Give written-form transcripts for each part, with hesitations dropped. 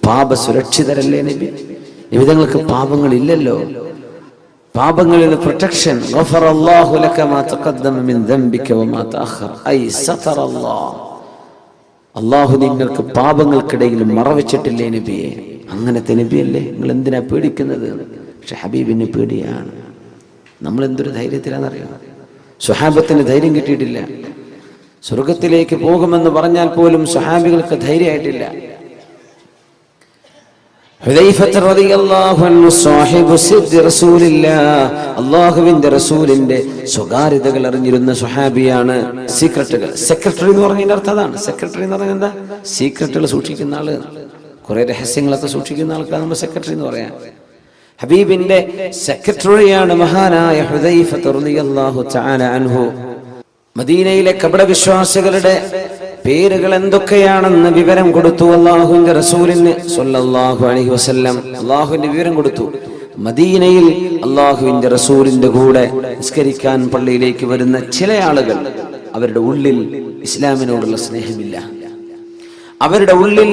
പാപ സുരക്ഷിതരല്ലേ നബി? നബി തങ്ങൾക്ക് പാപങ്ങളില്ലല്ലോ. പാപങ്ങളിൽ നിന്ന് പ്രൊട്ടക്ഷൻ. ഗഫറല്ലാഹു ലക മാ തഖദ്ദമ മിൻ ദംബിക വമാ തഅഖർ. ഐ സതറല്ലാഹ്, അല്ലാഹു നിങ്ങൾക്ക് പാപങ്ങൾക്കിടയിൽ മറവച്ചിട്ടില്ലേ നബിയെ? അങ്ങനത്തെ നബിയല്ലേ, നിങ്ങൾ എന്തിനാ പേടിക്കുന്നത്? പക്ഷെ ഹബീബിന് പേടിയാണ്. നമ്മൾ എന്തൊരു ധൈര്യത്തിലാണെന്നറിയാം. സ്വഹാബത്തിന് ധൈര്യം കിട്ടിയിട്ടില്ല. സ്വർഗത്തിലേക്ക് പോകുമെന്ന് പറഞ്ഞാൽ പോലും സ്വഹാബികൾക്ക് ധൈര്യമായിട്ടില്ല. അല്ലാഹുവിന്റെ റസൂലിന്റെ സ്വകാര്യതകൾ അറിഞ്ഞിരുന്ന സ്വഹാബിയാണ്. സീക്രട്ടുകൾ, സെക്രട്ടറി എന്ന് പറഞ്ഞതിന്റെ അർത്ഥം അതാണ്. സെക്രട്ടറി എന്ന് പറഞ്ഞാൽ എന്താ? സീക്രട്ടുകൾ സൂക്ഷിക്കുന്ന ആള്, കുറെ രഹസ്യങ്ങളൊക്കെ സൂക്ഷിക്കുന്ന ആൾക്കാണ് നമ്മൾ സെക്രട്ടറി എന്ന് പറയാം. ഹബീബിന്റെ സെക്രട്ടറിയാണ് മഹാനായ ഹുദൈഫ റളിയല്ലാഹു തആല അൻഹു. മദീനയിലെ കപടവിശ്വാസികളുടെ പേരുകൾ എന്തൊക്കെയാണെന്ന് വിവരം കൊടുത്തു അല്ലാഹുവിന്റെ റസൂലിന് സ്വല്ലല്ലാഹു അലൈഹി വസല്ലം. അല്ലാഹുവിന്റെ വിവരം കൊടുത്തു. മദീനയിൽ അല്ലാഹുവിന്റെ റസൂലിന്റെ കൂടെ നിസ്കരിക്കാൻ പള്ളിയിലേക്ക് വരുന്ന ചില ആളുകൾ, അവരുടെ ഉള്ളിൽ ഇസ്ലാമിനോടുള്ള സ്നേഹമില്ല. അവരുടെ ഉള്ളിൽ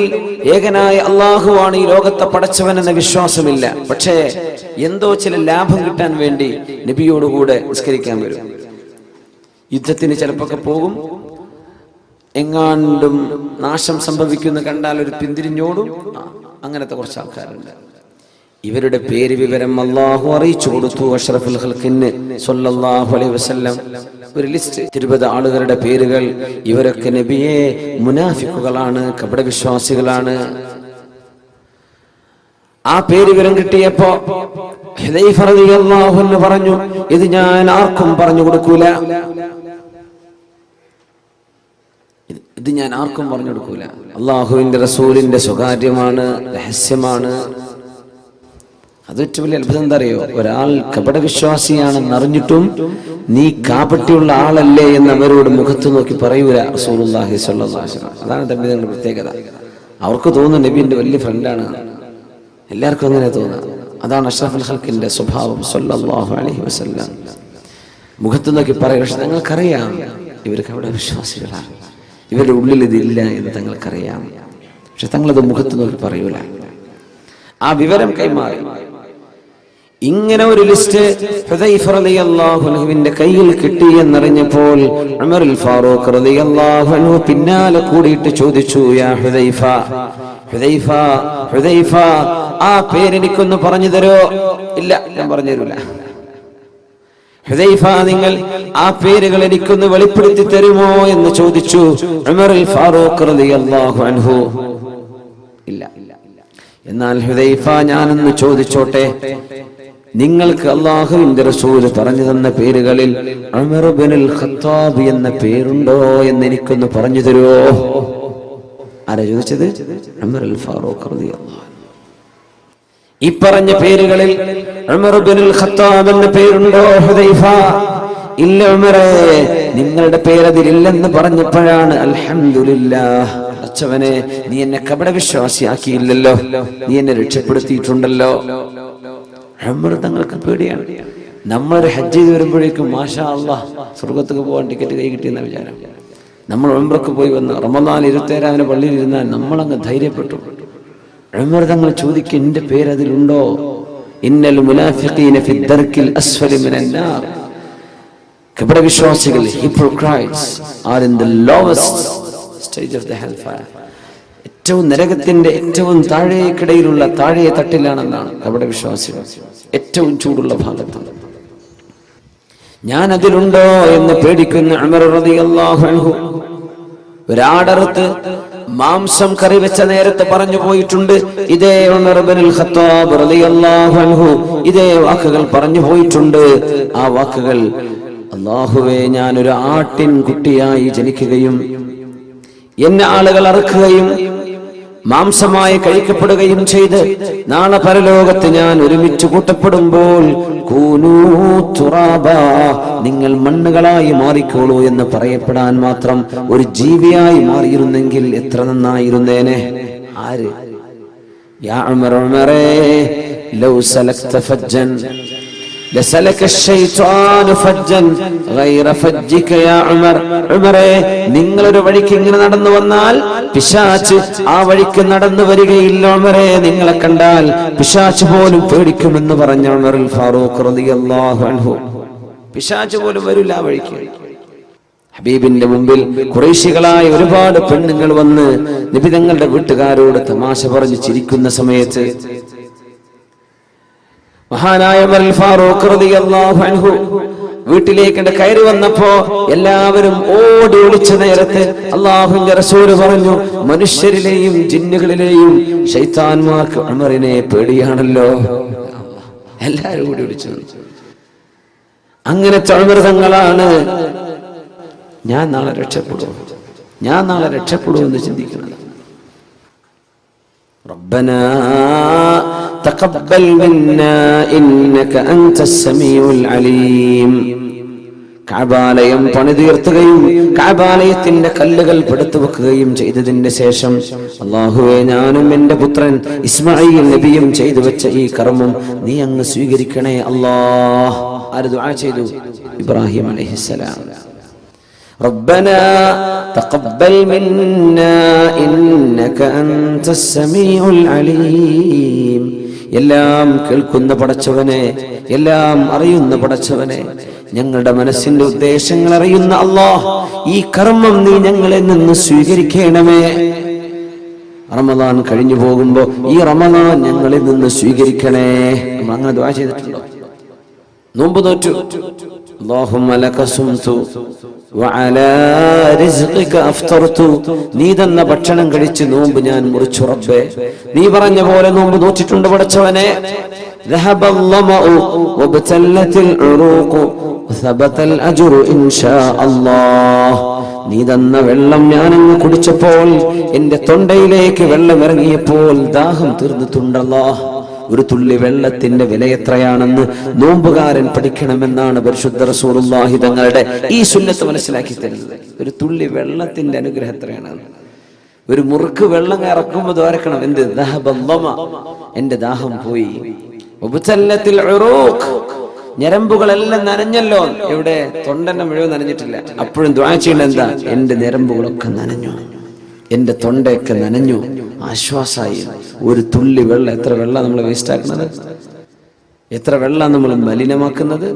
ഏകനായ അല്ലാഹുവാണ് ഈ ലോകത്തെ പടച്ചവൻ എന്ന വിശ്വാസമില്ല. പക്ഷേ എന്തോ ചില ലാഭം കിട്ടാൻ വേണ്ടി നബിയോടുകൂടെ നിസ്കരിക്കാൻ വരും. യുദ്ധത്തിന് ചിലപ്പോൾ പോകും. എങ്ങാണ്ടും നാശം സംഭവിക്കുന്ന കണ്ടാൽ ഒരു പിന്തിരിഞ്ഞോടും. അങ്ങനത്തെ കുറച്ച് ആൾക്കാരുണ്ട്. ഇവരുടെ പേര് വിവരം അല്ലാഹു അറിയിച്ചു കൊടുത്തു അഷ്റഫുൽ ഖൽഖിന് സ്വല്ലല്ലാഹു അലൈഹി വസല്ലം. ഒരു ലിസ്റ്റ്, 20 ആളുകളുടെ പേരുകൾ. ഇവരൊക്കെ നബിയെ മുനാഫിക്കുകളാണ്, കപടവിശ്വാസികളാണ്. ആ പേര് വിവരം കിട്ടിയപ്പോ ഹുദൈഫ റളിയല്ലാഹു അൻഹു പറഞ്ഞു, ഇത് ഞാൻ ആർക്കും പറഞ്ഞു കൊടുക്കൂല, ഇത് ഞാൻ ആർക്കും പറഞ്ഞു കൊടുക്കൂല. അല്ലാഹുവിന്റെ റസൂലിന്റെ സ്വകാര്യമാണ്, രഹസ്യമാണ്. അത് ഏറ്റവും വലിയ അത്ഭുതം എന്താ അറിയോ? ഒരാൾ കപടവിശ്വാസിയാണെന്ന് അറിഞ്ഞിട്ടും നീ കാപട്യമുള്ള ആളല്ലേ എന്ന് അവരോട് മുഖത്ത് നോക്കി പറയൂല റസൂലുള്ളാഹി സ്വല്ലല്ലാഹു അലൈഹി വസല്ലം. അതാണ് തമ്മിലുള്ള പ്രത്യേകത. അവർക്ക് തോന്നുന്നു നബിന്റെ വലിയ ഫ്രണ്ടാണ്. എല്ലാവർക്കും അങ്ങനെ തോന്നുക. അതാണ് അഷ്റഫുൽ ഖൽഖിന്റെ സ്വഭാവം സ്വല്ലല്ലാഹു അലൈഹി വസല്ലം. മുഖത്ത് നോക്കി പറയും. പക്ഷെ തങ്ങൾക്കറിയാം ഇവർ കപടവിശ്വാസികളാണ്, ഇവരുടെ ഉള്ളിൽ ഇതില്ല എന്ന് തങ്ങൾക്കറിയാം. പക്ഷെ തങ്ങളത് മുഖത്ത് നോക്കി പറയൂല. ആ വിവരം കൈമാറി. ഇങ്ങനെ ഒരു ലിസ്റ്റ് ഹുദൈഫ റളിയല്ലാഹു അൻഹുവിന്റെ കയ്യിൽ കിട്ടി എന്നറിഞ്ഞപ്പോൾ ഉമറുൽ ഫാറൂഖ് റളിയല്ലാഹു അൻഹു പിന്നാലെ കൂടിയിട്ട് ചോദിച്ചു, യാ ഹുദൈഫ, ഹുദൈഫ, ഹുദൈഫ, ആ പേരെനിക്കൊന്ന് പറഞ്ഞു തരോ? ഇല്ല, ഞാൻ പറഞ്ഞു തരൂല. ഹുദൈഫ, നിങ്ങൾ ആ പേരുകൾ എനിക്കൊന്ന് വെളിപ്പെടുത്തി തരുമോ എന്ന് ചോദിച്ചു ഉമറുൽ ഫാറൂഖ് റളിയല്ലാഹു അൻഹു. ഇല്ല. എന്നാൽ ഹുദൈഫ, ഞാനൊന്ന് ചോദിച്ചോട്ടെ, നിങ്ങൾക്ക് അല്ലാഹുവിന്റെ റസൂൽ പറഞ്ഞു തന്ന പേരുകളിൽ ഉമർ ഇബ്നുൽ ഖത്താബ് എന്ന പേരുണ്ടോ എന്ന് എനിക്കൊന്ന് പറഞ്ഞു തരുമോ? ആരാ ചോദിച്ചത്? ഉമറുൽ ഫാറൂഖ് റളിയല്ലാഹു അൻഹു. ഈ പറഞ്ഞ പേരുകളിൽ ഉമർ ഇബ്നുൽ ഖത്താബ് എന്ന പേരുണ്ടോ ഹുദൈഫ? ഇല്ല ഉമറേ, നിങ്ങളുടെ പേരതിലില്ലെന്ന് പറഞ്ഞപ്പോഴാണ് അൽഹംദുലില്ലാഹ്, അച്ചവനെ നീ എന്നെ കപടവിശ്വാസിയാക്കിയില്ലല്ലോ, നീ എന്നെ രക്ഷപ്പെടുത്തിയിട്ടുണ്ടല്ലോ. ഉമർ തങ്ങൾക്ക് പേടിയാണ്. നമ്മളൊരു ഹജ്ജ് ചെയ്ത് വരുമ്പോഴേക്കും മാഷാ അല്ലാഹ് സ്വർഗത്തേക്ക് പോകാൻ ടിക്കറ്റ് കൈ കിട്ടിയെന്ന വിചാരം. നമ്മൾ ഉംറക്ക് പോയി വന്ന് റമദാൻ 27 പള്ളിയിൽ ഇരുന്നാൽ നമ്മളങ്ങ് ധൈര്യപ്പെട്ടു. ഉമർ തങ്ങൾ ചോദിക്കും, എന്റെ പേരതിലുണ്ടോ? ഇന്നൽ മുനാഫിഖീന ഫി ദർക്കിൽ അസ്ഫലി മിനൻ നാർ. കപടവിശ്വാസികൾ, hypocrites are in the lowest stage of the hellfire. ഏറ്റവും നരകത്തിന്റെ ഏറ്റവും താഴേക്കിടയിലുള്ള താഴെ തട്ടിലാണെന്നാണ് കപടവിശ്വാസികൾ. ഏറ്റവും ചൂടുള്ള ഭാഗത്ത്. ഞാൻ അതിലുണ്ടോ എന്ന് പേടിക്കുന്ന ഉമർ റളിയല്ലാഹു അൻഹു ഒരാടറുത്ത് മാംസം കറി വെച്ച നേരത്തെ പറഞ്ഞു പോയിട്ടുണ്ട്. ഇതേ ഉമർ ഇബ്നുൽ ഖത്താബ് റളിയല്ലാഹു അൻഹു ഇതേ വാക്കുകൾ പറഞ്ഞു പോയിട്ടുണ്ട്. ആ വാക്കുകൾ, അല്ലാഹുവേ, ഞാനൊരു ആട്ടിൻ കുട്ടിയായി ജനിക്കുകയും എന്നെ ആളുകൾ അറുക്കുകയും മാംസമായി കഴിക്കപ്പെടുകയും ചെയ്ത് നാളെ പരലോകത്ത് ഞാൻ ഒരുമിച്ച് കൂട്ടപ്പെടുമ്പോൾ കൂനൂ തുറാബാ, നിങ്ങൾ മണ്ണുകളായി മാറിക്കോളൂ എന്ന് പറയപ്പെടാൻ മാത്രം ഒരു ജീവിയായി മാറിയിരുന്നെങ്കിൽ എത്ര നന്നായിരുന്നേനെ. ആര്? യാ ഉമർ, ഉമറേ, ലൗ സലക്ത ഫജ്ജൻ, ലസലക ശൈത്വാനു ഫജ്ജൻ ഗൈറ ഫജ്ജിക യാ ഉമർ. ഉമറേ, നിങ്ങളൊരു വഴിക്ക് ഇങ്ങനെ നടന്നു വന്നാൽ പിശാച് ആ വഴിക്ക് നടന്നു വരികയില്ല. ഉമറേ, നിങ്ങളെ കണ്ടാൽ പിശാച് പോലും പേടിക്കുമെന്ന് പറഞ്ഞ ഉമറുൽ ഫാറൂഖ് റളിയല്ലാഹു അൻഹു. പിശാച് പോലും വരില്ല ആ വഴിക്ക്. ഹബീബിന്റെ മുമ്പിൽ ഖുറൈശികളായ ഒരുപാട് പെണ്ണുങ്ങൾ വന്ന് നബി തങ്ങളുടെ വീട്ടുകാരോട് തമാശ പറഞ്ഞ് ചിരിക്കുന്ന സമയത്ത് മഹാനായ ഉമറുൽ ഫാറൂഖ് റളിയല്ലാഹു അൻഹു വീട്ടിലേക്ക് കയറി വന്നപ്പോ എല്ലാവരും ഓടി ഒളിച്ച നേരത്ത് അല്ലാഹുവിന്റെ റസൂൽ പറഞ്ഞു, മനുഷ്യരിലെയും ജിന്നുകളിലെയും ശൈത്താന്മാർക്ക് ഉമറിനെ പേടിയാണല്ലോ. എല്ലാവരും ഓടി ഒളിച്ചു. അങ്ങനത്തെ ഉമർ തങ്ങളാണ് ഞാൻ നാളെ രക്ഷപ്പെടും എന്ന് ചിന്തിക്കുന്നത്. റബ്ബനാ തഖബ്ബൽ മിന്നാ ഇന്നക അൻതസ് സമീഉൽ അലീം. കഅബാലയം പണിതീർത്തുകയും കഅബാലയത്തിന്റെ കല്ലുകൾ പെടുത്തു വെക്കുകയും ചെയ്തതിന്റെ ശേഷം അല്ലാഹുവേ, ഞാനും എന്റെ പുത്രൻ ഇസ്മാഈൽ നബിയും ചെയ്തു വെച്ച ഈ കർമ്മം നീ അങ്ങ് സ്വീകരിക്കണേ അല്ലാഹ്. ആര് ദുആ ചെയ്തു? ഇബ്രാഹിം അലൈഹിസ്സലാം. ربنا تقبل منا إنك أنت السميع العليم. എല്ലാം കേൾക്കുന്ന പടച്ചവനെ, എല്ലാം അറിയുന്ന പടച്ചവനെ, ഞങ്ങളുടെ മനസ്സിന്റെ ഉദ്ദേശങ്ങൾ അറിയുന്ന അല്ലാഹ്, ഈ കർമ്മം നീ ഞങ്ങളിൽ നിന്ന് സ്വീകരിക്കണമേ. റമദാൻ കഴിഞ്ഞു പോകുമ്പോ ഈ റമദാൻ ഞങ്ങളിൽ നിന്ന് സ്വീകരിക്കണേ. നമ്മൾ അങ്ങനെ ദുആ ചെയ്തിട്ടുണ്ടോ? നോമ്പ് നോറ്റു, അല്ലാഹുമ്മ ലക സുംതു വഅലാ റിസ്ഖിക അഫ്തർതു. നീ തന്ന ഭക്ഷണം കഴിച്ച് നോമ്പ് ഞാൻ മുറിച്ചു റബ്ബേ. നീ പറഞ്ഞ പോലെ നോമ്പ് നോറ്റിട്ടുണ്ട് പടച്ചവനെ. ذهبَ الظَّمَأُ وَابْتَلَّتِ الْعُرُوقُ وَثَبَتَ الْأَجْرُ إِنْ شَاءَ اللَّهُ. നീ തന്ന വെള്ളം ഞാനങ്ങ് കുടിച്ചപ്പോൾ, എന്റെ തൊണ്ടയിലേക്ക് വെള്ളം ഇറങ്ങിയപ്പോൾ ദാഹം തീർന്നിട്ടുണ്ടല്ലോ. ഒരു തുള്ളി വെള്ളത്തിന്റെ വില എത്രയാണെന്ന് നോമ്പുകാരൻ പഠിക്കണമെന്നാണ് പരിശുദ്ധ റസൂലുള്ളാഹി തങ്ങളുടെ ഈ സുന്നത്ത് മനസ്സിലാക്കി തരുന്നത്. ഒരു തുള്ളി വെള്ളത്തിന്റെ അനുഗ്രഹം എത്രയാണ്? ഒരു മുറുക്ക് വെള്ളം ഇറക്കുമ്പോൾ ദ്വാരക്കണം, എന്ത്? ദഹബല്ലമ, എന്റെ ദാഹം പോയി. വബതല്ലത്തിൽ ഉറൂഖ്, ഞരമ്പുകളെല്ലാം നനഞ്ഞല്ലോ. എവിടെ? തൊണ്ടന്നെ മുഴുവൻ നനഞ്ഞിട്ടില്ല. അപ്പോഴും ദുആ ചെയ്യണം, എന്താ? എന്റെ ഞരമ്പുകളൊക്കെ നനഞ്ഞു, എന്റെ തൊണ്ടയൊക്കെ നനഞ്ഞു, ആശ്വാസമായി. ഒരു തുള്ളി വെള്ളം, എത്ര വെള്ളം നമ്മൾ വേസ്റ്റ് ആക്കുന്നത്, എത്ര വെള്ളം നമ്മൾ മലിനമാക്കുന്നത്.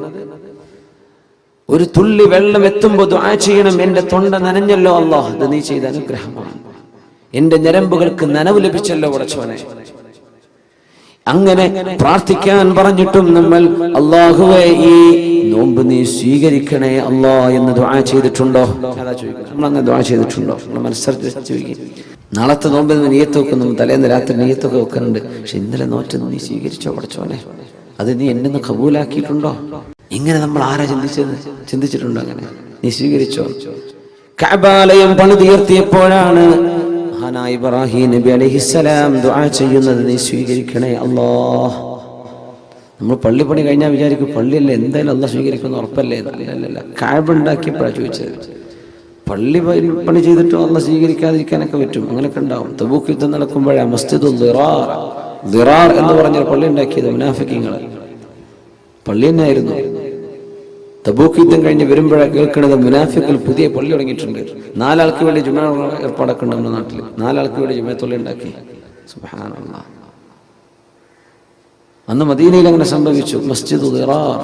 ഒരു തുള്ളി വെള്ളം എത്തുമ്പോൾ ദുആ ചെയ്യണം, എന്റെ തൊണ്ട നനഞ്ഞല്ലോ അല്ലാഹ്, ഇത് നീ ചെയ്ത അനുഗ്രഹമാണ്, എന്റെ ഞരമ്പുകൾക്ക് നനവ് ലഭിച്ചല്ലോ പടച്ചവനെ. അങ്ങനെ പ്രാർത്ഥിക്കാൻ പറഞ്ഞിട്ടും നമ്മൾ അല്ലാഹുവേ ഈ നോമ്പ് നീ സ്വീകരിക്കണേ അല്ലാ എന്ന് ദുആ ചെയ്തിട്ടുണ്ടോ? അതാ ചോദിക്കുന്നത്. നമ്മൾ അങ്ങനെ ദുആ ചെയ്തിട്ടുണ്ടോ? നമ്മൾ മനസ്സറിച്ച് ചോദിക്കും. നാളത്തെ നോമ്പിൽ നിയ്യത്ത് വെക്കുന്നു, തലേന്ന് രാത്രി നിയ്യത്തൊക്കെ വെക്കുന്നുണ്ട്. പക്ഷെ ഇന്നലെ നോറ്റത് നീ സ്വീകരിച്ചോ പടച്ചോനെ? അത് നീ എന്നെ കബൂലാക്കിയിട്ടുണ്ടോ? ഇങ്ങനെ നമ്മൾ ആരാ ചിന്തിച്ചിട്ടുണ്ടോ? അങ്ങനെ നീ സ്വീകരിച്ചോ? കഅബാലയം പണിതീർത്തിയപ്പോഴാണ് മഹാനായ ഇബ്രാഹിം നബി അലൈഹിസ്സലാം ദുആ ചെയ്യുന്നത്, നീ സ്വീകരിക്കണേ അല്ലാഹ്. നമ്മൾ പള്ളി പണി കഴിഞ്ഞാൽ വിചാരിക്കും പള്ളിയല്ലേ എന്തായാലും അല്ലാഹ് സ്വീകരിക്കുമെന്ന് ഉറപ്പല്ലേ? അല്ലല്ല, കഅബ ഉണ്ടാക്കിയപ്പോഴാണ് ചോദിച്ചത്. പള്ളി പണി ചെയ്തിട്ടും അല്ലാഹ് സ്വീകരിക്കാതിരിക്കാനൊക്കെ പറ്റും, അങ്ങനെയൊക്കെ ഉണ്ടാവും. തബൂക്ക് യുദ്ധം നടക്കുമ്പോഴാണ് മസ്ജിദുൽ ദിറാർ എന്ന് പറഞ്ഞ പള്ളി ഉണ്ടാക്കിയത് മുനാഫിഖീങ്ങൾ. പള്ളി തന്നെയായിരുന്നു. തബൂക്ക് യുദ്ധം കഴിഞ്ഞ് വരുമ്പോഴാണ് കേൾക്കുന്നത് മുനാഫിഖുകൾ പുതിയ പള്ളി തുടങ്ങിയിട്ടുണ്ട്. 4 ആൾക്ക് വേണ്ടി ജുമാ ഏർപ്പാടൊക്കെ ഉണ്ട് നമ്മുടെ നാട്ടിൽ. 4 ആൾക്ക് വേണ്ടി ജുമാത്തുള്ളി ഉണ്ടാക്കി. സുബ്ഹാനല്ലാഹ്. അന്ന് മദീനയിൽ അങ്ങനെ സംഭവിച്ചു. മസ്ജിദ് ദിറാർ.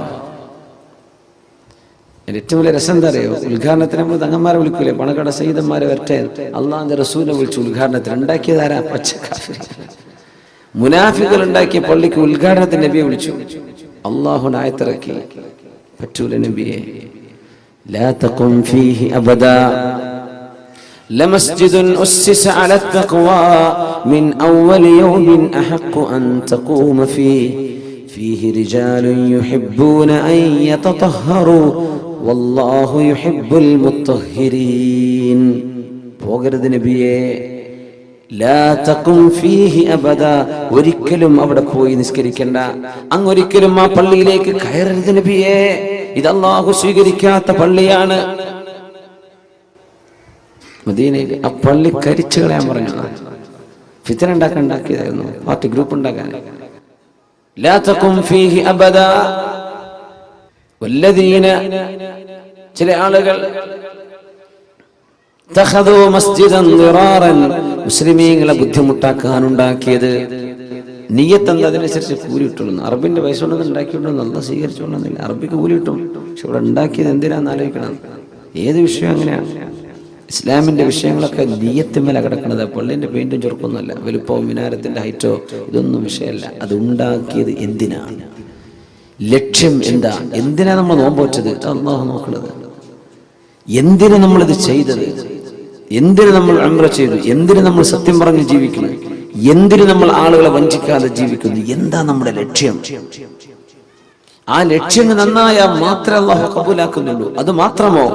ഏറ്റവും വലിയ രസം എന്താ അറിയോ? ഉദ്ഘാടനത്തിന് നമ്മൾ തങ്ങന്മാരെ വിളിക്കൂലേ, പണക്കട സയ്യിദന്മാരെ വരട്ടെ, അള്ളാഹിന്റെ റസൂലിനെ വിളിച്ചു ഉദ്ഘാടനത്തിന്. ഉണ്ടാക്കിയതാരാ? പച്ചക്കാഫിർ മുനാഫിഖുകൾ ഉണ്ടാക്കിയ പള്ളിക്ക് ഉദ്ഘാടനത്തിന് നബിയെ വിളിച്ചു. അള്ളാഹു ആയത്തിറക്കി, പറ്റൂല നബിയെ, ലാ തഖും ഫീഹി അബദാ ലമസ്ജിദുൻ ഉസ്സിസ അല തഖ്വാ മിൻ അവ്വൽ യൗമിൻ അഹഖു അൻ തഖൂമ ഫീഹി റിജാലുൻ യുഹിബ്ബൂന അൻ യതതഹറു വല്ലാഹു യുഹിബ്ബുൽ മുത്തഹിരീൻ. പോകരുത് നബിയെ, ലാ തഖും ഫീഹി അബദാ, ഒരിക്കലും അവിടെ പോയി നിസ്കരിക്കണ്ട, അങ്ങൊരിക്കലും ആ പള്ളിയിലേക്ക് കയറരുത് നബിയെ, ഇത് അല്ലാഹു സ്വീകരിക്കാത്ത പള്ളിയാണ്. മദീനയിൽ ആ പള്ളി കരിച്ചു കളയാൻ പറഞ്ഞു. ഫിത്ന ഉണ്ടാക്കിയതായിരുന്നു, പാർട്ടി ഗ്രൂപ്പ് ഉണ്ടാക്കാൻ. ലാ തഖും ഫീഹി അബദാ, വല്ലദീന ചില ആളുകൾ തഖദൂ മസ്ജിദൻ ദിറാറൻ മുസ്ലിമീങ്ങളെ ബുദ്ധിമുട്ടാക്കാൻ ഉണ്ടാക്കിയത് നിയ്യത്ത് എന്നതിനനുസരിച്ച് കൂലി കിട്ടുള്ളൂ. അറബിന്റെ പൈസ കൊണ്ടൊന്നും ഉണ്ടാക്കിയിട്ടുണ്ടോ നല്ല സ്വീകരിച്ചോളന്നില്ല. അറബിക്ക് കൂലി കിട്ടും, പക്ഷെ ഇവിടെ ഉണ്ടാക്കിയത് എന്തിനാന്ന് ആലോചിക്കണം. ഏത് വിഷയം അങ്ങനെയാണ്. ഇസ്ലാമിന്റെ വിഷയങ്ങളൊക്കെ നിയ്യത്തുമേല കിടക്കുന്നത്. പള്ളിന്റെ പെയിന്റും ചുരുക്കൊന്നുമല്ല, വലുപ്പവും മിനാരത്തിന്റെ ഹൈറ്റോ ഇതൊന്നും വിഷയമല്ല. അത് ഉണ്ടാക്കിയത് എന്തിനാണ്, ലക്ഷ്യം എന്താ, എന്തിനാ നമ്മൾ നോമ്പ് വെച്ചത്, അല്ലാഹു നോക്കുന്നത്. എന്തിനു നമ്മളിത് ചെയ്തത്, എന്തിനു നമ്മൾ ഉംറ ചെയ്തു, എന്തിനു നമ്മൾ സത്യം പറഞ്ഞ് ജീവിക്കുന്നു, എന്തിനു നമ്മൾ ആളുകളെ വഞ്ചിക്കാതെ ജീവിക്കുന്നു, എന്താ നമ്മുടെ ലക്ഷ്യം. ആ ലക്ഷ്യം നന്നായാൽ മാത്രമേ അല്ലാഹു കബൂലാക്കുന്നുള്ളൂ. അത് മാത്രമോ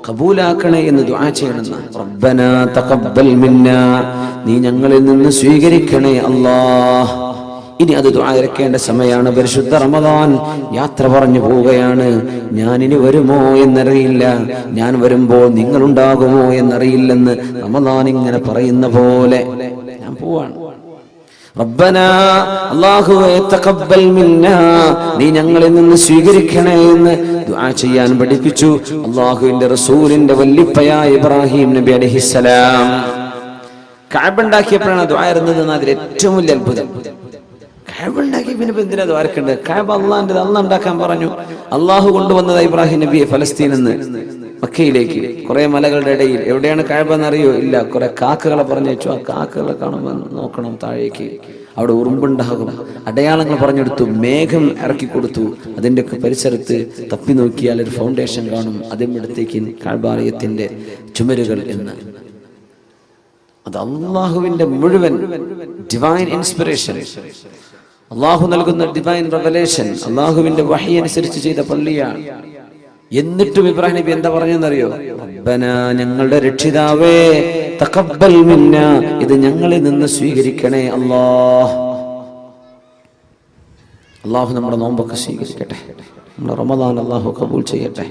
കബൂലാക്കണേ എന്ന് ദുആ ചെയ്യണമെന്ന്. റബ്ബനാ തഖബ്ബൽ മിന്നാ, നീ ഞങ്ങളിൽ നിന്ന് സ്വീകരിക്കണേ അല്ലാഹ്. ഇനി അത് ദുആ ഇറക്കേണ്ട സമയമാണ്. പരിശുദ്ധ റമദാൻ യാത്ര പറഞ്ഞു പോവുകയാണ്. ഞാൻ ഇനി വരുമോ എന്നറിയില്ല, ഞാൻ വരുമ്പോൾ നിങ്ങൾ ഉണ്ടാകുമോ എന്നറിയില്ലെന്ന് റമദാൻ ഇങ്ങനെ പറയുന്ന പോലെ ഞാൻ പോവാണ്. റബ്ബനാ അല്ലാഹുവേ തഖബ്ബൽ മിന്നാ, നീ ഞങ്ങളിൽ നിന്ന് സ്വീകരിക്കണേ എന്ന് ദുആ ചെയ്യാൻ പഠിപ്പിച്ചു അല്ലാഹുവിന്റെ റസൂലിന്റെ വല്ലിപ്പയായ ഇബ്രാഹിം നബി അലൈഹിസ്സലാം. കഅബ ഉണ്ടാക്കിയപ്പോഴാണ് ദുആ ഇരുന്നത്. അതിൽ ഏറ്റവും വലിയ അത്ഭുതം, കഅബ ഉണ്ടാക്കി പിന്നെ എന്തിനാ ദ്വാരക്കേണ്ടത്? കഅബ അള്ളാന്റെ, അള്ളാഹ് ഉണ്ടാക്കാൻ പറഞ്ഞു. അള്ളാഹു കൊണ്ടുവന്നത് ഇബ്രാഹിം നബിയെ ഫലസ്തീനിൽ നിന്ന് മക്കയിലേക്ക്, കുറെ മലകളുടെ ഇടയിൽ. എവിടെയാണ് കഅബ എന്നറിയോ? ഇല്ല. കുറെ കാക്കകളെ പറഞ്ഞു വെച്ചു. ആ കാക്കകളെ കാണുമ്പോൾ നോക്കണം താഴേക്ക്, അവിടെ ഉറുമ്പുണ്ടാകും. അടയാളങ്ങൾ പറഞ്ഞെടുത്തു, മേഘം ഇറക്കി കൊടുത്തു. അതിൻ്റെ ഒക്കെ പരിസരത്ത് തപ്പി നോക്കിയാൽ ഒരു ഫൗണ്ടേഷൻ കാണും. അതിനടുത്തേക്ക് കഅബാലയത്തിന്റെ ചുമരുകൾ എന്ന്. അത് അള്ളാഹുവിന്റെ മുഴുവൻ ഡിവൈൻ ഇൻസ്പിറേഷൻ, അള്ളാഹു നൽകുന്ന ഡിവൈൻ റെവലേഷൻ, അള്ളാഹുവിന്റെ വഹി അനുസരിച്ച് ചെയ്ത പള്ളിയാണ്. എന്നിട്ടും ഇബ്രാഹിം നബി എന്താ പറഞ്ഞെന്നറിയോ? റബ്ബനാ, ഞങ്ങളുടെ രക്ഷിതാവേ, തഖബ്ബൽ മിന്നാ, ഇത് ഞങ്ങളിൽ നിന്ന് സ്വീകരിക്കണേ അല്ലാഹ്. അള്ളാഹു നമ്മുടെ നോമ്പൊക്കെ സ്വീകരിക്കട്ടെ, നമ്മുടെ റമദാൻ അള്ളാഹു കബൂൽ ചെയ്യട്ടെ,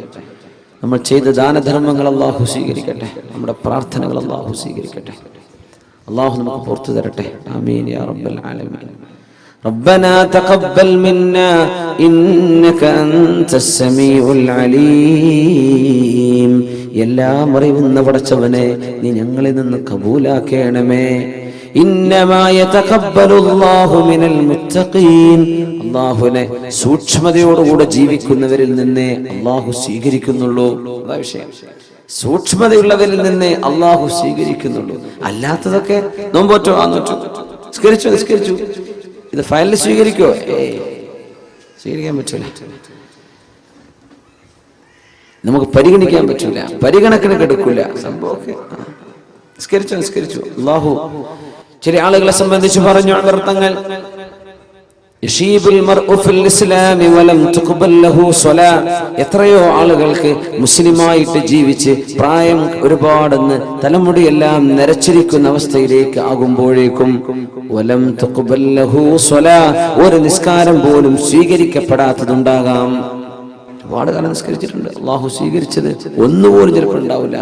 നമ്മൾ ചെയ്ത ദാനധർമ്മങ്ങൾ അള്ളാഹു സ്വീകരിക്കട്ടെ, നമ്മുടെ പ്രാർത്ഥനകൾ അള്ളാഹു സ്വീകരിക്കട്ടെ. അള്ളാഹു നമുക്ക് പുറത്തു തരട്ടെ. ആമീൻ യാ റബ്ബൽ ആലമീൻ. ربنا تقبل منا إنك أنت السميع العليم. എല്ലാം അറിയുന്ന പടച്ചവനെ, നീ ഞങ്ങളിൽ നിന്ന് കബൂലാക്കണമേ. ഇന്നമാ യതഖബ്ബലുല്ലാഹു മിനൽ മുത്തഖീൻ, അല്ലാഹുവിനെ സൂക്ഷ്മതയോടുകൂടെ ജീവിക്കുന്നവരിൽ നിന്നേ അല്ലാഹു സ്വീകരിക്കുന്നുള്ളൂ. അതാ വിഷയം. സൂക്ഷ്മതയുള്ളവരിൽ നിന്നേ അല്ലാഹു സ്വീകരിക്കുന്നുള്ളൂ. അല്ലാത്തതൊക്കെ നോമ്പോറ്റോ, ആ നോറ്റു, നിസ്കരിച്ചു, ഇത് ഫയലിൽ സ്വീകരിക്കോ? സ്വീകരിക്കാൻ പറ്റൂല, നമുക്ക് പരിഗണിക്കാൻ പറ്റൂല, പരിഗണക്കിന് എടുക്കൂല. സംഭവമൊക്കെ നിസ്കരിച്ചു. അല്ലാഹു ചില ആളുകളെ സംബന്ധിച്ച് പറഞ്ഞു അർത്ഥങ്ങൾ, എത്രയോ ആളുകൾക്ക് മുസ്ലിമായിട്ട് ജീവിച്ച് പ്രായം ഒരുപാടെന്ന് തലമുടിയെല്ലാം നരച്ചിരിക്കുന്ന അവസ്ഥയിലേക്ക് ആകുമ്പോഴേക്കും ഒരു നിസ്കാരം പോലും സ്വീകരിക്കപ്പെടാത്തതുണ്ടാകാം. ഒരുപാട് കാലം നിസ്കരിച്ചിട്ടുണ്ട്, അള്ളാഹു സ്വീകരിച്ചത് ഒന്നുപോലും ചിലപ്പോൾ ഉണ്ടാവില്ല.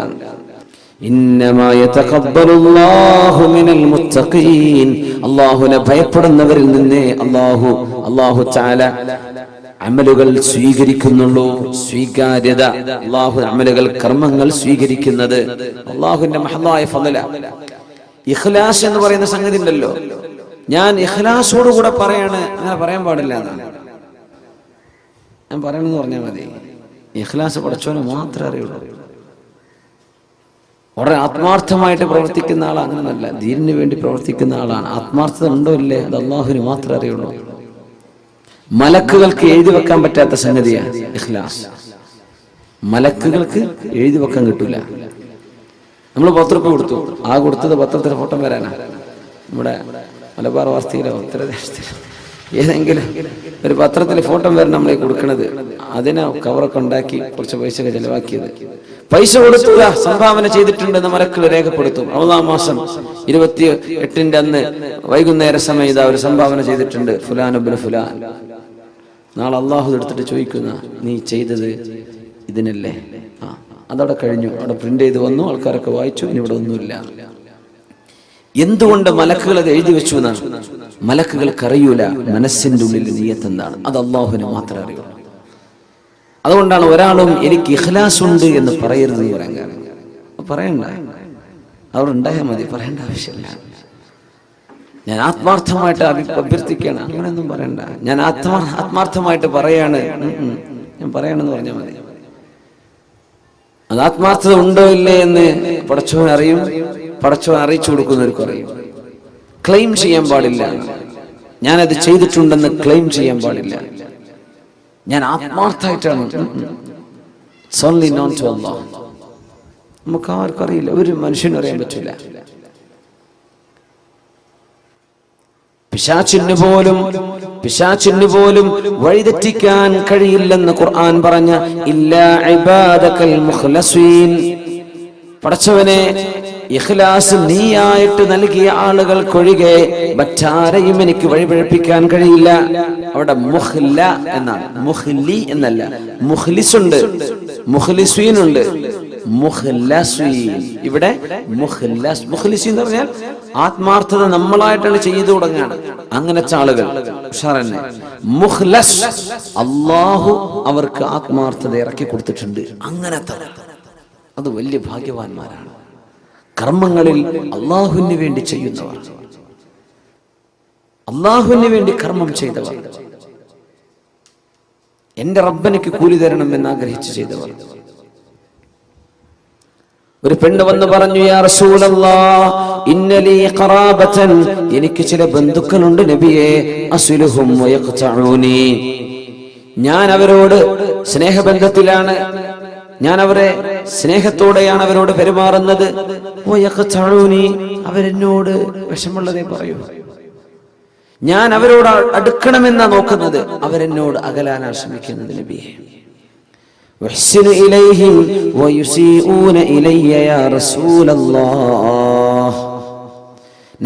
അള്ളാഹുവിനെ ഭയപ്പെടുന്നവരിൽ നിന്നേ അള്ളാഹു തആല അമലുകൾ സ്വീകരിക്കുന്നുള്ളൂ. സ്വീകാര്യത, അള്ളാഹു അമലുകൾ, കർമ്മങ്ങൾ സ്വീകരിക്കുന്നത് അള്ളാഹുവിന്റെ മഹത്തായ ഫളല. ഇഖ്ലാസ് എന്ന് പറയുന്ന സംഗതി ഉണ്ടല്ലോ, ഞാൻ ഇഖ്ലാസോടുകൂടെ പറയാണ്, അങ്ങനെ പറയാൻ പാടില്ല എന്നാണ് ഞാൻ പറയണമെന്ന് പറഞ്ഞാൽ മതി. ഇഖ്ലാസ് പടച്ചവനെ മാത്രമേ അറിയുള്ളൂ. വളരെ ആത്മാർത്ഥമായിട്ട് പ്രവർത്തിക്കുന്ന ആൾ അങ്ങനെയല്ല, ദീനിന് വേണ്ടി പ്രവർത്തിക്കുന്ന ആളാണ്. ആത്മാർത്ഥത ഉണ്ടോ ഇല്ലേ, അത് അള്ളാഹുവിന് മാത്രമേ അറിയുള്ളൂ. മലക്കുകൾക്ക് എഴുതി വെക്കാൻ പറ്റാത്ത സംഗതിയാണ് ഇഖ്ലാസ്. മലക്കുകൾക്ക് എഴുതി വെക്കാൻ കിട്ടൂല. നമ്മൾ 10 രൂപ കൊടുത്തു, ആ കൊടുത്തത് പത്രത്തിലെ ഫോട്ടോ വരാനാ. നമ്മുടെ മലബാർ വാർത്തയിലോ ഉത്തരദേശത്തിലോ ഏതെങ്കിലും ഒരു പത്രത്തിൽ ഫോട്ടോ വരാൻ നമ്മളെ കൊടുക്കണത്. അതിനെ കവറൊക്കെ ഉണ്ടാക്കി കുറച്ച് പൈസ ചെലവാക്കിയത്. പൈസ കൊടുത്തുക, സംഭാവന ചെയ്തിട്ടുണ്ടെന്ന് മലക്കൾ രേഖപ്പെടുത്തും. റമദാൻ മാസം 28 അന്ന് വൈകുന്നേര സമയം ഇതാ ഒരു സംഭാവന ചെയ്തിട്ടുണ്ട്, ഫുലാൻ ഇബ്നു ഫുലാൻ. നാളെ അള്ളാഹു എടുത്തിട്ട് ചോദിക്കുന്ന, നീ ചെയ്തത് ഇതിനല്ലേ? അതവിടെ കഴിഞ്ഞു, അവിടെ പ്രിന്റ് ചെയ്ത് വന്നു, ആൾക്കാരൊക്കെ വായിച്ചു, ഇനി ഇവിടെ ഒന്നുമില്ല. എന്തുകൊണ്ട് മലക്കുകൾ അത് എഴുതി വെച്ചു എന്നാണ്? മലക്കുകൾക്ക് അറിയൂല മനസ്സിന്റെ ഉള്ളിൽ നിയ്യത്ത് എന്താണ്. അത് അള്ളാഹുവിന് മാത്രമേ അറിയുള്ളൂ. അതുകൊണ്ടാണ് ഒരാളും എനിക്ക് ഇഖ്ലാസ് ഉണ്ട് എന്ന് പറയരുതെന്ന് പറയാൻ കാരണം. പറയണ്ട, അവർ ഉണ്ടായാൽ മതി, പറയേണ്ട ആവശ്യമില്ല. ഞാൻ ആത്മാർത്ഥമായിട്ട് അഭ്യർത്ഥിക്കുകയാണ്, അങ്ങനെയൊന്നും പറയണ്ട. ഞാൻ ആത്മാർത്ഥമായിട്ട് പറയാണ്, ഞാൻ പറയണമെന്ന് പറഞ്ഞാൽ മതി. അത് ആത്മാർത്ഥത ഉണ്ടോ ഇല്ലേ എന്ന് പടച്ചവൻ അറിയും, പടച്ചവൻ അറിയിച്ചു കൊടുക്കുന്നവർക്ക് അറിയും. ക്ലെയിം ചെയ്യാൻ പാടില്ല, ഞാനത് ചെയ്തിട്ടുണ്ടെന്ന് ക്ലെയിം ചെയ്യാൻ പാടില്ല. ഞാൻ ആത്മാർത്ഥമായിട്ടാണ്. നമുക്ക് ആർക്കും അറിയില്ല, ഒരു മനുഷ്യനും അറിയാൻ പറ്റില്ല. പിശാചിന് പോലും വഴിതെറ്റിക്കാൻ കഴിയില്ലെന്ന് ഖുർആൻ പറഞ്ഞ ഇല്ലാ ഇബാദകൽ മുഖ്ലസീൻ, പടച്ചവനെ ഇഖ്ലാസ് നീയായിട്ട് നൽകിയ ആളുകൾക്കൊഴികെ മറ്റാരെയും എനിക്ക് വഴിപഴപ്പിക്കാൻ കഴിയില്ല. അവിടെ മുഖ്ല എന്നാണ്, മുഖ്ലി എന്നല്ല. മുഖ്ലിസുണ്ട്, മുഖ്ലിസീനുണ്ട്, മുഖ്ലസീൻ. ഇവിടെ മുഖ്ലസ്, മുഖ്ലിസീൻ എന്ന് പറഞ്ഞാൽ ആത്മാർത്ഥത നമ്മളായിട്ടാണ് ചെയ്തു തുടങ്ങുകയാണ്. അങ്ങനത്തെ ആളുകൾ ഉഷാറന്നെ. മുഖ്ലസ്, അല്ലാഹു അവർക്ക് ആത്മാർത്ഥത ഇറക്കി കൊടുത്തിട്ടുണ്ട്. അങ്ങനത്തെ അത് വലിയ ഭാഗ്യവാന്മാരാണ്. കർമ്മങ്ങളിൽ അള്ളാഹുവിന് വേണ്ടി ചെയ്യുന്നവർ, അള്ളാഹുവിന് വേണ്ടി കർമ്മം ചെയ്തവർ, എന്റെ റബ്ബനിക്ക് കൂലി തരണം എന്ന് ആഗ്രഹിച്ച് ചെയ്തവർ. ഒരു പെണ്ണ് വന്ന് പറഞ്ഞു, യാ റസൂലല്ലാഹ് ഇന്നലി ഖറാബതൻ, എനിക്ക് ചില ബന്ധുക്കളുണ്ട് നബിയേ, അസ്ലുഹും വയഖ്തഊനി, ഞാൻ അവരോട് സ്നേഹബന്ധത്തിലാണ്, ഞാൻ അവരെ സ്നേഹത്തോടെയാണ് അവരോട് പെരുമാറുന്നത്. അവരെന്നോട് വിഷമുള്ളതേ പറയൂ, ഞാൻ അവരോട് അടുക്കണമെന്നാ നോക്കുന്നത്, അവരെന്നോട് അകലാനാണ് ശ്രമിക്കുന്നത് നബിയെ.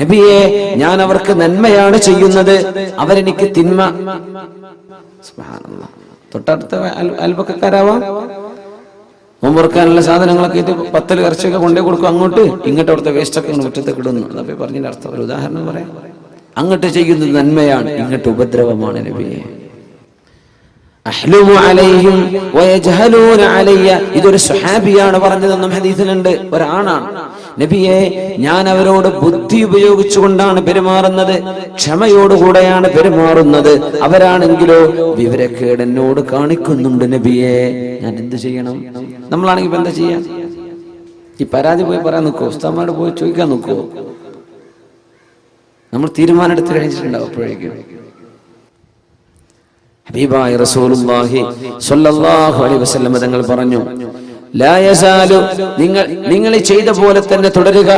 നബിയെ, ഞാൻ അവർക്ക് നന്മയാണ് ചെയ്യുന്നത്, അവരെനിക്ക് തിന്മ. തൊട്ടടുത്ത അയൽപക്കക്കാരാവാം, നോമ്പുറക്കാനുള്ള സാധനങ്ങളൊക്കെ ഇത് 10 ഇറച്ചിയൊക്കെ കൊണ്ടേ കൊടുക്കും, അങ്ങോട്ട് ഇങ്ങോട്ട് അവിടുത്തെ വേസ്റ്റൊക്കെ മുറ്റത്തേക്ക് ഇടുന്നു. അതപ്പോ പറഞ്ഞതിന്റെ അർത്ഥം ഒരു ഉദാഹരണം പറയാം. അങ്ങോട്ട് ചെയ്യുന്നത് നന്മയാണ്, ഇങ്ങോട്ട് ഉപദ്രവമാണ് നബിയെ. അഹ്ലുമു അലൈഹിം വയജ്ഹലൂന അലയ്യ, ഇതൊരു സ്വഹാബിയാണ് പറഞ്ഞതെന്നും ഹദീസിലുണ്ട്, ഒരാണാണ്. നബിയെ, ഞാൻ അവരോട് ബുദ്ധി ഉപയോഗിച്ചുകൊണ്ടാണ് പെരുമാറുന്നത്, ക്ഷമയോടുകൂടെയാണ് പെരുമാറുന്നത്, അവരാണെങ്കിലോ വിവരക്കേട് എന്നോട് കാണിക്കുന്നുണ്ട് നബിയെ, ഞാൻ എന്ത് ചെയ്യണം? നമ്മളാണെങ്കിൽ ഇപ്പൊ എന്താ ചെയ്യാ? ഈ പരാതി പോയി പറയാൻ നോക്കുവോ? ഉസ്താദന്മാരോട് പോയി ചോദിക്കാൻ നോക്കുവോ? നമ്മൾ തീരുമാനം എടുത്ത് കഴിഞ്ഞിട്ടുണ്ടാവും. അപ്പോഴേക്കും ഹബീബായ റസൂലുള്ളാഹി സ്വല്ലല്ലാഹു അലൈഹി വസല്ലം തങ്ങൾ പറഞ്ഞു, ലാ യസാലു, നിങ്ങൾ ചെയ്ത പോലെ തന്നെ തുടരുക,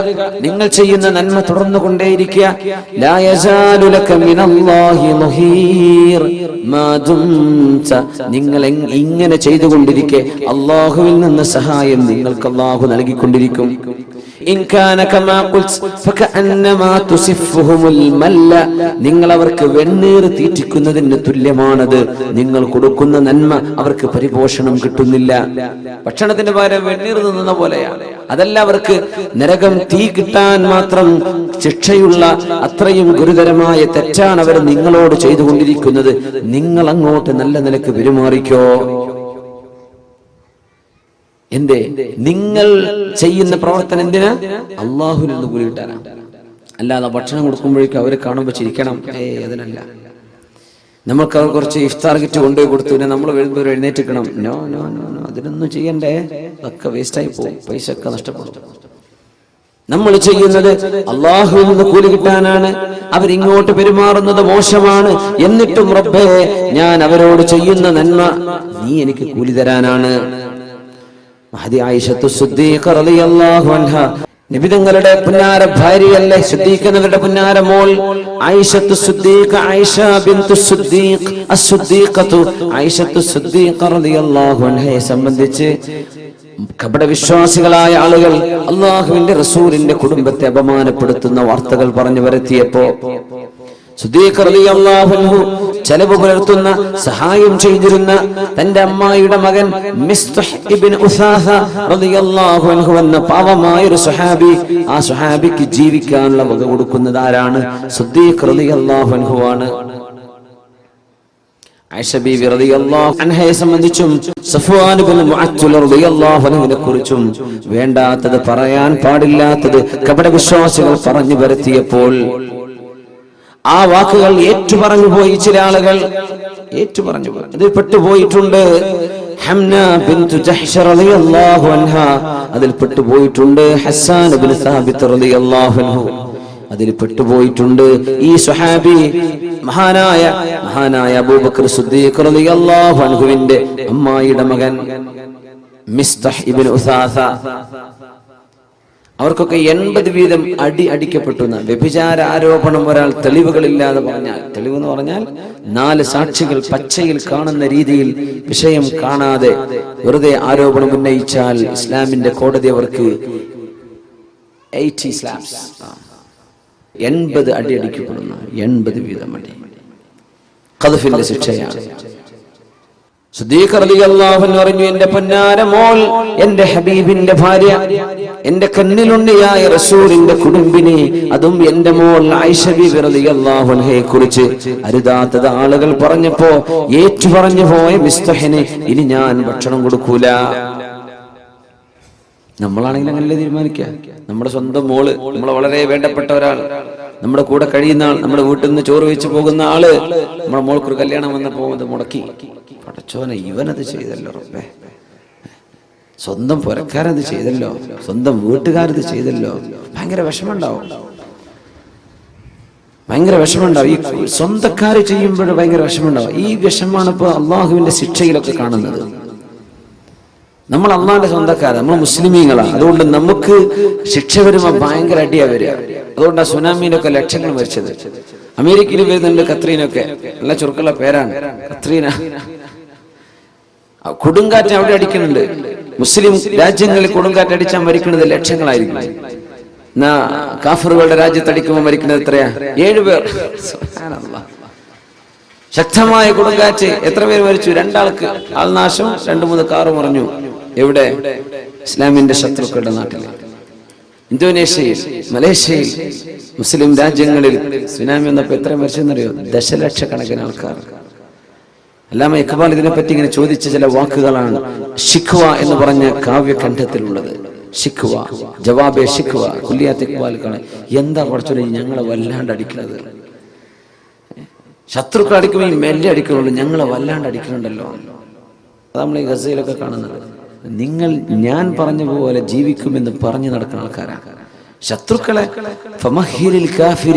നിങ്ങൾ ചെയ്യുന്ന നന്മ തുടർന്നു കൊണ്ടേയിരിക്കുക. ലാ യസാലു ലക മിനല്ലാഹി മുഹീർ മാ ദുംത, നിങ്ങൾ ഇങ്ങനെ ചെയ്തുകൊണ്ടിരിക്കെ അല്ലാഹുവിൽ നിന്ന് സഹായം നിങ്ങൾക്ക് അല്ലാഹു നൽകിക്കൊണ്ടിരിക്കും. ഇൻ കാന കമാ ഖുൽത് ഫകഅന്നമാ തുസിഫുഹുൽ മല്ല, നിങ്ങൾ അവർക്ക് വെണ്ണീർ തീറ്റിക്കുന്നതിന് തുല്യമാണത്. നിങ്ങൾ കൊടുക്കുന്ന നന്മ അവർക്ക് പരിപോഷണം കിട്ടുന്നില്ല. ഭക്ഷണത്തിന് പകരം വെണ്ണീർ തിന്നുന്ന പോലെയാണ്. അതല്ല, അവർക്ക് നരകം തീ കിട്ടാൻ മാത്രം ശിക്ഷയുള്ള അത്രയും ഗുരുതരമായ തെറ്റാണ് അവർ നിങ്ങളോട് ചെയ്തുകൊണ്ടിരിക്കുന്നത്. നിങ്ങൾ അങ്ങോട്ട് നല്ല നിലക്ക് പെരുമാറിക്കോ. എന്തേ? നിങ്ങൾ ചെയ്യുന്ന പ്രവർത്തനം എന്തിനാ? അള്ളാഹുവിൽ നിന്ന് കൂലി കിട്ടാനാണ്. അല്ലാതെ ഭക്ഷണം കൊടുക്കുമ്പോഴേക്കും അവരെ കാണുമ്പോൾ ചിരിക്കണം, അതിനല്ല. നമുക്ക് അവർ കുറച്ച് ഇഫ്താർ കിറ്റ് കൊണ്ടുപോയി കൊടുത്തു, പിന്നെ നമ്മൾ വരുമ്പോൾ എഴുന്നേറ്റിക്കണം. നോ നോ നോ നോ, അതിനൊന്നും ചെയ്യണ്ടേ, ഒക്കെ വേസ്റ്റായി പോകും, പൈസ ഒക്കെ നഷ്ടപ്പെടും. നമ്മൾ ചെയ്യുന്നത് അള്ളാഹുവിൽ നിന്ന് കൂലി കിട്ടാനാണ്. അവരിങ്ങോട്ട് പെരുമാറുന്നത് മോശമാണ്, എന്നിട്ടും റബ്ബേ, ഞാൻ അവരോട് ചെയ്യുന്ന നന്മ നീ എനിക്ക് കൂലി തരാനാണ്. മഹദി ആയിഷത്തു സിദ്ദീഖ റളിയല്ലാഹു അൻഹ, നബിതങ്ങളുടെ പുന്നാര ഭാര്യയല്ലേ, സിദ്ദീഖിന്റെ പുന്നാര മോൾ ആയിഷത്തു സിദ്ദീഖ, ആയിഷ ബിൻതു സിദ്ദീഖ് അസ്-സിദ്ദീഖത്തു ആയിഷത്തു സിദ്ദീഖ റളിയല്ലാഹു അൻഹയെ സംബന്ധിച്ച് കപട വിശ്വാസികളായ ആളുകൾ അല്ലാഹുവിന്റെ റസൂലിന്റെ കുടുംബത്തെ അപമാനപ്പെടുത്തുന്ന വാർത്തകൾ പറഞ്ഞു വരുത്തിയപ്പോ സിദ്ദീഖ് റളിയല്ലാഹു അൻഹു ചെലവ് പുലർത്തുന്ന, സഹായം ചെയ്തിരുന്ന തന്റെ അമ്മായിയുടെ മകൻ മിസ്തഹ് ഇബ്നു ഉസാസ റളിയല്ലാഹു അൻഹു എന്ന പാവമായ ഒരു സ്വഹാബി, ആ സ്വഹാബിക്ക് ജീവിക്കാനുള്ള വക കൊടുക്കുന്നത് ആരാണ്? സിദ്ദീഖ് റളിയല്ലാഹു അൻഹു ആണ്. ആയിഷ ബീവി റളിയല്ലാഹു അൻഹയെ സംബന്ധിച്ചും സഫ്വാൻ ഇബ്നു മുഅത്തിൽ റളിയല്ലാഹു അൻഹുവിനെ കുറിച്ചും വേണ്ടാത്തത് പറയാൻ പാടില്ലാത്തത് കപടവിശ്വാസികൾ പറഞ്ഞു വരുത്തിയപ്പോൾ ആ വാക്കുകൾ ഏറ്റുപറഞ്ഞു പോയി. ചില ആളുകൾ ഏറ്റുപറഞ്ഞു പോയി, അതിൽ പെട്ടുപോയിട്ടുണ്ട്. ഹംന ബിൻതു ജഹ്ഷ് റളിയല്ലാഹു അൻഹ അതിൽ പെട്ടുപോയിട്ടുണ്ട്. ഹസ്സാൻ ഇബ്നു സാബിത്ത് റളിയല്ലാഹു അൻഹു അതിൽ പെട്ടുപോയിട്ടുണ്ട്. ഈ സ്വഹാബി മഹാനായ അബൂബക്കർ സിദ്ദീഖ് റളിയല്ലാഹു അൻഹുവിന്റെ അമ്മായിയുടെ മകൻ മിസ്തഹ് ഇബ്നു ഉസാസ, അവർക്കൊക്കെ 80 വീതം അടിക്കപ്പെട്ടു. വ്യഭിചാര ആരോപണം ഒരാൾ തെളിവുകളില്ലാതെ പറഞ്ഞാൽ, തെളിവെന്ന് പറഞ്ഞാൽ 4 സാക്ഷികൾ പച്ചയിൽ കാണുന്ന രീതിയിൽ വിഷയം കാണാതെ വെറുതെ ആരോപണം ഉന്നയിച്ചാൽ ഇസ്ലാമിന്റെ കോടതി അവർക്ക് 80 സ്ലാബ്സ് 80 അടിക്കപ്പെടുന്നു. 80 വീതം അടി ഖദ്ഫിന്റെ ശിക്ഷയാണ്. സിദ്ദീഖ് റളിയല്ലാഹു അൻഹു പറഞ്ഞു, എന്റെ പൊന്നാര മോൾ, എന്റെ ഹബീബിന്റെ ഭാര്യ, എന്റെ കണ്ണിലുണ്ണിയായ റസൂലിന്റെ കുടുംബിനി, അതും എന്റെ മോൾ ആയിഷ ബീവി റളിയല്ലാഹു അൻഹയെ കുറിച്ച് അരുതാത്തത് ആളുകൾ പറഞ്ഞപ്പോ ഏറ്റുപറഞ്ഞു പോയ മിസ്തഹിന് ഇനി ഞാൻ ഭക്ഷണം കൊടുക്കൂല. നമ്മളാണെങ്കിൽ അങ്ങനല്ലേ തീരുമാനിക്കുക. നമ്മുടെ സ്വന്തം മോള്, നമ്മളെ വളരെ വേണ്ടപ്പെട്ട ഒരാൾ, നമ്മുടെ കൂടെ കഴിയുന്ന ആൾ, നമ്മുടെ വീട്ടിൽ നിന്ന് ചോറ് വെച്ച് പോകുന്ന ആള്, നമ്മുടെ മോൾക്കൊരു കല്യാണം വന്നപ്പോ അത് മുടക്കി. പടച്ചോനെ, ഇവനത് ചെയ്തല്ലോ റബ്ബേ, സ്വന്തം പുരക്കാരത് ചെയ്തല്ലോ, സ്വന്തം വീട്ടുകാരത് ചെയ്തല്ലോ. ഭയങ്കര വിഷമമുണ്ടാവും, ഭയങ്കര വിഷമമുണ്ടാവും. ഈ സ്വന്തക്കാര് ചെയ്യുമ്പോൾ ഭയങ്കര വിഷമമുണ്ടാവും. ഈ വിഷമാണ് ഇപ്പൊ അള്ളാഹുവിന്റെ ശിക്ഷയിലൊക്കെ കാണുന്നത്. നമ്മൾ അള്ളാന്റെ സ്വന്തക്കാരാണ്, നമ്മൾ മുസ്ലിമീങ്ങളാണ്. അതുകൊണ്ട് നമുക്ക് ശിക്ഷ വരുമ്പോ ഭയങ്കര അടിയാ വരിക. അതുകൊണ്ട് ആ സുനാമിയിലൊക്കെ ലക്ഷങ്ങൾ മരിച്ചത്. അമേരിക്കയിൽ വരുന്നുണ്ട് കത്രീനൊക്കെ, നല്ല ചുരുക്കുള്ള പേരാണ് കത്രീന. കൊടുങ്കാറ്റ് അവിടെ അടിക്കുന്നുണ്ട്. മുസ്ലിം രാജ്യങ്ങളിൽ കൊടുങ്കാറ്റ് അടിച്ചാൽ മരിക്കുന്നത് ലക്ഷങ്ങളായിരിക്കും. എന്നാ കാഫറുകളുടെ രാജ്യത്ത് അടിക്കുമ്പോൾ മരിക്കുന്നത് എത്രയാ? 7 പേർ. ശക്തമായ കൊടുങ്കാറ്റ് എത്ര പേര് മരിച്ചു? 2 ആൾക്ക് ആൾനാശം, 2-3 കാറ് മറിഞ്ഞു. എവിടെ? ഇസ്ലാമിന്റെ ശത്രുക്കളുടെ നാട്ടിൽ, ഇന്തോനേഷ്യയിൽ, മലേഷ്യയിൽ, മുസ്ലിം രാജ്യങ്ങളിൽ സുനാമി വന്നപ്പോ എത്ര മരിച്ചെന്നറിയോ? ദശലക്ഷക്കണക്കിന് ആൾക്കാർ. അല്ലാമ ഇഖ്ബാൽ ഇതിനെപ്പറ്റി ഇങ്ങനെ ചോദിച്ച ചില വാക്കുകളാണ് ഷിഖ്വ എന്ന് പറഞ്ഞ കാവ്യകണ്ഠത്തിലുള്ളത്. ഷിഖ്വ, ജവാബെ ഷിഖ്വ, കുല്ലിയാത്ത് ഇഖ്ബാൽ കാണാൻ. എന്താ കുറച്ചുകൂടി ഞങ്ങളെ വല്ലാണ്ട് അടിക്കുന്നത്? ശത്രുക്കൾ അടിക്കുമ്പോൾ മെല്ലെ അടിക്കുന്നുള്ളൂ, ഞങ്ങളെ വല്ലാണ്ട് അടിക്കുന്നുണ്ടല്ലോ. അത് നമ്മൾ ഈ ഗസയിലൊക്കെ കാണുന്നത്. നിങ്ങൾ ഞാൻ പറഞ്ഞ പോലെ ജീവിക്കുമെന്ന് പറഞ്ഞു നടക്കുന്ന ആൾക്കാരാണ് ശത്രുക്കളെ.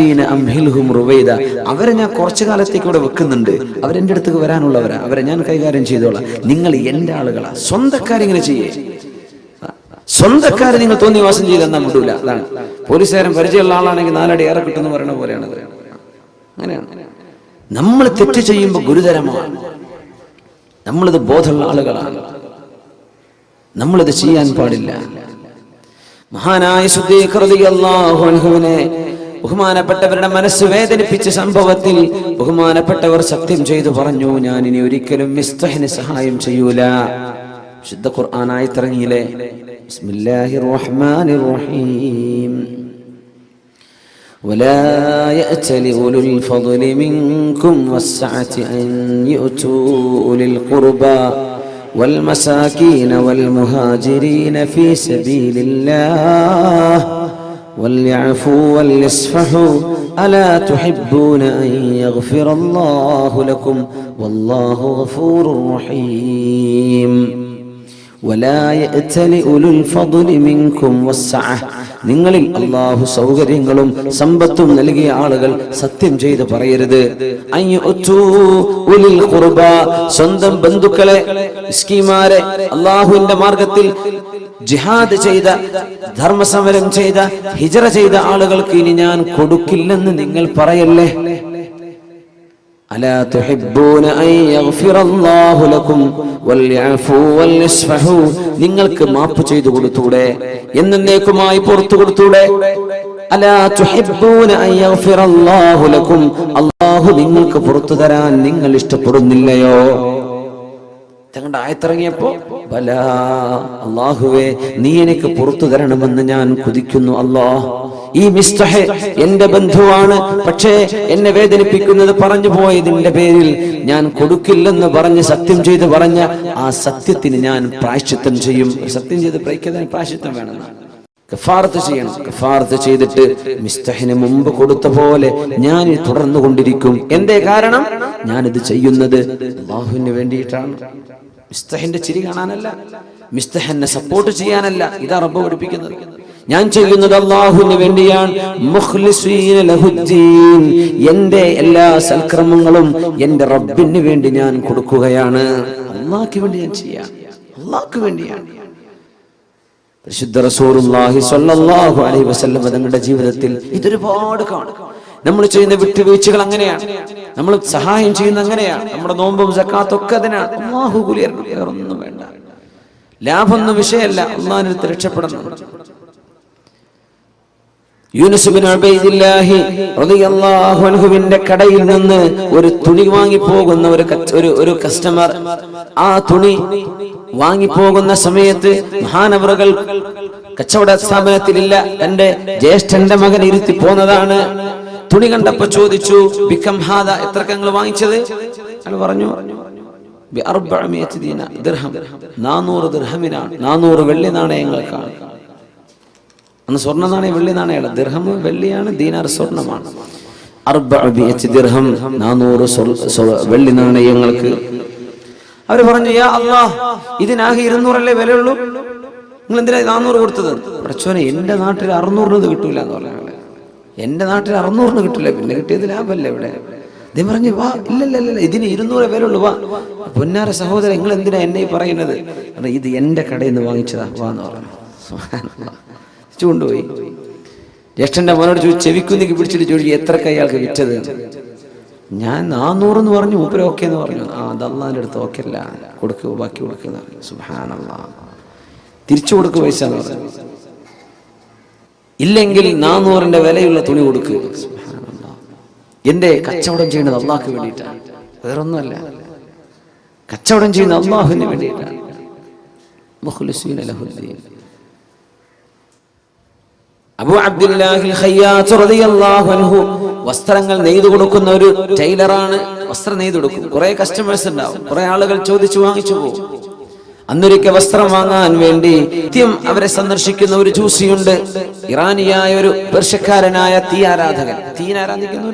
അവരെ ഞാൻ കുറച്ചു കാലത്തേക്ക് ഇവിടെ വെക്കുന്നുണ്ട്, അവരെന്റെ അടുത്തേക്ക് വരാനുള്ളവരാ, അവരെ ഞാൻ കൈകാര്യം ചെയ്തോളാം. നിങ്ങൾ എന്റെ ആളുകളാ. സ്വന്തക്കാരിങ്ങനെ ചെയ്യേ, സ്വന്തക്കാരെ നിങ്ങൾ തോന്നിവാസം ചെയ്തെന്നാ വിടൂല. അതാണ് പോലീസുകാരൻ പരിചയമുള്ള ആളാണെങ്കിൽ 4 അടി ഏറെ കിട്ടുമെന്ന് പറയുന്ന പോലെയാണ്. അങ്ങനെയാണ്. നമ്മൾ തെറ്റ് ചെയ്യുമ്പോൾ ഗുരുതരമാണ്. നമ്മളിത് ബോധമുള്ള ആളുകളാണ്, നമ്മളിത് ചെയ്യാൻ പാടില്ല. മഹാനായ സിദ്ദീഖ് റളിയല്ലാഹു അൻഹുവിനെ ബഹുമാനപ്പെട്ടവരുടെ മനസ്സ് വേദനിപ്പിച്ച സംഭവത്തിൽ ബഹുമാനപ്പെട്ടവർ സത്യം ചെയ്തു പറഞ്ഞു, ഞാൻ ഇനി ഒരിക്കലും മിസ്തഹിന് സഹായം ചെയ്യൂല. വിശുദ്ധ ഖുർആൻ ആയത്തിറങ്ങിയില്ലേ, ബിസ്മില്ലാഹിർ റഹ്മാനിർ റഹീം, ولا يأتل أولو الفضل منكم والسعة أن يؤتوا أولي القربى والمساكين والمهاجرين في سبيل الله وليعفوا وليصفحوا ألا تحبون أن يغفر الله لكم والله غفور رحيم. ولا يأتل أولو الفضل منكم والسعة, നിങ്ങളിൽ അല്ലാഹു സൗകര്യങ്ങളും സമ്പത്തും നൽകിയ ആളുകൾ സത്യം ചെയ്ത് പറയരുത്. സ്വന്തം ബന്ധുക്കളെ, മിസ്കീന്മാരെ, അല്ലാഹുവിന്റെ മാർഗത്തിൽ ജിഹാദ് ചെയ്ത, ധർമ്മസമരം ചെയ്ത, ഹിജ്റ ചെയ്ത ആളുകൾക്ക് ഇനി ഞാൻ കൊടുക്കില്ലെന്ന് നിങ്ങൾ പറയല്ലേ. അലാ തുഹിബ്ബൂന അൻ യഗ്ഫിറല്ലാഹു ലക്കും വൽയഅഫൂ വൽയസ്ഫഹൂ, നിങ്ങൾക്ക് മാപ്പ് ചെയ്തു കൊടുത്തൂടെ, എന്നേക്കുമായി പുറത്തു കൊടുത്തൂടെ. അലാ തുഹിബ്ബൂന അൻ യഗ്ഫിറല്ലാഹു ലക്കും, അല്ലാഹു നിങ്ങൾക്ക് പുറത്തു തരാൻ നിങ്ങൾ ഇഷ്ടപ്പെടുന്നില്ലയോ? തങ്ങളുടെ ആയത്തിറങ്ങിയപ്പോ ബലാ, അല്ലാഹുവേ നീ എനിക്ക് പുറത്തു തരണമെന്ന് ഞാൻ കൊതിക്കുന്നു അല്ലാഹ് ഈ മിസ്തഹ് എന്റെ ബന്ധുവാണ്, പക്ഷേ എന്നെ വേദനിപ്പിക്കുന്നത് പറഞ്ഞു പോയതിന്റെ പേരിൽ ഞാൻ കൊടുക്കില്ലെന്ന് പറഞ്ഞ് സത്യം ചെയ്ത് പറഞ്ഞ ആ സത്യത്തിന് ഞാൻ പ്രായശ്ചിത്തം ചെയ്യും. സത്യം ചെയ്ത് പ്രയക്കുന്നതിന് പ്രായശ്ചിത്തം വേണമെന്നാണ്. കഫാറത്ത് ചെയ്യണം. കഫാറത്ത് ചെയ്തിട്ട് മിസ്തഹിന് മുമ്പ് കൊടുത്ത പോലെ ഞാൻ തുടർന്നു കൊണ്ടിരിക്കും. എന്തേ കാരണം? ഞാനിത് ചെയ്യുന്നത് അല്ലാഹുവിന് വേണ്ടിയിട്ടാണ്. മിസ്തഹിന്റെ ചിരി കാണാനല്ല, മിസ്തഹനെ സപ്പോർട്ട് ചെയ്യാനല്ല. ഇതാ റബ്ബ് പഠിപ്പിക്കുന്നത്. ഞാൻ ചെയ്യുന്നത് അല്ലാഹുവിന് വേണ്ടിയാണ്. മുഖ്ലിസീന ലഹുദ്ദീൻ, എന്റെ എല്ലാ സൽക്രമങ്ങളും എന്റെ റബ്ബിന് വേണ്ടി ഞാൻ കൊടുക്കുകയാണ്. അല്ലാഹുവിന് വേണ്ടി ഞാൻ ചെയ്യാം, അല്ലാഹുവിന് വേണ്ടിയാണ്. പരിശുദ്ധ റസൂലുള്ളാഹി സ്വല്ലല്ലാഹു അലൈഹി വസല്ലം തങ്ങളുടെ ജീവിതത്തിൽ ഇതൊരുപാട് കാണും. നമ്മൾ ചെയ്യുന്ന വിട്ടുവീഴ്ചകൾ അങ്ങനെയാണ്, നമ്മൾ സഹായം ചെയ്യുന്ന അങ്ങനെയാണ്, നമ്മുടെ നോമ്പും സക്കാത്തും ഒക്കെ അതിനാണ്. അല്ലാഹു കൂലി തരണം, വേറൊന്നും വേണ്ട. ലാഭമൊന്നും വിഷയമല്ല, അല്ലാഹുവിന്റെ അടുത്ത് രക്ഷപ്പെടണം. യൂനുസ് ബിൻ ഉബൈദില്ലാഹി റളിയല്ലാഹു അൻഹുവിന്റെ കടയിൽ നിന്ന് ഒരു തുണി വാങ്ങി പോകുന്ന ഒരു കസ്റ്റമർ ആ തുണി വാങ്ങി പോകുന്ന സമയത്ത് മഹാനവറുകൾ കച്ചവട സ്ഥാപനത്തിലില്ല, തന്റെ ജ്യേഷ്ഠന്റെ മകൻ ഇരുത്തി പോന്നതാണ്. തുണി കണ്ടപ്പോ ചോദിച്ചു, ബികം ഹാദ, എത്രക്ക് നിങ്ങൾ വാങ്ങിച്ചത്? അയാൾ പറഞ്ഞു, 400 ദിർഹം, 400 ദിർഹമിനാണ്, 400 വെള്ളി നാണയങ്ങൾക്കാണ്. അന്ന് സ്വർണ്ണ നാണയം വെള്ളി നാണയല്ല, ദിർഹം വെള്ളിയാണ്, ദീനാർ സ്വർണ്ണമാണ്. 400 ദിർഹം, 400 വെള്ളി നാണയങ്ങൾക്ക്. അവര് പറഞ്ഞു, യാ അല്ലാഹ്, ഇതിനാകെ 200 വിലയുള്ളൂ, നിങ്ങൾ എന്തിനാ 400 കൊടുത്തത്? പഠിച്ചോനെ, എന്റെ നാട്ടിൽ 600 കിട്ടൂല എന്ന് പറഞ്ഞ, എന്റെ നാട്ടിൽ 600 കിട്ടില്ല, പിന്നെ കിട്ടിയത് ലാഭല്ലേ ഇവിടെ. അദ്ദേഹം പറഞ്ഞു, വാ, ഇല്ലല്ല, ഇതിന് 200 വിലയുള്ളൂ, വാ. പൊന്നാര സഹോദരൻ, നിങ്ങൾ എന്തിനാ എന്നെ പറയുന്നത്? ഇത് എന്റെ കടയിൽ നിന്ന് വാങ്ങിച്ചതാ, വാ എന്ന് പറഞ്ഞു. കൊണ്ടുപോയി ജ്യേഷ്ഠന്റെ മോനോട് ചോദിച്ചു, ചെവിക്കുന്നിക്ക് പിടിച്ചിട്ട് ചോദിച്ചു, എത്രക്ക് അയാൾക്ക് വിറ്റത്? ഞാൻ 400 എന്ന് പറഞ്ഞു. മൂപ്പര് ഓക്കെ എന്ന് പറഞ്ഞു. അത് അള്ളാഹിന്റെ അടുത്ത് ഓക്കെ അല്ല, കൊടുക്കുക, ബാക്കി കൊടുക്കുന്ന. സുബ്ഹാനല്ലാഹ്, തിരിച്ചു കൊടുക്കുക പൈസ എന്ന് പറഞ്ഞു. ഇല്ലെങ്കിൽ 400ന്റെ വിലയുള്ള തുണി കൊടുക്കുക. സുബ്ഹാനല്ലാഹ്, എന്റെ കച്ചവടം ചെയ്യുന്നത് അള്ളാഹ്ക്ക് വേണ്ടിയിട്ടാണ്, വേറൊന്നുമല്ല. കച്ചവടം ചെയ്യുന്നത് അള്ളാഹുവിന് വേണ്ടിയിട്ടാണ്. മുഖ്ലിസീന ലഹുദ്ദീൻ. അബൂ അബ്ദുല്ലാഹിൽ ഖയ്യാത്ത് റളിയല്ലാഹു അൻഹു വസ്ത്രങ്ങൾ നെയ്തു കൊടുക്കുന്ന ഒരു ടൈലറാണ്. വസ്ത്രം നെയ്തു കൊടുക്കും. കുറെ കസ്റ്റമേഴ്സ് ഉണ്ടാവും, കുറെ ആളുകൾ ചോദിച്ചു വാങ്ങിച്ചു പോകും. അന്നൊരിക്കൽ വസ്ത്രം വാങ്ങാൻ വേണ്ടി നിത്യം അവരെ സന്ദർശിക്കുന്ന ഒരു ജൂസിയുണ്ട്. ഇറാനിയായ ഒരു പേർഷ്യക്കാരനായ തീ ആരാധിക്കുന്ന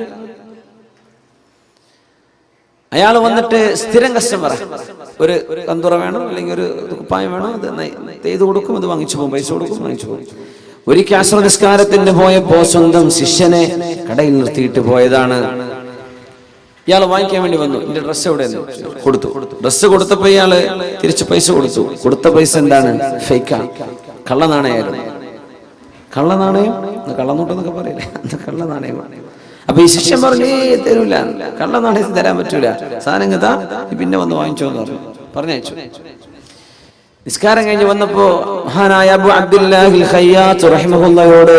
അയാൾ വന്നിട്ട് സ്ഥിരം കസ്റ്റമർ. ഒരു കന്തുറ വേണം, അല്ലെങ്കിൽ ഒരു കുപ്പായം വേണം, അത് നെയ്തു കൊടുക്കും, അത് വാങ്ങിച്ചു പോകും, പൈസ കൊടുക്കും, വാങ്ങിച്ചു പോകും. ഒരിക്കൽ അസ്ർ നിസ്കാരത്തിന് പോയപ്പോ സ്വന്തം ശിഷ്യനെ കടയിൽ നിർത്തിയിട്ട് പോയതാണ്. ഇയാൾ വാങ്ങിക്കാൻ വേണ്ടി വന്നു. എന്റെ ഡ്രസ്സ് എവിടെ കൊടുത്തു. ഡ്രസ്സ് കൊടുത്തപ്പോ ഇയാള് തിരിച്ചു പൈസ കൊടുത്തു. കൊടുത്ത പൈസ എന്താണ്? ഫേക്കാ, കള്ളനാണയായിരുന്നു. കള്ളനാണയം, കള്ളനോട്ടെന്നൊക്കെ പറയില്ലേ, കള്ളനാണയമാണ്. അപ്പൊ ഈ ശിഷ്യൻ പറഞ്ഞു, തരൂല, കള്ളനാണയത്തിന് തരാൻ പറ്റൂല, സാധനം കഥാ, പിന്നെ വന്ന് വാങ്ങിച്ചോന്ന് പറഞ്ഞയച്ചു. നിസ്കാരം കഴിഞ്ഞ് വന്നപ്പോ മഹാനായ അബൂ അബ്ദുല്ലാഹിൽ ഖയ്യാത്ത് റഹിമഹുല്ലാഹയോട്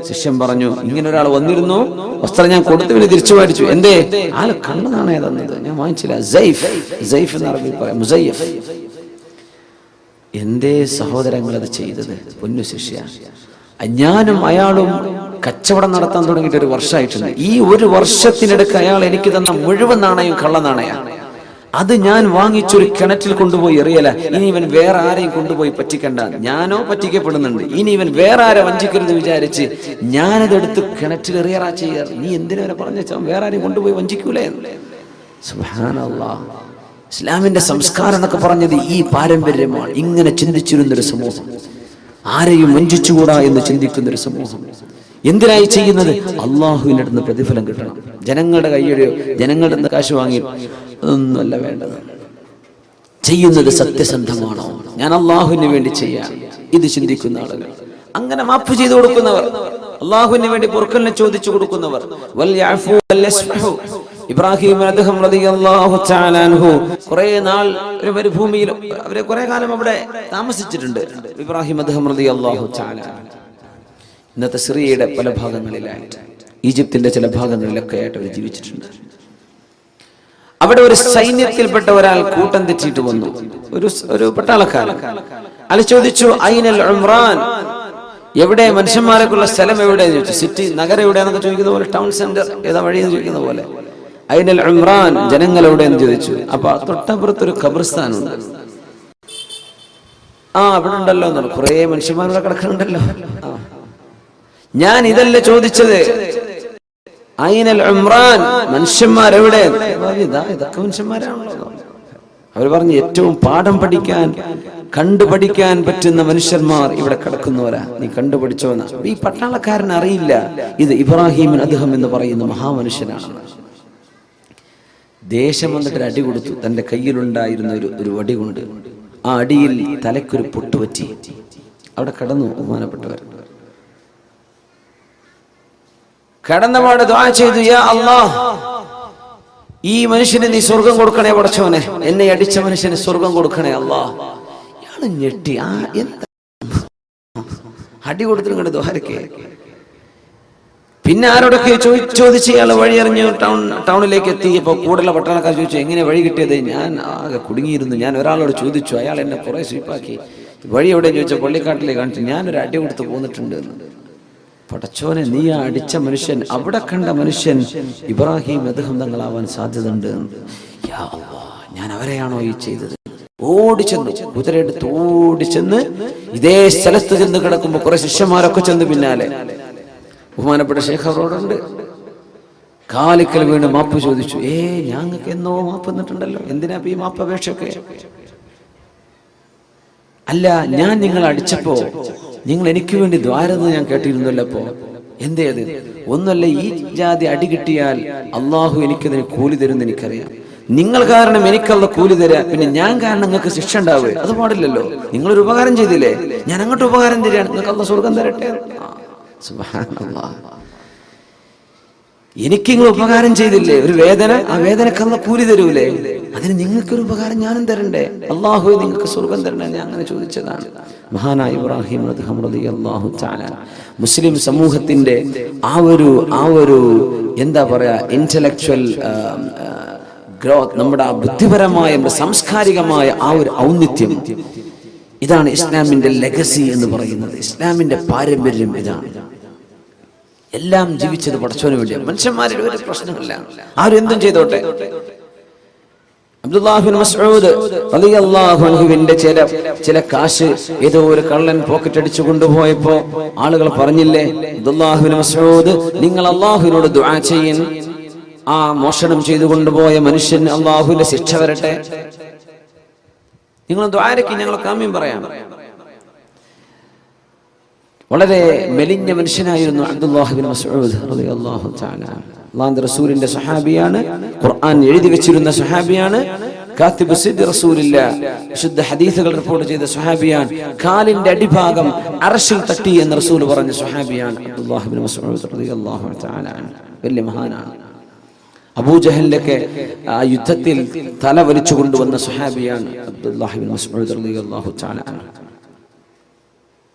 ശിഷ്യൻ പറഞ്ഞു, ഇങ്ങനെ ഒരാൾ വന്നിരുന്നു, വസ്ത്രം ഞാൻ കൊടുത്തു, പിന്നെ തിരിച്ചു മേടിച്ചു. എന്തേ? ആള് കള്ളനാണയ തന്നത്, ഞാൻ വാങ്ങിച്ചില്ല. സൈഫ് എന്ന് അറബിയിൽ പറയാം, മുസയ്യഫ്. എന്തേ സഹോദരങ്ങൾ അത് ചെയ്തത്? പൊന്നു ശിഷ്യ, ഞാനും അയാളും കച്ചവടം നടത്താൻ തുടങ്ങിയിട്ട് 1 വർഷമായിട്ടുണ്ട്. ഈ 1 വർഷത്തിനിടയ്ക്ക് അയാൾ എനിക്ക് തന്ന മുഴുവൻ നാണയം കള്ളനാണയാണ്. അത് ഞാൻ വാങ്ങിച്ചൊരു കിണറ്റിൽ കൊണ്ടുപോയി എറിയല. ഇനി ഇവൻ വേറെ ആരെയും കൊണ്ടുപോയി പറ്റിക്കണ്ട. ഞാനോ പറ്റിക്കപ്പെടുന്നുണ്ട്, ഇനി ഇവൻ വേറെ ആരെ വഞ്ചിക്കരുത് വിചാരിച്ച് ഞാനതെടുത്ത് കിണറ്റിൽ എറിയറാ ചെയ്യാറ്. നീ എന്തിനവരെ പറഞ്ഞാൽ വേറെ ആരെയും കൊണ്ടുപോയി വഞ്ചിക്കൂലേ? സുബ്ഹാനല്ലാഹ്. ഇസ്ലാമിന്റെ സംസ്കാരം എന്നൊക്കെ പറഞ്ഞത് ഈ പാരമ്പര്യമാണ്. ഇങ്ങനെ ചിന്തിച്ചിരുന്നൊരു സമൂഹം, ആരെയും വഞ്ചിച്ചുകൂടാ എന്ന് ചിന്തിക്കുന്നൊരു സമൂഹം. എന്തിനായി ചെയ്യുന്നത്? അള്ളാഹുവിന്റെ അടുത്ത് പ്രതിഫലം കിട്ടണം. ജനങ്ങളുടെ കയ്യടിയോ ജനങ്ങളുടെ അടുത്ത് കാശ് വാങ്ങി ഒന്നുമല്ല വേണ്ടത്. ചെയ്യുന്നത് സത്യസന്ധമാണോ? ഞാൻ അള്ളാഹുവിന് വേണ്ടി ചെയ്യാം, ഇത് ചിന്തിക്കുന്ന ആളുകൾ. അങ്ങനെ മാപ്പ് ചെയ്തു കൊടുക്കുന്നവർ, അള്ളാഹുവിന് വേണ്ടി പൊറുക്കലിനെ ചോദിച്ചു കൊടുക്കുന്നവർ. ഇബ്രാഹിം റളിയല്ലാഹു തആല അൻഹു കുറെ നാൾ ഒരു മരുഭൂമിയിൽ, അവരെ കുറെ കാലം അവിടെ താമസിച്ചിട്ടുണ്ട്. ഇബ്രാഹിം റളിയല്ലാഹു തആല ഇന്നത്തെ സിറിയയുടെ പല ഭാഗങ്ങളിലായിട്ട്, ഈജിപ്തിന്റെ ചില ഭാഗങ്ങളിലൊക്കെ ആയിട്ട് അവർ ജീവിച്ചിട്ടുണ്ട്. അവിടെ ഒരു സൈന്യത്തിൽപ്പെട്ട ഒരാൾ കൂട്ടം തെറ്റിയിട്ട് വന്നു, ഒരു പട്ടാളക്കാരൻ. അയാൾ ചോദിച്ചു, ഐനൽ ഉംറാൻ, എവിടെ മനുഷ്യന്മാരൊക്കെയുള്ള സ്ഥലം എവിടെയെന്ന് ചോദിച്ചു. സിറ്റി നഗരം എവിടെയാണെന്നൊക്കെ ചോദിക്കുന്ന പോലെ, ടൗൺ സെന്റർ ഏതാ വഴിയെന്ന് ചോദിക്കുന്ന പോലെ, അയിനൽ ഉംറാൻ ജനങ്ങൾ എവിടെയെന്ന് ചോദിച്ചു. അപ്പൊ തൊട്ടപ്പുറത്തൊരു ഖബർസ്ഥാനുണ്ട്. അവിടെ ഉണ്ടല്ലോ എന്നാണ്, കുറെ മനുഷ്യന്മാരുടെ കിടക്കുന്നുണ്ടല്ലോ. ഞാൻ ഇതല്ല ചോദിച്ചത്, അയിനൽ ഉംറാൻ മനുഷ്യന്മാരെവിടെ? ഇതൊക്കെ മനുഷ്യന്മാരാണല്ലോ. അവർ പറഞ്ഞു ഏറ്റവും പാഠം പഠിക്കാൻ, കണ്ടുപഠിക്കാൻ പറ്റുന്ന മനുഷ്യന്മാർ ഇവിടെ കിടക്കുന്നവരാ, നീ കണ്ടുപഠിച്ചോന്ന. ഈ പട്ടാളക്കാരൻ അറിയില്ല ഇത് ഇബ്രാഹിം അദ്ഹം എന്ന് പറയുന്ന മഹാമനുഷ്യനാണെന്ന്. ദേശം വന്നിട്ട് അടി കൊടുത്തു. തന്റെ കയ്യിലുണ്ടായിരുന്ന ഒരു വടി കൊണ്ട് ആ അടിയിൽ തലക്കൊരു പൊട്ടുപറ്റി. അവിടെ കടന്നു ബഹുമാനപ്പെട്ടവർ. കടന്നപാട് ദുആ ചെയ്തു, യാ അല്ലാഹ്, ഈ മനുഷ്യന് നീ സ്വർഗം കൊടുക്കണേ പടച്ചോനെ, എന്നെ അടിച്ച മനുഷ്യന് സ്വർഗം കൊടുക്കണേ അല്ലാഹ്. ഇയാള് ഞെട്ടി. എന്താ അടി കൊടുത്തിട്ട് ദുആരക്കെ? പിന്നെ ആരോടൊക്കെ ചോദിച്ച് ഇയാൾ വഴി അറിഞ്ഞു ടൗണിലേക്ക് എത്തിയപ്പോൾ കൂടുതലുള്ള പട്ടാളക്കാർ ചോദിച്ചു, എങ്ങനെ വഴി കിട്ടിയത്? ഞാൻ ആകെ കുടുങ്ങിയിരുന്നു. ഞാൻ ഒരാളോട് ചോദിച്ചു, അയാൾ എന്നെ കുറെ സ്വീപ്പാക്കി. വഴി എവിടെ ചോദിച്ചാൽ പള്ളിക്കാട്ടിലേക്ക് കാണിച്ചു. ഞാനൊരു അടി കൊടുത്ത് പോന്നിട്ടുണ്ട് എന്ന്. പടച്ചോനെ, നീ ആ അടിച്ച മനുഷ്യൻ, അവിടെ കണ്ട മനുഷ്യൻ ഇബ്രാഹിം അദ്ഹം തങ്ങളാവാൻ സാധ്യതയുണ്ട്. ഞാൻ അവരെയാണോ ഈ ചെയ്തത്? ഓടിച്ചെന്നു, കുതിരയെടുത്ത് ഓടിച്ചെന്ന് ഇതേ സ്ഥലത്ത് ചെന്ന് കിടക്കുമ്പോ കുറെ ശിഷ്യന്മാരൊക്കെ ചെന്ന് പിന്നാലെ. ബഹുമാനപ്പെട്ട ശൈഖ് അവരോടുണ്ട്. കാലിക്കൽ വീണ് മാപ്പ് ചോദിച്ചു. ഞങ്ങൾക്ക് എന്നോ മാപ്പ് തന്നിട്ടുണ്ടല്ലോ, എന്തിനാ ഈ മാപ്പ് അപേക്ഷയൊക്കെ? അല്ല, ഞാൻ നിങ്ങൾ അടിച്ചപ്പോ നിങ്ങൾ എനിക്ക് വേണ്ടി ദ്വാരെന്ന് ഞാൻ കേട്ടിരുന്നല്ലോ. അപ്പോ എന്തേത്? ഒന്നല്ല, ഈ ജാതി അടി കിട്ടിയാൽ അള്ളാഹു എനിക്കതിന് കൂലി തരുമെന്ന് എനിക്കറിയാം. നിങ്ങൾ കാരണം എനിക്കുള്ള കൂലി തരാ, പിന്നെ ഞാൻ കാരണം നിങ്ങൾക്ക് ശിക്ഷ ഉണ്ടാവുക അത് പാടില്ലല്ലോ. നിങ്ങളൊരു ഉപകാരം ചെയ്തില്ലേ, ഞാൻ അങ്ങോട്ട് ഉപകാരം തരാണ്, നിങ്ങൾക്ക് അള്ളാഹ് സ്വർഗം തരട്ടെ. സുബ്ഹാനല്ലാഹ്, എനിക്ക് നിങ്ങൾ ഉപകാരം ചെയ്തില്ലേ, ഒരു വേദന, ആ വേദനക്കുള്ള കൂലി തരൂലേ? അതിന് നിങ്ങൾക്കൊരു ഉപകാരം ഞാനും തരണ്ടേ? അള്ളാഹു നിങ്ങൾക്ക് സ്വർഗം തരണ്ടേ? ഞാൻ അങ്ങനെ ചോദിച്ചതാണ്. മഹാനായ ഇബ്രാഹിം അദ്ഹം റളിയല്ലാഹു തആല മുസ്ലിം സമൂഹത്തിന്റെ ആ ഒരു എന്താ പറയാ, ഇന്റലക്ച്വൽ ഗ്രോത്ത്, നമ്മുടെ ആ ബുദ്ധിപരമായ, സാംസ്കാരികമായ ആ ഒരു ഔന്നിത്യം, ഇതാണ് ഇസ്ലാമിന്റെ ലെഗസി എന്ന് പറയുന്നത്. ഇസ്ലാമിന്റെ പാരമ്പര്യം ഇതാണ്. എല്ലാം ജീവിച്ചത് പടച്ചോന് വേണ്ടിയാണ്. മനുഷ്യന്മാരുടെ ഒരു പ്രശ്നമില്ല, ആരും എന്തും ചെയ്തോട്ടെ. അബ്ദുല്ലാഹ് ബിൻ മസ്ഊദ് റളിയല്ലാഹു അൻഹുവിന്റെ ചില കാശ് ഏതോ ഒരു കള്ളൻ പോക്കറ്റ് അടിച്ചു കൊണ്ടുപോയപ്പോ ആളുകൾ പറഞ്ഞില്ലേ, അബ്ദുല്ലാഹ് ബിൻ മസ്ഊദ്, നിങ്ങൾ അള്ളാഹുവിനോട് ദുആ ചെയ്യൻ, ആ മോഷണം ചെയ്തു കൊണ്ടുപോയ മനുഷ്യന് അള്ളാഹുവിന്റെ ശിക്ഷ വരട്ടെ. നിങ്ങൾ ദുആരക്ക് ഞങ്ങൾ കാമ്യം പറയാം. വളരെ മെലിഞ്ഞ മനുഷ്യനായിരുന്നു അബ്ദുല്ലാഹ് ബിൻ മസ്ഊദ് റളിയല്ലാഹു തആല. അല്ലാഹുവിന്റെ റസൂലിന്റെ സ്വഹാബിയാണ്, ഖുർആൻ എഴുതി വെച്ചിരുന്ന സ്വഹാബിയാണ്, കാത്തിബ് സിദ്ദ് റസൂലില്ലാഹ്, വിശുദ്ധ ഹദീസുകൾ റിപ്പോർട്ട് ചെയ്ത സ്വഹാബിയാണ്. കാലിന്റെ അടിഭാഗം അർശിൽ തട്ടി എന്ന് റസൂൽ പറഞ്ഞ സ്വഹാബിയാണ് അബ്ദുല്ലാഹ് ബിൻ മസ്ഊദ് റളിയല്ലാഹു തആല. വലിയ മഹാനാണ്. അബൂജഹലിന്റെ ആ യുദ്ധത്തിൽ തല വലിച്ചു കൊണ്ടുവന്ന സ്വഹാബിയാണ് അബ്ദുല്ലാഹ് ബിൻ മസ്ഊദ് റളിയല്ലാഹു തആല.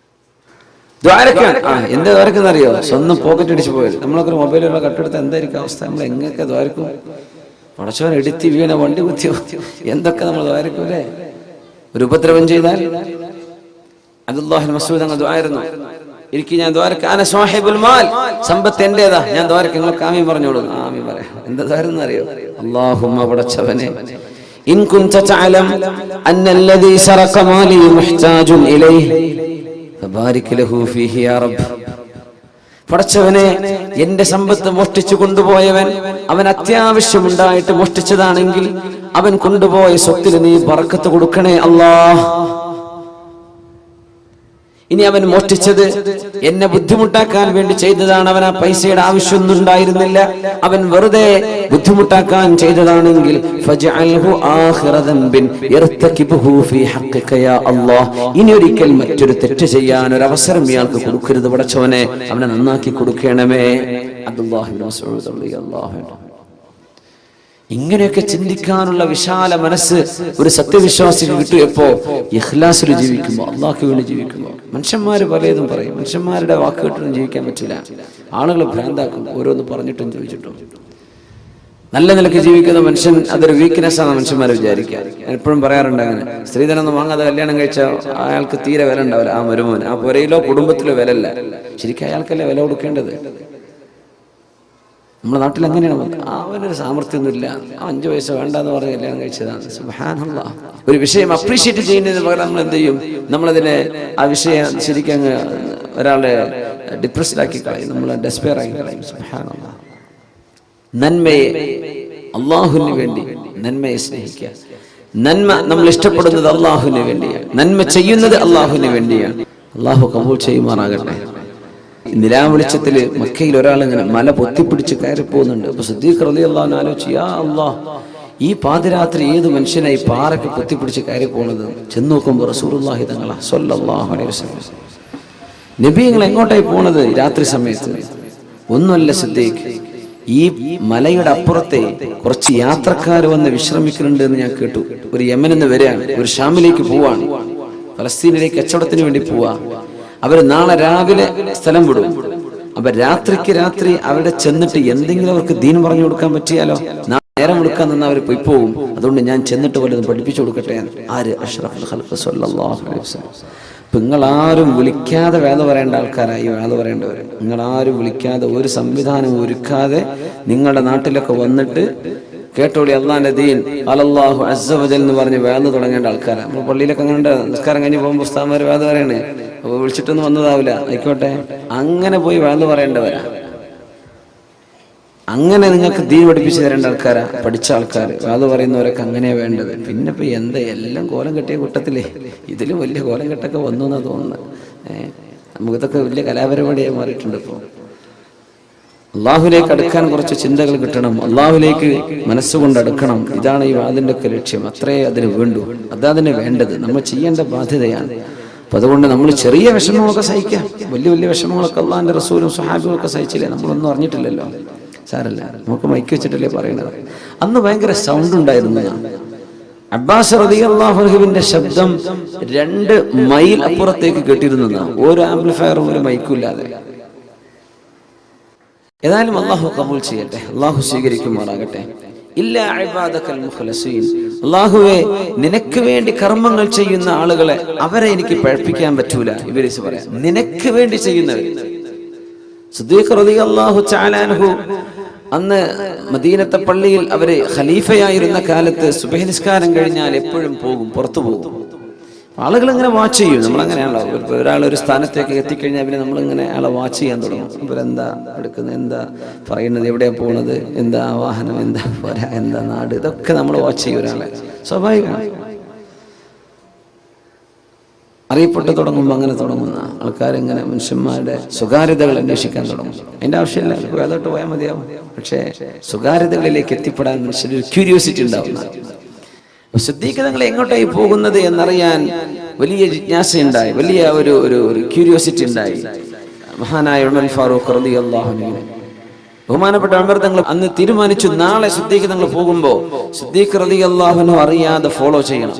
എന്താ ദ്വാരക്കെന്ന് അറിയോ? സ്വന്തം പോക്കറ്റ് അടിച്ചു പോയത്. നമ്മളൊക്കെ മൊബൈലുള്ള കട്ടെടുത്ത് എന്തായിരിക്കും അവസ്ഥ? നമ്മൾ എങ്ങനെയൊക്കെ ദ്വാരക്കും? പടച്ചവൻ എടുത്തി വീണ, വണ്ടി കുത്തിയോ, എന്തൊക്കെ നമ്മൾ ദ്വാരക്കൂലേ? ഒരു ഉപദ്രവം ചെയ്താൽ അബ്ദുല്ലാഹ് ബിൻ മസ്ഊദ് അങ്ങ് ദ്വാരുന്നു, എനിക്ക് ഞാൻ ദ്വാരക്ക, അന സാഹിബുൽ മാൽ, സമ്പത്ത് എന്റേതാ, ഞാൻ ദ്വാരക്ക, നിങ്ങൾ കാമി പറഞ്ഞോളൂ. ആമീൻ പറയാം. എന്താ ദ്വാരെന്ന് അറിയോ? അല്ലാഹുമ്മ പടച്ചവനെ, ഇൻ കുൻത തഅലം അന്നല്ലദീ സറഖ മാലി മുഹ്താജുൻ ഇലൈഹി ഫബാരിക് ലഹു ഫീഹി യാ റബ്ബ്. പടച്ചവനെ, എന്റെ സമ്പത്ത് മോഷ്ടിച്ചു കൊണ്ടുപോയവൻ, അവൻ അത്യാവശ്യമുണ്ടായിട്ട് മോഷ്ടിച്ചതാണെങ്കിൽ അവൻ കൊണ്ടുപോയ സ്വത്തിൽ നീ ബർക്കത്ത് കൊടുക്കണേ അല്ലാഹ്. ഇനി അവൻ മോഷ്ടിച്ചത് എന്നെ ബുദ്ധിമുട്ടാക്കാൻ വേണ്ടി ചെയ്തതാണ്, അവൻ ആ പൈസയുടെ ആവശ്യമൊന്നും ഉണ്ടായിരുന്നില്ല, അവൻ വെറുതെ ബുദ്ധിമുട്ടാക്കാൻ ചെയ്തതാണെങ്കിൽ ഫജ്അൽഹു ആഖിറ ദംബിൻ യർതകിബുഹു ഫീ ഹഖ്ഖിക യാ അല്ലാഹ്. ഇനി ഒരിക്കൽ മറ്റൊരു തെറ്റ് ചെയ്യാൻ ഒരു അവസരം ഇയാൾക്ക് കൊടുക്കരുത് പടച്ചവനെ, അവനെ നന്നാക്കി കൊടുക്കണമേ. അബ്ദുല്ലാഹ് ബിൻ മസ്ഊദ് റളിയല്ലാഹു അൻഹു. ഇങ്ങനെയൊക്കെ ചിന്തിക്കാനുള്ള വിശാല മനസ്സ് ഒരു സത്യവിശ്വാസിക്ക് കിട്ടിയപ്പോ, ഇഖ്ലാസിൽ ജീവിക്കുമ്പോ, അള്ളാഹ്ക്ക് വേണ്ടി ജീവിക്കുമ്പോ. മനുഷ്യന്മാര് പലതും പറയും, മനുഷ്യന്മാരുടെ വാക്ക് കേട്ടൊന്നും ജീവിക്കാൻ പറ്റില്ല. ആളുകൾ ഭ്രാന്താക്കും, ഓരോന്ന് പറഞ്ഞിട്ടും ചോദിച്ചിട്ടും. നല്ല നിലയ്ക്ക് ജീവിക്കുന്ന മനുഷ്യൻ അതൊരു വീക്ക്നെസ് ആണ് മനുഷ്യന്മാരെ വിചാരിക്കുക. എപ്പോഴും പറയാറുണ്ട് അങ്ങനെ, സ്ത്രീധനൊന്നും വാങ്ങാതെ കല്യാണം കഴിച്ചാൽ അയാൾക്ക് തീരെ വില ഉണ്ടാവില്ല. ആ മരുമോന് ആ പുരയിലോ കുടുംബത്തിലോ വില ഇല്ല. ശരിക്കും അയാൾക്കല്ലേ വില കൊടുക്കേണ്ടത്. നമ്മുടെ നാട്ടിൽ അങ്ങനെയാണ്. അവനൊരു സാമർത്ഥ്യമൊന്നുമില്ല, 5 വയസ്സ് വേണ്ടെന്ന് പറഞ്ഞ് കല്യാണം കഴിച്ചതാണ്. സുബ്ഹാനല്ലാഹ്. ഒരു വിഷയം അപ്രീഷിയേറ്റ് ചെയ്യുന്നതിന് പകരം നമ്മൾ എന്ത് ചെയ്യും? നമ്മളതിനെ ആ വിഷയം ശരിക്കും അങ്ങ് ഒരാളെ ഡിപ്രസ്ഡാക്കി കളയും, നമ്മളെ ഡെസ്പെയർ ആക്കി കളയും. സുബ്ഹാനല്ലാഹ്. നന്മയെ അള്ളാഹുവിന് വേണ്ടി നന്മയെ സ്നേഹിക്കുക. നന്മ നമ്മൾ ഇഷ്ടപ്പെടുന്നത് അള്ളാഹുവിന് വേണ്ടിയാണ്, നന്മ ചെയ്യുന്നത് അള്ളാഹുവിന് വേണ്ടിയാണ്. അള്ളാഹു കബൂൽ ചെയ്യുമാറാകട്ടെ. നിലാവെളിച്ചത്തില് മക്കയിൽ ഒരാൾ ഇങ്ങനെ മല പൊത്തിപ്പിടിച്ച് കയറി പോകുന്നുണ്ട്. അപ്പൊ സിദ്ദീഖ് റളിയല്ലാഹു അൻഹു ആലോചിച്ചു, യാ അല്ലാഹ്, ഈ പാതിരാത്രി ഏത് മനുഷ്യനായി പാറയ്ക്ക് പൊത്തിപ്പിടിച്ച് കയറി പോകുന്നത്? ചെന്ന് നോക്കുമ്പോൾ റസൂലുള്ളാഹി തങ്ങളാ സ്വല്ലല്ലാഹു അലൈഹി വസല്ലം. നബി നിങ്ങൾ എങ്ങോട്ടായി പോണത് രാത്രി സമയത്ത്? ഒന്നുമല്ല സിദ്ദീഖ്, ഈ മലയുടെ അപ്പുറത്തെ കുറച്ച് യാത്രക്കാർ വന്ന് വിശ്രമിക്കുന്നുണ്ട് എന്ന് ഞാൻ കേട്ടു. ഒരു യമനിൽ നിന്ന് വരികയാണ്, ഒരു ഷാമിലേക്ക് പോവാണ്, ഫലസ്തീനിലേക്ക് കച്ചവടത്തിന് വേണ്ടി പോവാ. അവര് നാളെ രാവിലെ സ്ഥലം വിടും. അപ്പൊ രാത്രി അവിടെ ചെന്നിട്ട് എന്തെങ്കിലും അവർക്ക് ദീൻ പറഞ്ഞു കൊടുക്കാൻ പറ്റിയാലോ? നേരം കൊടുക്കാൻ നിന്ന് അവർ പോയി പോകും. അതുകൊണ്ട് ഞാൻ ചെന്നിട്ട് വല്ലതും പഠിപ്പിച്ചു കൊടുക്കട്ടെ. ആര്? അഷ്റഫുൽ ഖൽഖ് സ്വല്ലല്ലാഹു അലൈഹി വസല്ലം. നിങ്ങളാരും വിളിക്കാതെ വേദ പറയേണ്ട ആൾക്കാരായി വേദ പറയേണ്ടവർ. നിങ്ങളാരും വിളിക്കാതെ, ഒരു സംവിധാനം ഒരുക്കാതെ നിങ്ങളുടെ നാട്ടിലൊക്കെ വന്നിട്ട് കേട്ടോളി അള്ളാന്റെ ദീൻ അലല്ലാഹു അസ്സ വജൽ എന്ന് പറഞ്ഞ് വേദ തുടങ്ങേണ്ട ആൾക്കാരാണ്. നമ്മൾ പള്ളിയിലൊക്കെ അങ്ങനെ നിസ്കാരം കഴിഞ്ഞ് പോകുമ്പോൾ ഉസ്താദ്മാർ വേദ പറയണേ, അപ്പോൾ വിളിച്ചിട്ടൊന്നും വന്നതാവില്ല, ആയിക്കോട്ടെ. അങ്ങനെ പോയി വേദ പറയേണ്ടവരാ. അങ്ങനെ നിങ്ങൾക്ക് ദീൻ പഠിപ്പിച്ചു തരേണ്ട ആൾക്കാരാ, പഠിച്ച ആൾക്കാർ. അത് പറയുന്നവരൊക്കെ അങ്ങനെയാ വേണ്ടത്. പിന്നെ ഇപ്പൊ എന്താ എല്ലാം കോലം കെട്ടിയ കൂട്ടത്തിലേ ഇതിലും വലിയ കോലം കെട്ടൊക്കെ വന്നു എന്നാ തോന്നുന്നത്. നമുക്കിതൊക്കെ വലിയ കലാപരിപാടിയായി മാറിയിട്ടുണ്ട്. ഇപ്പോൾ അള്ളാഹുലേക്ക് അടുക്കാൻ കുറച്ച് ചിന്തകൾ കിട്ടണം, അള്ളാഹുലേക്ക് മനസ്സുകൊണ്ട് അടുക്കണം. ഇതാണ് ഈ വാദിന്റെ ഒക്കെ ലക്ഷ്യം. അത്രേ അതിന് വേണ്ടു, അതതിന് വേണ്ടത്, നമ്മൾ ചെയ്യേണ്ട ബാധ്യതയാണ്. അപ്പൊ അതുകൊണ്ട് നമ്മൾ ചെറിയ വിഷമങ്ങളൊക്കെ സഹിക്കാം. വലിയ വലിയ വിഷമങ്ങളൊക്കെ അള്ളാഹിന്റെ റസൂലും സ്വഹാബികളൊക്കെ സഹിച്ചില്ലേ? നമ്മളൊന്നും അറിഞ്ഞിട്ടില്ലല്ലോ, സാരല്ല, നമുക്ക് മൈക്ക് വെച്ചിട്ടല്ലേ പറയണത്. അന്ന് ഭയങ്കര സൗണ്ട് ഉണ്ടായിരുന്നു. അബ്ബാസ് റളിയല്ലാഹു അൻഹുവിന്റെ ശബ്ദം 2 മൈൽ അപ്പുറത്തേക്ക് കേട്ടിരുന്നു. ഒരു ആംപ്ലിഫയറും ഒരു മൈക്കും ഇല്ലാതെ. ഏതായാലും അള്ളാഹു കബൂൽ ചെയ്യട്ടെ, അള്ളാഹു സ്വീകരിക്കുമാറാകട്ടെ. ഇല്ലാ ഇബാദകൽ മുഖ്ലസീൻ. അള്ളാഹുവേ, നിനക്ക് വേണ്ടി കർമ്മങ്ങൾ ചെയ്യുന്ന ആളുകളെ അവരെ എനിക്ക് പഴപ്പിക്കാൻ പറ്റൂല. ഇവരിസ് പറയാം, നിനക്ക് വേണ്ടി ചെയ്യുന്നവർ. സിദ്ദീഖ് റളിയല്ലാഹു തആല അൻഹു അന്ന് മദീനത്തെ പള്ളിയിൽ അവര് ഖലീഫയായിരുന്ന കാലത്ത് സുബഹി നിസ്കാരം കഴിഞ്ഞാൽ എപ്പോഴും പോകും, പുറത്തു പോകും. ആളുകൾ ഇങ്ങനെ വാച്ച് ചെയ്യും. നമ്മളങ്ങനെയാണല്ലോ, ഒരാൾ ഒരു സ്ഥാനത്തേക്ക് എത്തിക്കഴിഞ്ഞാൽ പിന്നെ നമ്മളിങ്ങനെ ആളെ വാച്ച് ചെയ്യാൻ തുടങ്ങും. ഇവരെന്താ എടുക്കുന്നത്, എന്താ പറയുന്നത്, എവിടെയാ പോകുന്നത്, എന്താ വാഹനം, എന്താ പോരാ, എന്താ നാട്, ഇതൊക്കെ നമ്മൾ വാച്ച് ചെയ്യും. ഒരാളെ സ്വാഭാവികമാണ്. അറിയപ്പെട്ട് തുടങ്ങുമ്പോൾ അങ്ങനെ തുടങ്ങുന്ന ആൾക്കാരിങ്ങനെ മനുഷ്യന്മാരുടെ സ്വകാര്യതകൾ അന്വേഷിക്കാൻ തുടങ്ങും. അതിന്റെ ആവശ്യമില്ല, വേദോട്ട് പോയാൽ മതിയാവും. പക്ഷേ സ്വകാര്യതകളിലേക്ക് എത്തിപ്പെടാൻ മനുഷ്യരൊരു ക്യൂരിയോസിറ്റി ഉണ്ടാവുന്ന. സിദ്ദീഖ് തങ്ങൾ എങ്ങോട്ടായി പോകുന്നത് എന്നറിയാൻ വലിയ ജിജ്ഞാസയുണ്ടായി, വലിയ ഒരു ക്യൂരിയോസിറ്റി ഉണ്ടായി. മഹാനായ ഉമർ ഫാറൂഖ് റളിയല്ലാഹു അൻഹു, ബഹുമാനപ്പെട്ട ഉമർ തങ്ങൾ അന്ന് തീരുമാനിച്ചു, നാളെ സിദ്ദീഖ് തങ്ങൾ പോകുമ്പോൾ സിദ്ദീഖ് റളിയല്ലാഹു അൻഹു അറിയാതെ ഫോളോ ചെയ്യണം.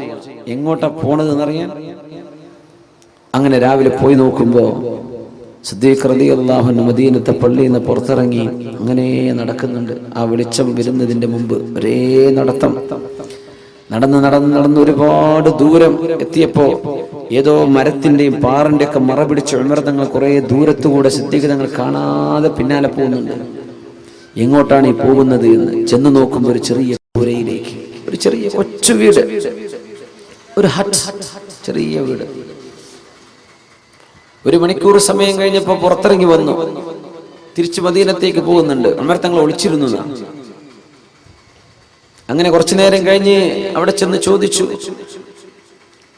എങ്ങോട്ടാ പോണതെന്നറിയാൻ. അങ്ങനെ രാവിലെ പോയി നോക്കുമ്പോൾ സിദ്ദീഖ് റളിയല്ലാഹു അൻഹു മദീനത്തെ പള്ളിയിൽ നിന്ന് പുറത്തിറങ്ങി അങ്ങനെ നടക്കുന്നുണ്ട്. ആ വെളിച്ചം വരുന്നതിന്റെ മുമ്പ് ഒരേ നടത്തം. നടന്ന് ഒരുപാട് ദൂരം എത്തിയപ്പോ ഏതോ മരത്തിന്റെയും പാറിന്റെ ഒക്കെ മറ പിടിച്ച് ഉമർ തങ്ങൾ കുറെ ദൂരത്തുകൂടെ സിദ്ദീഖ് തങ്ങൾ കാണാതെ പിന്നാലെ പോകുന്നുണ്ട്. എങ്ങോട്ടാണ് ഈ പോകുന്നത് എന്ന് ചെന്ന് നോക്കുമ്പോൾ ഒരു ചെറിയ പുരയിലേക്ക്, ഒരു ചെറിയ കൊച്ചു വീട്, ഒരു ഹട്ട്, ചെറിയ വീട്. 1 മണിക്കൂർ സമയം കഴിഞ്ഞപ്പോൾ പുറത്തിറങ്ങി വന്നു, തിരിച്ചു മദീനത്തേക്ക് പോകുന്നുണ്ട്. ഉമർ തങ്ങൾ ഒളിച്ചിരുന്നു. അങ്ങനെ കുറച്ചു നേരം കഴിഞ്ഞ് അവിടെ ചെന്ന് ചോദിച്ചു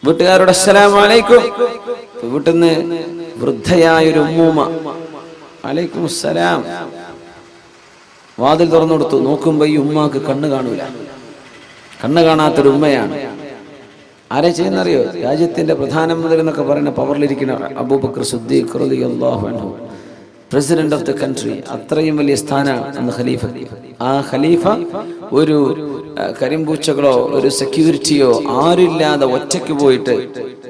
വീട്ടുകാരോട്, അസ്സലാമു അലൈക്കും. വീട്ടിൽ നിന്ന് വൃദ്ധയായൊരു ഉമ്മൂമ്മ, അലൈക്കും അസ്സലാം, വാതിൽ തുറന്നു കൊടുത്തു. നോക്കുമ്പോ ഈ ഉമ്മാക്ക് കണ്ണ് കാണൂല, കണ്ണ് കാണാത്തൊരു ഉമ്മയാണ്. ആരെ ചെയ്യുന്നറിയോ? രാജ്യത്തിന്റെ പ്രധാനമന്ത്രി എന്നൊക്കെ പറയുന്ന പവറിലിരിക്കുന്ന അബൂബക്കർ സിദ്ദീഖ് റളിയല്ലാഹു അൻഹു, പ്രസിഡന്റ് ഓഫ് ദ കൺട്രി. അത്രയും വലിയ സ്ഥാനമാണ് അന്ന് ഖലീഫ. ആ ഖലീഫ ഒരു കരിമ്പൂച്ചകളോ ഒരു സെക്യൂരിറ്റിയോ ആരില്ലാതെ ഒറ്റയ്ക്ക് പോയിട്ട്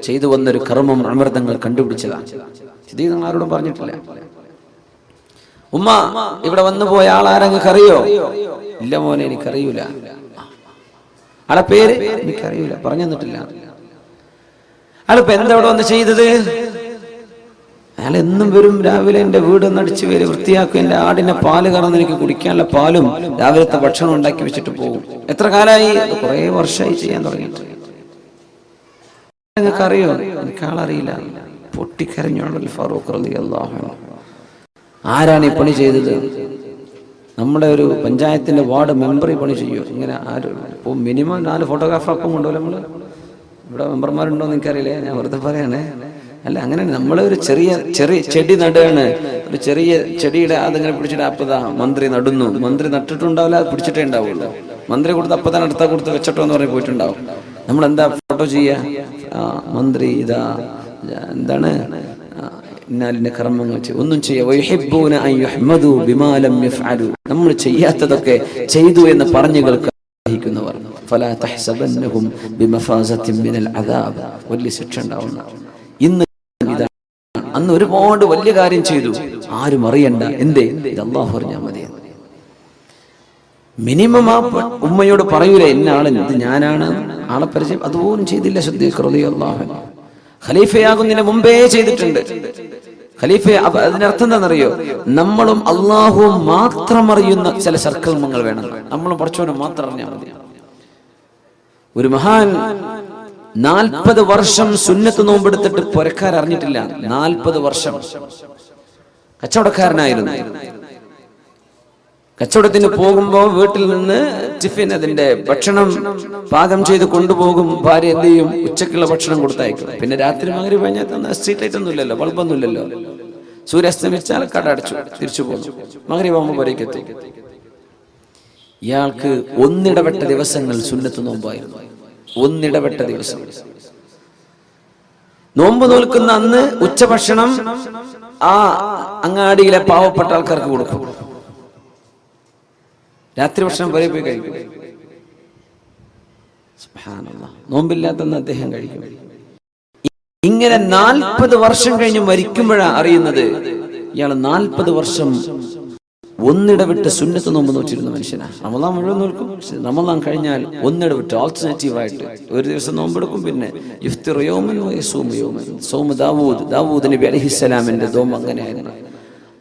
ചെയ്തു വന്നൊരു കർമ്മം ഉമർ തങ്ങൾ കണ്ടുപിടിച്ചതാണ്. ഇത് നിങ്ങൾ ആരോടും പറഞ്ഞിട്ടില്ല. ഉമ്മ ഇവിടെ വന്നു പോയ ആളാരെങ്ങൾക്ക് അറിയോ? ഇല്ല മോനെ, എനിക്കറിയൂല. ആളെ പേര് എനിക്കറിയൂല, പറഞ്ഞു തന്നിട്ടില്ല. ആളിപ്പോ എന്താ ഇവിടെ വന്ന് ചെയ്തത്? അയാൾ എന്നും വരും, രാവിലെ എന്റെ വീടൊന്ന് അടിച്ചു വരും, വൃത്തിയാക്കും, എന്റെ ആടിനെ പാല് കറന്ന് എനിക്ക് കുടിക്കാനുള്ള പാലും രാവിലത്തെ ഭക്ഷണം ഉണ്ടാക്കി വെച്ചിട്ട് പോകും. എത്ര കാലമായി? കുറെ വർഷമായി ചെയ്യാൻ തുടങ്ങിയിട്ട്. നിങ്ങൾക്ക് അറിയോ? എനിക്ക് ആളറിയില്ല. പൊട്ടിക്കരഞ്ഞു ഫാറൂഖ് റളിയല്ലാഹു അൻഹു. ആരാണ് ഈ പണി ചെയ്തത്? നമ്മുടെ ഒരു പഞ്ചായത്തിന്റെ വാർഡ് മെമ്പർ ഈ പണി ചെയ്യോ? ഇങ്ങനെ ആരും ഇപ്പോൾ മിനിമം 4 ഫോട്ടോഗ്രാഫർ അപ്പം കൊണ്ടുപോലും നമ്മള്. ഇവിടെ മെമ്പർമാരുണ്ടോ എന്ന് എനിക്കറിയില്ലേ, ഞാൻ വെറുതെ പറയണേ. അല്ല, അങ്ങനെ നമ്മൾ ഒരു ചെറിയ ചെടി നടുകയാണ്. ഒരു ചെറിയ ചെടിയുടെ അതിങ്ങനെ പിടിച്ചിട്ട് അപ്പതാ മന്ത്രി നടുന്നു. മന്ത്രി നട്ടിട്ടുണ്ടാവില്ല, അത് പിടിച്ചിട്ടേ ഉണ്ടാവുള്ളൂ. മന്ത്രി കൊടുത്ത് അപ്പതാൻ അടുത്ത കൊടുത്ത് വെച്ചിട്ടോ എന്ന് പറഞ്ഞ് പോയിട്ടുണ്ടാവും. നമ്മളെന്താ ഫോട്ടോ ചെയ്യുക? മന്ത്രി ഇതാ എന്താണ് ഇന്നാലിന്റെ കർമ്മങ്ങൾ ഒന്നും ചെയ്യുക. നമ്മൾ ചെയ്യാത്തതൊക്കെ ചെയ്തു എന്ന് പറഞ്ഞു കേൾക്കുന്നവർ വലിയ ശിക്ഷ ഉണ്ടാവുന്ന. ഇന്ന് ഇതാണ്. അന്ന് ഒരുപാട് വലിയ കാര്യം ചെയ്തു, ആരും അറിയണ്ട. എന്തേ? ഇത് അല്ലാഹു അറിഞ്ഞാൽ മതി. മിനിമം ആ ഉമ്മയോട് പറയൂലേ, ഇന്ന ആള് ഇത് ഞാനാണ്, ആളെ പരിചയം അതുപോലും ചെയ്തില്ല. സിദ്ദീഖ് റളിയല്ലാഹു അൻഹു ഖലീഫയാകുന്നതിന് മുമ്പേ ചെയ്തിട്ടുണ്ട്. ഖലീഫ അതിനർത്ഥം എന്താണെന്നറിയോ? നമ്മളും അള്ളാഹുവും മാത്രം അറിയുന്ന ചില സർക്കൽമങ്ങൾ വേണം. നമ്മളും പഠിച്ചവനും മാത്രം അറിഞ്ഞാൽ മതി. ഒരു മഹാൻ 40 വർഷം സുന്നത്ത് നോമ്പെടുത്തിട്ട് പുരക്കാരറിഞ്ഞിട്ടില്ല. 40 വർഷം കച്ചവടക്കാരനായിരുന്നു. കച്ചവടത്തിന് പോകുമ്പോ വീട്ടിൽ നിന്ന് ടിഫിൻ, അതിന്റെ ഭക്ഷണം പാകം ചെയ്ത് കൊണ്ടുപോകും. ഭാര്യ എന്ത് ചെയ്യും? ഉച്ചക്കുള്ള ഭക്ഷണം കൊടുത്തയക്കും. പിന്നെ രാത്രി മഗ്‌രിബ് കഴിഞ്ഞാൽ സ്ട്രീറ്റ് ലൈറ്റ് ഒന്നും ഇല്ലല്ലോ, ബൾബൊന്നും ഇല്ലല്ലോ. സൂര്യാസ്തമിച്ചാൽ കട അടച്ചു തിരിച്ചു പോകും. മഗ്‌രിബ് ആകുമ്പോൾ വരേക്ക് എത്തി. ഇയാൾക്ക് ഒന്നിടവിട്ട ദിവസങ്ങൾ സുന്നത്ത് നോമ്പായിരുന്നു. ഒന്നിടവിട്ട ദിവസം നോമ്പ് നോൽക്കുന്ന അന്ന് ഉച്ചഭക്ഷണം ആ അങ്ങാടിയിലെ പാവപ്പെട്ട ആൾക്കാർക്ക് കൊടുക്കും. രാത്രി ഭക്ഷണം വരെ പോയി കഴിക്കും. സുബ്ഹാനല്ലാഹ്, നോമ്പില്ലാത്തന്ന് അദ്ദേഹം കഴിക്കും. ഇങ്ങനെ 40 വർഷം കഴിഞ്ഞ് മരിക്കുമ്പോഴാണ് അറിയുന്നത് ഇയാൾ 40 വർഷം ഒന്നിടവിട്ട് സുന്നത്ത് നോമ്പ് നോറ്റിരുന്ന മനുഷ്യനാണ്. റമളാൻ മുഴുവൻ നോക്കും, റമളാൻ കഴിഞ്ഞാൽ ഒന്നിടവിട്ട് ആൾട്ടർനേറ്റീവായിട്ട് ഒരു ദിവസം നോമ്പെടുക്കും. പിന്നെ ഇഫ്തിറു യൗമൻ വയസൂമു യൗമൻ. സൗമ ദാവൂദ് നബി അലൈഹിസ്സലാമിന്റെ നോമ്പ് അങ്ങനെയായിരുന്നു.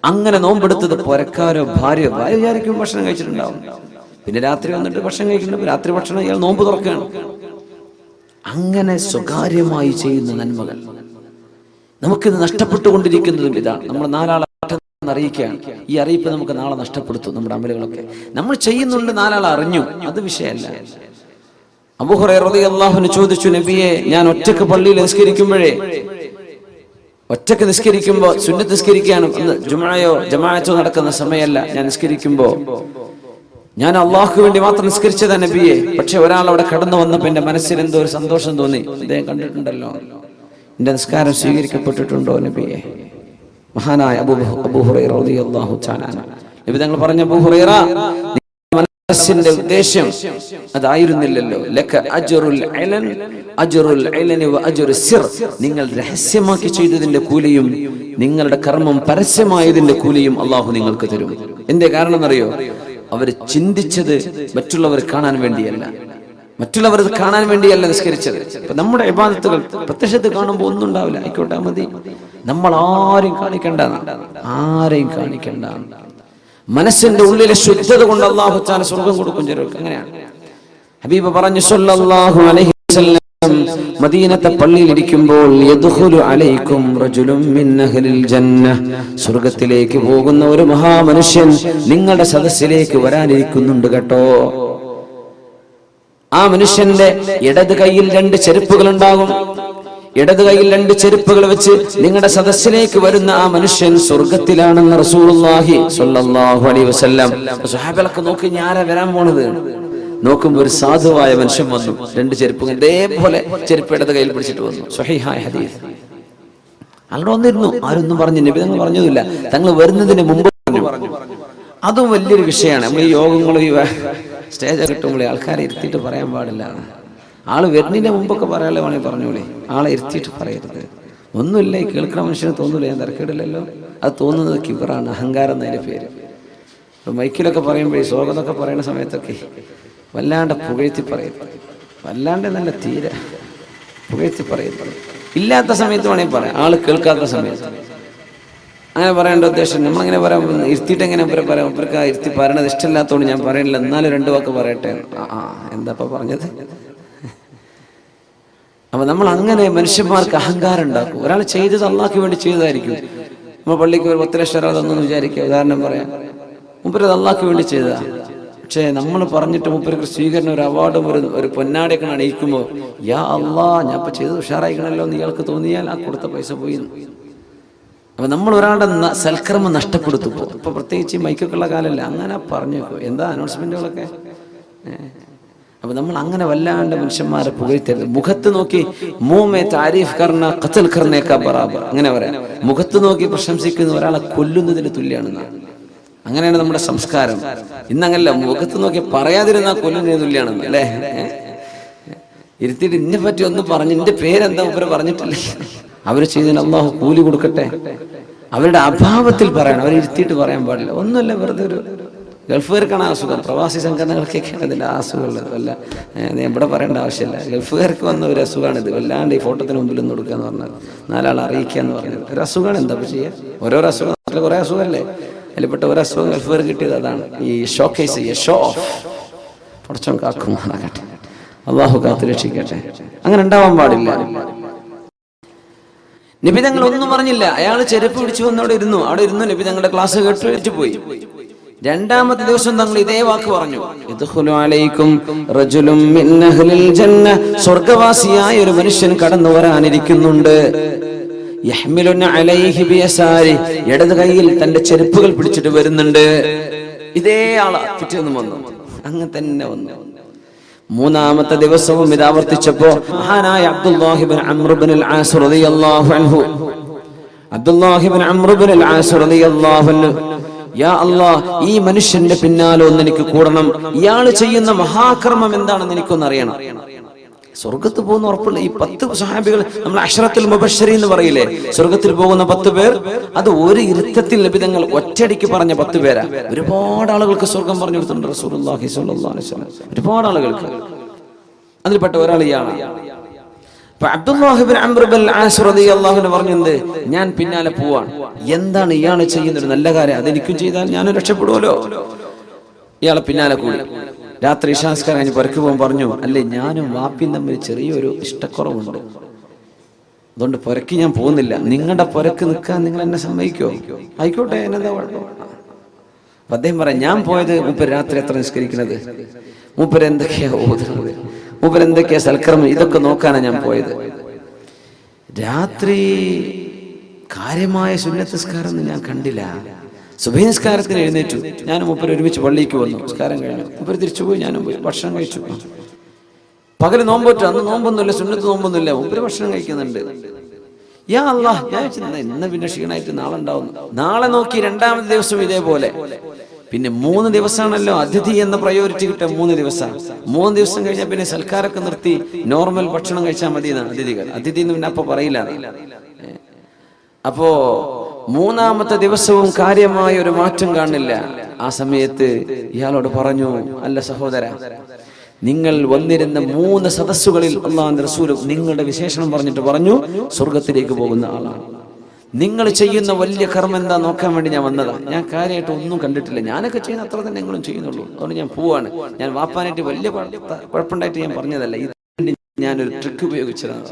അങ്ങനെ നോമ്പെടുത്തത് പുരക്കാരോ ഭാര്യ വിചാരിക്കും ഭക്ഷണം കഴിച്ചിട്ടുണ്ടാവും. പിന്നെ രാത്രി വന്നിട്ട് ഭക്ഷണം കഴിക്കുന്നുണ്ട്. രാത്രി ഭക്ഷണം ഇയാൾ നോമ്പ് തുറക്കുകയാണ്. അങ്ങനെ സ്വകാര്യമായി ചെയ്യുന്ന നന്മകൾ നമുക്കിത് നഷ്ടപ്പെട്ടുകൊണ്ടിരിക്കുന്നതും ഇതാണ്. നമ്മൾ 4 ആളെ അറിയിക്കുകയാണ്. ഈ അറിയിപ്പ് നമുക്ക് നാളെ നഷ്ടപ്പെടുത്തും. നമ്മുടെ അമലുകളൊക്കെ നമ്മൾ ചെയ്യുന്നുണ്ട്, 4 ആൾ അറിഞ്ഞു, അത് വിഷയമല്ല. അബൂ ഹുറൈറ റളിയല്ലാഹു അൻഹു ചോദിച്ചു, നബിയെ, ഞാൻ ഒറ്റക്ക് പള്ളിയിൽ നിസ്കരിക്കുമ്പോഴേ, ഒറ്റക്ക് നിസ്കരിക്കുമ്പോ സുന്നത്ത് നിസ്കരിക്കാനും ജുമുഅയോ ജമാഅത്തോ നടക്കുന്ന സമയമല്ല, ഞാൻ നിസ്കരിക്കുമ്പോ ഞാൻ അള്ളാഹുക്ക് വേണ്ടി മാത്രം നിസ്കരിച്ചതാ നബിയെ. പക്ഷെ ഒരാൾ അവിടെ കടന്നു വന്നപ്പോ എന്റെ മനസ്സിൽ എന്തോ ഒരു സന്തോഷം തോന്നി. അദ്ദേഹം കണ്ടിട്ടുണ്ടല്ലോ, എന്റെ നിസ്കാരം സ്വീകരിക്കപ്പെട്ടിട്ടുണ്ടോ നബിയെ? മഹാനായ അബൂ ഹുറൈറ റളിയല്ലാഹു തആല നബി തങ്ങൾ പറഞ്ഞ, അബൂ ഹുറൈറ, മനസ്സിന്റെ ഉദ്ദേശം അതായിരുന്നില്ലല്ലോ. ലക അജ്റുൽ ഇലൻ അജ്റുൽ ഇലനി വ അജ്റു സിർ. നിങ്ങൾ രഹസ്യമാക്കി ചെയ്തതിന്റെ കൂലിയും നിങ്ങളുടെ കർമ്മം പരസ്യമായതിന്റെ കൂലിയും അല്ലാഹു നിങ്ങൾക്ക് തരും. എന്തേ കാരണം എന്നറിയോ? അവർ ചിന്തിച്ചത് മറ്റുള്ളവർ കാണാൻ വേണ്ടിയല്ല, മറ്റുള്ളവർ കാണാൻ വേണ്ടിയല്ല നിസ്കരിച്ചത്. ഇപ്പൊ നമ്മുടെ ഇബാദത്തുകൾ പ്രത്യക്ഷത്തിൽ കാണുമ്പോൾ ഒന്നും ഉണ്ടാവില്ല, ആയിക്കോട്ടെ മതി. നമ്മൾ ആരെയും കാണിക്കണ്ട, ആരെയും കാണിക്കണ്ട. മനസ്സിന്റെ ഉള്ളിലെ ശുദ്ധത കൊണ്ട് അല്ലാഹു തആല സ്വർഗ്ഗം കൊടുക്കും ചിലർക്ക്. അങ്ങനെയാണ് ഹബീബ് പറഞ്ഞു സല്ലല്ലാഹു അലൈഹി വസല്ലം, മദീനത്തെ പള്ളിയിൽ ഇരിക്കുമ്പോൾ യദ്ഖുലു അലൈക്കും റജുലുൻ മിൻ അഹ്ലിൽ ജന്ന, സ്വർഗ്ഗത്തിലേക്ക് പോകുന്ന ഒരു മഹാമനുഷ്യൻ നിങ്ങളുടെ സദസ്സിലേക്ക് വരാനിരിക്കുന്നുണ്ട് കേട്ടോ. ആ മനുഷ്യന്റെ ഇടത് കൈയിൽ 2 ചെരുപ്പുകൾ ഉണ്ടാകും. ഇടത് കൈയിൽ 2 ചെരുപ്പുകൾ വെച്ച് നിങ്ങളുടെ സദസ്സിലേക്ക് വരുന്ന ആ മനുഷ്യൻ സ്വർഗത്തിലാണെന്ന് റസൂലുള്ളാഹി സ്വല്ലല്ലാഹു അലൈഹി വസല്ലം. സ്വഹാബികളൊക്കെ നോക്കി, ആരാ വരാൻ പോണത്? നോക്കുമ്പോൾ ഒരു സാധുവായ മനുഷ്യൻ വന്നു. 2 ചെരുപ്പുകൾ ഇതേപോലെ ചെരുപ്പ് ഇടത് കയ്യിൽ പിടിച്ചിട്ട് വന്നു. സ്വഹീഹായ ഹദീസ്. അവിടെ വന്നിരുന്നു, ആരൊന്നും പറഞ്ഞു, നബി തങ്ങൾ പറഞ്ഞതില്ല, തങ്ങൾ വരുന്നതിന് മുമ്പ് പറഞ്ഞു. അതും വലിയൊരു വിഷയമാണ്. നമ്മൾ ഈ യോഗങ്ങൾ ഈ സ്റ്റേജ് കിട്ടുമ്പോൾ ആൾക്കാരെ ഇരുത്തിയിട്ട് പറയാൻ പാടില്ല. ആള് വരുന്നതിന്റെ മുമ്പൊക്കെ പറയാനുള്ള വേണമെങ്കിൽ പറഞ്ഞോളേ, ആളെ ഇരുത്തിയിട്ട് പറയരുത്. ഒന്നുമില്ല, ഈ കേൾക്കുന്ന മനുഷ്യന് തോന്നൂല, ഞാൻ തിരക്കിടില്ലല്ലോ. അത് തോന്നുന്നത് കിബറാണ്, അഹങ്കാരം എന്നതിൻ്റെ പേര്. മൈക്കിലൊക്കെ പറയുമ്പോഴേ സ്വാഗതമൊക്കെ പറയുന്ന സമയത്തൊക്കെ വല്ലാണ്ട് പുകഴ്ത്തി പറയും, വല്ലാണ്ട് നല്ല തീരെ പുകഴ്ത്തി പറയുന്നത്. ഇല്ലാത്ത സമയത്ത് വേണമെങ്കിൽ പറയാം, ആൾ കേൾക്കാത്ത സമയത്ത് അങ്ങനെ പറയേണ്ട ഉദ്ദേശം. നമ്മളങ്ങനെ പറയാം, ഇരുത്തിയിട്ട് എങ്ങനെ പറയാം, ഇവർക്ക് ഇരുത്തി പറയണത് ഇഷ്ടമില്ലാത്തതുകൊണ്ട് ഞാൻ പറയണില്ല, എന്നാലും 2 വാക്ക് പറയട്ടെ. എന്താ പറഞ്ഞത്? അപ്പൊ നമ്മൾ അങ്ങനെ മനുഷ്യന്മാർക്ക് അഹങ്കാരം ഉണ്ടാക്കും. ഒരാൾ ചെയ്തത് അള്ളാഹ്ക്ക് വേണ്ടി ചെയ്തതായിരിക്കും. നമ്മൾ പള്ളിക്ക് ഒരു 10 ലക്ഷം അതൊന്നും വിചാരിക്കുക, ഉദാഹരണം പറയാം, മൂപ്പര് അള്ളാഹ്ക്ക് വേണ്ടി ചെയ്തതാ. പക്ഷേ നമ്മൾ പറഞ്ഞിട്ട് മൂപ്പർക്ക് സ്വീകരണം, ഒരു അവാർഡും ഒരു പൊന്നാടയൊക്കെ അണിയിക്കുമ്പോൾ, യാ അള്ളാ ഞാൻ ഇപ്പൊ ചെയ്ത് ഉഷാറായിക്കണല്ലോ എന്ന് ഇയാൾക്ക് തോന്നിയാൽ ആ കൊടുത്ത പൈസ പോയി. അപ്പൊ നമ്മൾ ഒരാളുടെ സൽക്കർമ്മം നഷ്ടപ്പെടുത്തും. ഇപ്പൊ പ്രത്യേകിച്ച് മൈക്കൊക്കെയുള്ള കാലമല്ല, അങ്ങനെ പറഞ്ഞു എന്താ അനൗൺസ്മെന്റുകളൊക്കെ. അപ്പൊ നമ്മൾ അങ്ങനെ വല്ലാണ്ട് മനുഷ്യന്മാരെ പുകഴ്ത്തരുത്. മുഖത്ത് നോക്കി മൂമേ താരീഫ് കർണ ഖത്ൽ കർണേക്കാ ബറാബർ, അങ്ങനെ പറയാം. മുഖത്ത് നോക്കി പ്രശംസിക്കുന്ന ഒരാളെ കൊല്ലുന്നതിന് തുല്യാണെന്നാണ്. അങ്ങനെയാണ് നമ്മുടെ സംസ്കാരം. ഇന്നങ്ങനല്ല, മുഖത്ത് നോക്കി പറയാതിരുന്നാൽ കൊല്ലുന്നതിന് തുല്യാണെന്ന് അല്ലേ. ഇരുത്തിയിട്ട് ഇന്നെ പറ്റി ഒന്ന് പറഞ്ഞ്, എന്റെ പേരെന്താ ഇവര് പറഞ്ഞിട്ടില്ലേ, അവര് ചെയ്തതിന് അള്ളാഹു കൂലി കൊടുക്കട്ടെ. അവരുടെ അഭാവത്തിൽ പറയണം, അവരിരുത്തിയിട്ട് പറയാൻ പാടില്ല. ഒന്നുമല്ല, വെറുതെ ഒരു ഗൾഫുകാർക്കാണ് അസുഖം, പ്രവാസി സംഘടനകൾക്കൊക്കെയാണ് ഇതിൻ്റെ അസുഖമുള്ളത്. അല്ല ഇവിടെ പറയേണ്ട ആവശ്യമില്ല. ഗൾഫുകാർക്ക് വന്ന ഒരു അസുഖമാണിത്. വല്ലാണ്ട് ഈ ഫോട്ടോത്തിന് മുമ്പിൽ ഒന്ന് കൊടുക്കുക എന്ന് പറഞ്ഞാൽ, 4 ആൾ അറിയിക്കുക എന്ന് പറഞ്ഞത് ഒരു അസുഖമാണ്. എന്താ ചെയ്യുക? ഓരോരോ അസുഖം, നാട്ടിൽ കുറേ അസുഖമല്ലേ, അതിൽപ്പെട്ട ഒരു അസുഖം ഗൾഫുകാർ കിട്ടിയത് അതാണ്. ഈ ഷോക്കേസ് ചെയ്യുക, ഷോ ഓഫ്. പടച്ചോൻ കാക്കുമാറാകട്ടെ, അള്ളാഹു കാത്തു രക്ഷിക്കട്ടെ. അങ്ങനെ ഉണ്ടാവാൻ പാടില്ല. നബി തങ്ങൾ ഒന്നും പറഞ്ഞില്ല. അയാൾ ചെരുപ്പ് പിടിച്ചു വന്ന് അവിടെ ഇരുന്നു. നബി തങ്ങളുടെ ക്ലാസ് കേട്ട് പോയി. 2ാമത്തെ ദിവസം തങ്ങൾ ഇതേ വാക്ക് പറഞ്ഞു, ഇദ്ഖുലു അലൈക്കും റജുലുൻ മിൻ അഹ്ലിൽ ജന്ന, സ്വർഗ്ഗവാസിയായ ഒരു മനുഷ്യൻ കടന്നു വരാനിരിക്കുന്നുണ്ട്. യഹ്മിലുന അലൈഹി ബിയസാരി, ഇടത് കൈയിൽ തന്റെ ചെരുപ്പുകൾ പിടിച്ചിട്ട് വരുന്നുണ്ട്. ഇതേ ആളാ പിറ്റേന്ന് വന്നു, അങ്ങനെ തന്നെ വന്നു. 3ാമത്തെ ദിവസവും ഇത് ആവർത്തിച്ചപ്പോ മഹാനായ അബ്ദുല്ലാഹി ഇബ്നു അംർ ഇബ്നുൽ ആസ് റളിയല്ലാഹു അൻഹു, അബ്ദുല്ലാഹി ഇബ്നു അംർ ഇബ്നുൽ ആസ് റളിയല്ലാഹു അൻഹു, യാ അല്ലാഹ്, ഈ മനുഷ്യന്റെ പിന്നാലെ ഒന്ന് എനിക്ക് കൂടണം. ഇയാൾ ചെയ്യുന്ന മഹാകർമ്മം എന്താണെന്ന് എനിക്കൊന്ന് അറിയണം. സ്വർഗത്ത് പോകുന്ന ഉറപ്പുള്ള ഈ 10 സഹാബികൾ, നമ്മൾ അശ്റത്തുൽ മുബശ്ശരീൻ എന്ന് പറയില്ലേ, സ്വർഗത്തിൽ പോകുന്ന 10 പേർ, അത് ഒരു ഇരുത്തത്തിൽ നബി തങ്ങൾ ഒറ്റയടിക്ക് പറഞ്ഞ 10 പേരാ. ഒരുപാട് ആളുകൾക്ക് സ്വർഗം പറഞ്ഞു കൊടുത്തിട്ടുണ്ട് റസൂലുള്ളാഹി സ്വല്ലല്ലാഹു അലൈഹി വസല്ലം, ഒരുപാട് ആളുകൾക്ക്. അതിൽപ്പെട്ട ഒരാൾ ഇയാളാണ്. അപ്പൊ അബ്ദുല്ലാഹി ഇബ്നു അംർ ഇബ്നുൽ ആസ് റളിയല്ലാഹു അൻഹു പറഞ്ഞത്, ഞാൻ പിന്നാലെ പോവാണ്. എന്താണ് ഇയാൾ ചെയ്യുന്ന ഒരു നല്ല കാര്യം, അതെനിക്കും ചെയ്താൽ ഞാനും രക്ഷപ്പെടുമല്ലോ. ഇയാളെ പിന്നാലെ കൂടി. രാത്രി ഇശാസ്കാരം കഴിഞ്ഞ് പുറക്ക് പോകാൻ പറഞ്ഞു, അല്ലേ ഞാനും വാപ്പിയും തമ്മിൽ ചെറിയൊരു ഇഷ്ടക്കുറവുണ്ട്, അതുകൊണ്ട് പുരക്ക് ഞാൻ പോകുന്നില്ല. നിങ്ങളുടെ പുരക്ക് നിൽക്കാൻ നിങ്ങൾ എന്നെ സമ്മതിക്കോ? ആയിക്കോട്ടെ, എന്നെന്താ കുഴപ്പം. അപ്പൊ അദ്ദേഹം പറയാം, ഞാൻ പോയത് മൂപ്പര് രാത്രി എത്ര നിസ്കരിക്കുന്നത്, മൂപ്പര് എന്തൊക്കെയാ ഓതുന്നത്, മൂപ്പര് എന്തൊക്കെയാ സൽക്കർമ്മം, ഇതൊക്കെ നോക്കാനാണ് ഞാൻ പോയത്. രാത്രി കാര്യമായ സുന്നത്ത് നിസ്കാരം ഒന്നും ഞാൻ കണ്ടില്ല. സുബഹി നിസ്കാരത്തിന് എഴുന്നേറ്റു, ഞാനും മൂപ്പര് ഒരുമിച്ച് പള്ളിക്ക് വന്നു. നിസ്കാരം കഴിഞ്ഞു, മൂപ്പര് തിരിച്ചുപോയി, ഞാനും പോയി ഭക്ഷണം കഴിച്ചു. പകല് നോമ്പോറ്റു, അന്ന് നോമ്പൊന്നുമില്ല, സുന്നത്ത് നോമ്പൊന്നുമില്ല, മൂപ്പര് ഭക്ഷണം കഴിക്കുന്നുണ്ട്. യാ അല്ലാഹ്, ഞാൻ ഇന്ന് പിന്നെ ക്ഷീണമായിട്ട് നാളെ ഉണ്ടാവുന്നു. നാളെ നോക്കി 2ാമത്തെ ദിവസം ഇതേപോലെ. പിന്നെ 3 ദിവസമാണല്ലോ അതിഥി എന്ന പ്രയോറിറ്റി കിട്ടുക. 3 ദിവസം 3 ദിവസം കഴിഞ്ഞാൽ പിന്നെ സൽക്കാരൊക്കെ നിർത്തി നോർമൽ ഭക്ഷണം കഴിച്ചാൽ മതി എന്നാണ് അതിഥികൾ. അതിഥി എന്ന് പിന്നെ അപ്പൊ പറയില്ല. അപ്പോ 3ാമത്തെ ദിവസവും കാര്യമായ ഒരു മാറ്റം കാണില്ല. ആ സമയത്ത് ഇയാളോട് പറഞ്ഞു, അല്ല സഹോദര, നിങ്ങൾ വന്നിരുന്ന 3 സദസ്സുകളിൽ അല്ലാഹുവിന്റെ റസൂൽ നിങ്ങളുടെ വിശേഷണം പറഞ്ഞിട്ട് പറഞ്ഞു, സ്വർഗത്തിലേക്ക് പോകുന്ന ആളാണ്. നിങ്ങൾ ചെയ്യുന്ന വലിയ കർമ്മം എന്താ നോക്കാൻ വേണ്ടി ഞാൻ വന്നതാ. ഞാൻ കാര്യമായിട്ട് ഒന്നും കണ്ടിട്ടില്ല, ഞാനൊക്കെ ചെയ്യുന്ന അത്ര തന്നെ നിങ്ങളും ചെയ്യുന്നുള്ളൂ, അതുകൊണ്ട് ഞാൻ പോവാണ്. ഞാൻ വാപ്പാനായിട്ട് വലിയ കുഴപ്പമുണ്ടായിട്ട് ഞാൻ പറഞ്ഞതല്ല, ഇത് ഞാനൊരു ട്രിക്ക് ഉപയോഗിച്ചതാണ്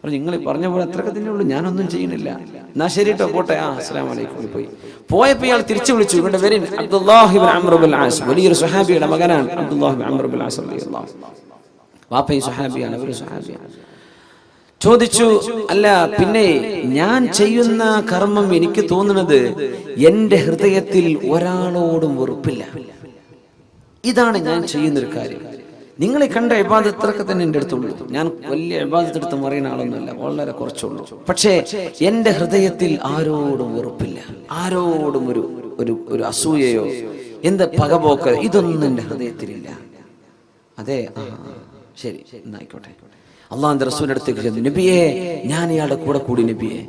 പറഞ്ഞു. നിങ്ങൾ പറഞ്ഞ പോലെ അത്രയൊക്കെ തന്നെ ഉള്ളൂ, ഞാനൊന്നും ചെയ്യുന്നില്ല. എന്നാ ശരി കേട്ടോ, പോട്ടെ, അസ്സലാമു അലൈക്കും. പോയപ്പോ ഇയാൾ തിരിച്ചു വിളിച്ചു, ഇവിടെ വരും, അബ്ദുല്ലാഹി ഇബ്നു അംർ ഇബ്നുൽ ആസ്, വലിയൊരു സ്വഹാബിയുടെ മകനാണ് അബ്ദുല്ലാഹി ഇബ്നു അംർ ഇബ്നുൽ ആസ് റളിയല്ലാഹു അൻഹു. വാപ്പയും സ്വഹാബിയാണ്, അവരും സ്വഹാബിയാണ്. ചോദിച്ചു, അല്ല പിന്നെ ഞാൻ ചെയ്യുന്ന കർമ്മം എനിക്ക് തോന്നുന്നത് എന്റെ ഹൃദയത്തിൽ ഒരാളോടും വെറുപ്പില്ല, ഇതാണ് ഞാൻ ചെയ്യുന്നൊരു കാര്യം. നിങ്ങളെ കണ്ട ഇബാദത്തൊക്കെ തന്നെ എൻ്റെ അടുത്തുള്ളൂ. ഞാൻ വലിയ ഇബാദത്തെടുത്ത് മറിയുന്ന ആളൊന്നുമല്ല, വളരെ കുറച്ചുള്ളൂ. പക്ഷേ എൻ്റെ ഹൃദയത്തിൽ ആരോടും വെറുപ്പില്ല, ആരോടും ഒരു അസൂയയോ എന്ത് പകപോക്ക്, ഇതൊന്നും എൻ്റെ ഹൃദയത്തിലില്ല. അതെ, ശരി, എന്നായിക്കോട്ടെ. അള്ളാഹുവിന്റെ റസൂലിന്റെ അടുത്തേക്ക് ചെന്നു, നബിയെ ഞാൻ ഇയാളുടെ കൂടെ കൂടി നബിയെ,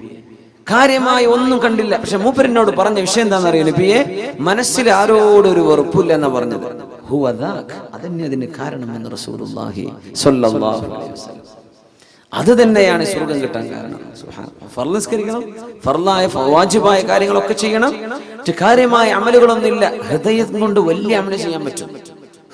കാര്യമായി ഒന്നും കണ്ടില്ല. പക്ഷെ മൂപ്പരിനോട് പറഞ്ഞ വിഷയം എന്താണെന്നറിയോ നബിയെ? മനസ്സിൽ ആരോടൊരു വെറുപ്പില്ല എന്നാ പറഞ്ഞത്. അതന്നെ അതിന് കാരണം എന്ന് റസൂലുള്ളാഹി സ്വല്ലല്ലാഹു അലൈഹി വസല്ലം. അത് തന്നെയാണ് സ്വർഗം കിട്ടാൻ കാരണം. ഫർള് നിസ്കരിക്കണം, ഫർളായ വാജിബായ കാര്യങ്ങളൊക്കെ ചെയ്യണം. കാര്യമായ അമലുകളൊന്നുമില്ല. ഹൃദയം കൊണ്ട് വലിയ അമല് ചെയ്യാൻ പറ്റും.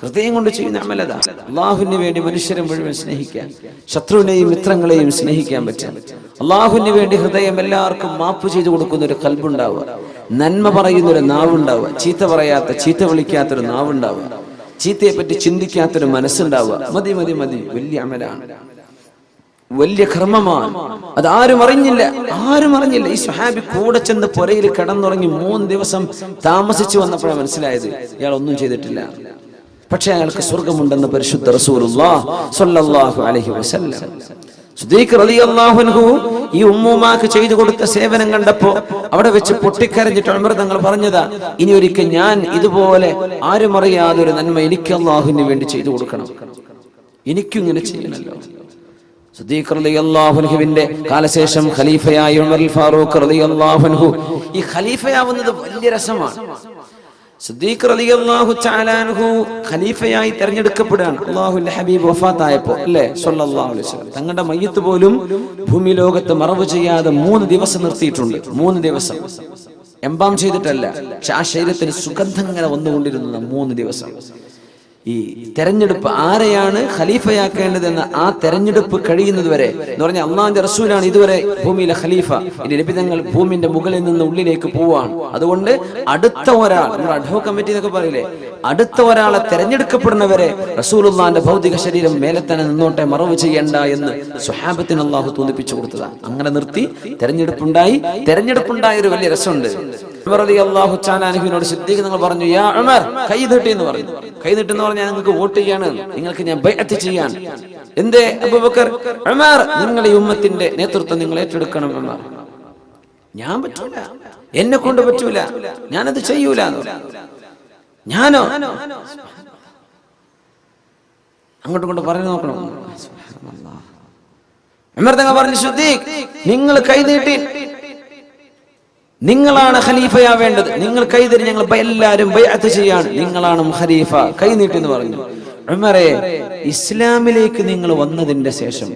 ഹൃദയം കൊണ്ട് ചെയ്യുന്ന അമലത അള്ളാഹുവിന് വേണ്ടി മനുഷ്യരെ മുഴുവൻ സ്നേഹിക്കാൻ, ശത്രുവിനെയും മിത്രങ്ങളെയും സ്നേഹിക്കാൻ പറ്റും. അള്ളാഹുവിന് വേണ്ടി ഹൃദയം എല്ലാവർക്കും മാപ്പ് ചെയ്തു കൊടുക്കുന്ന ഒരു കൽബുണ്ടാവുക, നന്മ പറയുന്ന ഒരു നാവുണ്ടാവുക, ചീത്ത പറയാത്ത, ചീത്ത വിളിക്കാത്തൊരു നാവുണ്ടാവുക, ചീത്തയെ പറ്റി ചിന്തിക്കാത്തൊരു മനസ്സുണ്ടാവുക. മതി മതി മതി, വലിയ അമലാണ്, വലിയ കർമ്മമാണ്. അതാരും അറിഞ്ഞില്ല, ആരും അറിഞ്ഞില്ല. ഈ സ്വഹാബി കൂടെ ചെന്ന് പുരയിൽ കിടന്നുറങ്ങി 3 ദിവസം താമസിച്ചു വന്നപ്പോഴാണ് മനസ്സിലായത് ഇയാൾ ഒന്നും ചെയ്തിട്ടില്ല. പക്ഷെ അയാൾക്ക് സ്വർഗമുണ്ടെന്ന് പരിശുദ്ധ റസൂലുള്ളാഹി സ്വല്ലല്ലാഹു അലൈഹി വസല്ലം. സിദ്ദീഖ് റളിയല്ലാഹു അൻഹു ഈ ഉമ്മൂമാക്ക് ചെയ്തു കൊടുത്ത സേവനം കണ്ടപ്പോ അവിടെ വെച്ച് പൊട്ടിക്കരഞ്ഞിട്ട് ഉമർ തങ്ങൾ പറഞ്ഞതാ, ഇനി ഒരിക്കൽ ഞാൻ ഇതുപോലെ ആരും അറിയാതെ ഒരു നന്മ എനിക്ക് അല്ലാഹുവിന് വേണ്ടി ചെയ്തു കൊടുക്കണം, എനിക്കും ഇങ്ങനെ ചെയ്യണല്ലോ. സിദ്ദീഖ് റളിയല്ലാഹു അൻഹുവിന്റെ കാലശേഷം ഖലീഫയായ ഉമർ ഫാറൂഖ് റളിയല്ലാഹു അൻഹു. ഈ ഖലീഫയാവുന്നത് വലിയ രസമാണ്. സിദ്ദീഖ് റളിയല്ലാഹു തആല അൻഹു ഖലീഫയായി തെരഞ്ഞെടുക്കപ്പെടുകയാണ്. അല്ലാഹുവിന്റെ ഹബീബ് വഫാത്തായപ്പോൾ അല്ലേ സ്വല്ലല്ലാഹു അലൈഹി വസല്ലം. തങ്ങളുടെ മയ്യത്ത് പോലും ഭൂമി ലോകത്ത് മറവ് ചെയ്യാതെ 3 ദിവസം നിർത്തിയിട്ടുണ്ട്. 3 ദിവസം എംബാം ചെയ്തിട്ടല്ല, പക്ഷെ ആ ശരീരത്തിന് സുഗന്ധം ഇങ്ങനെ വന്നുകൊണ്ടിരുന്നത് 3 ദിവസം. ഈ തെരഞ്ഞെടുപ്പ് ആരെയാണ് ഖലീഫയാക്കേണ്ടതെന്ന് ആ തെരഞ്ഞെടുപ്പ് കഴിയുന്നത് വരെ എന്ന് പറഞ്ഞാൽ അള്ളാഹുവിന്റെ റസൂലാണ് ഇതുവരെ ഭൂമിയിലെ ഖലീഫ. ഇനി നബി തങ്ങൾ ഭൂമിന്റെ മുകളിൽ നിന്ന് ഉള്ളിലേക്ക് പോവാണ്. അതുകൊണ്ട് അടുത്ത ഒരാൾ, നമ്മൾ അഡ്ഹോക് കമ്മിറ്റി എന്നൊക്കെ പറയില്ലേ, അടുത്ത ഒരാളെ തെരഞ്ഞെടുക്കപ്പെടുന്നവരെ റസൂലുള്ളാഹിന്റെ ഭൗതിക ശരീരം മേലെ തന്നെ നിന്നോട്ടെ, മറവ് ചെയ്യണ്ട എന്ന് സ്വഹാബത്തിന് അള്ളാഹു തോന്നിപ്പിച്ചു കൊടുത്തതാണ്. അങ്ങനെ നിർത്തി തെരഞ്ഞെടുപ്പുണ്ടായി. തെരഞ്ഞെടുപ്പുണ്ടായ ഒരു വലിയ രസമുണ്ട്. ഉമർ റളിയല്ലാഹു തആല അൻഹുവിനോട് സിദ്ദീഖ് തങ്ങൾ പറഞ്ഞു, യാ ഉമർ, കൈ നീട്ടി എന്ന് പറഞ്ഞു. കൈ നീട്ടെന്ന് പറഞ്ഞാൽ നിങ്ങൾക്ക് വോട്ട് ചെയ്യാണ്, നിങ്ങൾക്ക് ഞാൻ ബൈഅത്ത് ചെയ്യാൻ. എന്തേ അബൂബക്കർ? ഉമർ, നിങ്ങൾ ഈ ഉമ്മത്തിന്റെ നേതൃത്വം നിങ്ങൾ ഏറ്റെടുക്കണം. ഉമർ, ഞാൻ പറ്റൂല, എന്നെ കൊണ്ട് പറ്റൂല, ഞാനത് ചെയ്യൂല. ഞാനോ? അങ്ങോട്ടും കൊണ്ട് പറഞ്ഞു നോക്കണം. ഉമർ തങ്ങൾ പറഞ്ഞു, സിദ്ദീഖ്, നിങ്ങൾ കൈ നീട്ടി, നിങ്ങളാണ് ഖലീഫയാവേണ്ടത്, നിങ്ങൾ കൈതരി, ഞങ്ങൾ എല്ലാവരും ബൈഅത്ത് ചെയ്യാണ്, നിങ്ങളാണ് ഖലീഫ, കൈ നീട്ടി എന്ന് പറഞ്ഞു. ഉമറേ, ഇസ്ലാമിലേക്ക് നിങ്ങൾ വന്നതിന്റെ ശേഷം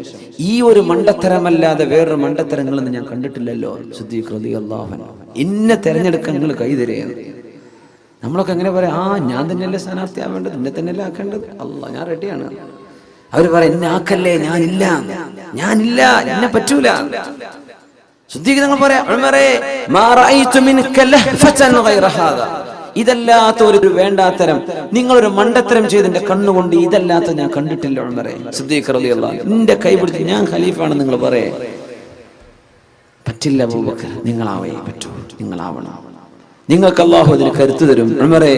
ഈ ഒരു മണ്ടത്തരമല്ലാതെ വേറൊരു മണ്ടത്തരങ്ങളൊന്നും ഞാൻ കണ്ടിട്ടില്ലല്ലോ. സിദ്ദീഖ് റളിയല്ലാഹു അൻഹു, ഇന്നെ തെരഞ്ഞെടുക്കാൻ നിങ്ങൾ കൈതരയാണ്. നമ്മളൊക്കെ എങ്ങനെ പറയാം, ഞാൻ തന്നെയല്ലേ സ്ഥാനാർത്ഥിയാവേണ്ടത്, എന്നെ തന്നെയല്ലേ ആക്കേണ്ടത്, അല്ലാഹ് ഞാൻ റെഡിയാണ്. അവർ പറയും, എന്നെ ആക്കല്ലേ, ഞാനില്ല, എന്നെ പറ്റൂല. സിദ്ദീഖ് തങ്ങൾ പറയാം, ഉമറേ, മാ റഅയ്തു മിൻക ലഹ്ഫതൻ ഗൈറ ഹാദാ, ഇതല്ലാത്ത ഒരു വേണ്ടാത്തരം, നിങ്ങളൊരു മണ്ടത്തരം ചെയ്തെന്റെ കണ്ണുകൊണ്ട് ഇതല്ലാത്ത ഞാൻ കണ്ടിട്ടില്ല ഉമറേ. സിദ്ദീഖ് റളിയല്ലാഹു അൻഹു, നിന്റെ കൈ പിടിച്ച് ഞാൻ ഖലീഫാണെന്ന് നിങ്ങൾ പറയേ? പറ്റില്ല അബൂബക്കർ, നിങ്ങളാവേ പറ്റൂ, നിങ്ങളാവണം, നിങ്ങൾക്ക് അല്ലാഹു അതിന് കരുത്ത് തരും. ഉമറേ,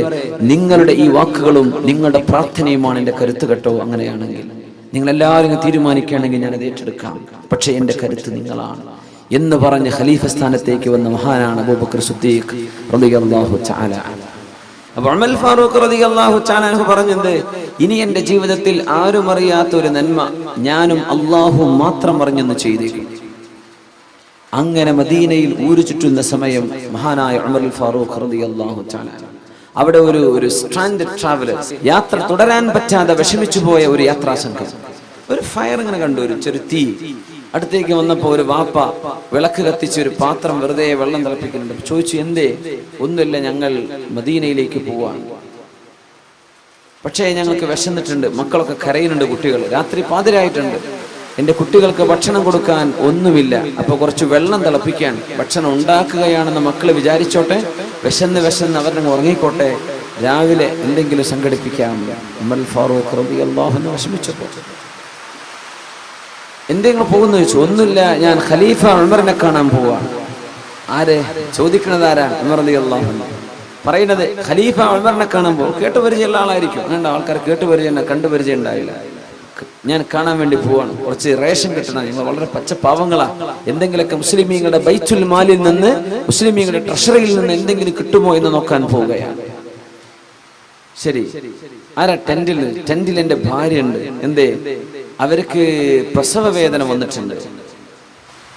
നിങ്ങളുടെ ഈ വാക്കുകളും നിങ്ങളുടെ പ്രാർത്ഥനയുമാണ് എന്റെ കരുത്ത് കേട്ടോ. അങ്ങനെയാണെങ്കിൽ നിങ്ങൾ എല്ലാവരും തീരുമാനിക്കുകയാണെങ്കിൽ ഞാൻ അത് ഏറ്റെടുക്കാം, പക്ഷെ എന്റെ കരുത്ത് നിങ്ങളാണ് എന്ന് പറഞ്ഞ് ഖലീഫ സ്ഥാനത്തേക്ക് വന്ന മഹാനാണ് അബൂബക്കർ സിദ്ദീഖ് റളിയല്ലാഹു തആല. അപ്പോൾ ഉമർ ഫാറൂഖ് റളിയല്ലാഹു തആല അൻഹു പറഞ്ഞത്, ഇനി എന്റെ ജീവിതത്തിൽ ആരും അറിയാത്ത ഒരു നന്മ ഞാനും അല്ലാഹു മാത്രം അറിഞ്ഞെന്ന് ചെയ്തേക്കും. അങ്ങനെ മദീനയിൽ ഊരു ചുറ്റുന്ന സമയം മഹാനായ ഉമർ ഫാറൂഖ് റളിയല്ലാഹു തആല അവിടെ ഒരു സ്ട്രാൻഡഡ് ട്രാവലേഴ്സ്, യാത്ര തുടരാൻ പറ്റാതെ വിഷമിച്ചു പോയ ഒരു യാത്രാ സംഘം ഒരു ഫയർ ഇങ്ങനെ കണ്ടു, ഒരു ചെറു തീ. അടുത്തേക്ക് വന്നപ്പോ ഒരു വാപ്പ വിളക്ക് കത്തിച്ച് ഒരു പാത്രം വെറുതെ വെള്ളം തിളപ്പിക്കുന്നുണ്ട്. ചോദിച്ചു, എന്തേ? ഒന്നുമില്ല, ഞങ്ങൾ മദീനയിലേക്ക് പോവാണ്, പക്ഷേ ഞങ്ങൾക്ക് വിശന്നിട്ടുണ്ട്, മക്കളൊക്കെ കരയുന്നുണ്ട്, കുട്ടികൾ രാത്രി പാതിരായിട്ടുണ്ട്, എന്റെ കുട്ടികൾക്ക് ഭക്ഷണം കൊടുക്കാൻ ഒന്നുമില്ല, അപ്പൊ കുറച്ച് വെള്ളം തിളപ്പിക്കാൻ ഭക്ഷണം ഉണ്ടാക്കുകയാണെന്ന് മക്കള് വിചാരിച്ചോട്ടെ, വിശന്ന് അവരുടെ ഉറങ്ങിക്കോട്ടെ, രാവിലെ എന്തെങ്കിലും സംഘടിപ്പിക്കാം. ഉമർ ഫാറൂഖ് റളിയല്ലാഹു അൻഹു വിഷമിച്ചപ്പോ, എന്തെങ്കിലും പോകുന്നു ചോദിച്ചു. ഒന്നുമില്ല, ഞാൻ ഖലീഫ ഉമറിനെ കാണാൻ പോവാണ്. ആരെ ചോദിക്കണത്? ആരാ? ഉമർ റളിയല്ലാഹു അൻഹു പറയുന്നത് ഖലീഫ ഉമറിനെ കാണാൻ പോകും. കേട്ടുപരിചയമുള്ള ആളായിരിക്കും. അങ്ങനെ ആൾക്കാർ കേട്ടുപരിചയം കണ്ടുപരിചയം ഉണ്ടാവില്ല. ഞാൻ കാണാൻ വേണ്ടി പോവാണ്, കുറച്ച് റേഷൻ കിട്ടണം, ഞങ്ങൾ വളരെ പച്ചപ്പാവങ്ങളാ, എന്തെങ്കിലുമൊക്കെ മുസ്ലിമീങ്ങളുടെ ബൈത്തുൽ മാലിൽ നിന്ന്, മുസ്ലിമീങ്ങളുടെ ട്രഷറിയിൽ നിന്ന് എന്തെങ്കിലും കിട്ടുമോ എന്ന് നോക്കാൻ പോവുകയാണ്. ശരി, ആരാ? ടെന്റിൽ എന്റെ ഭാര്യ ഉണ്ട്. എന്തേ? അവർക്ക് പ്രസവ വേദന വന്നിട്ടുണ്ട്.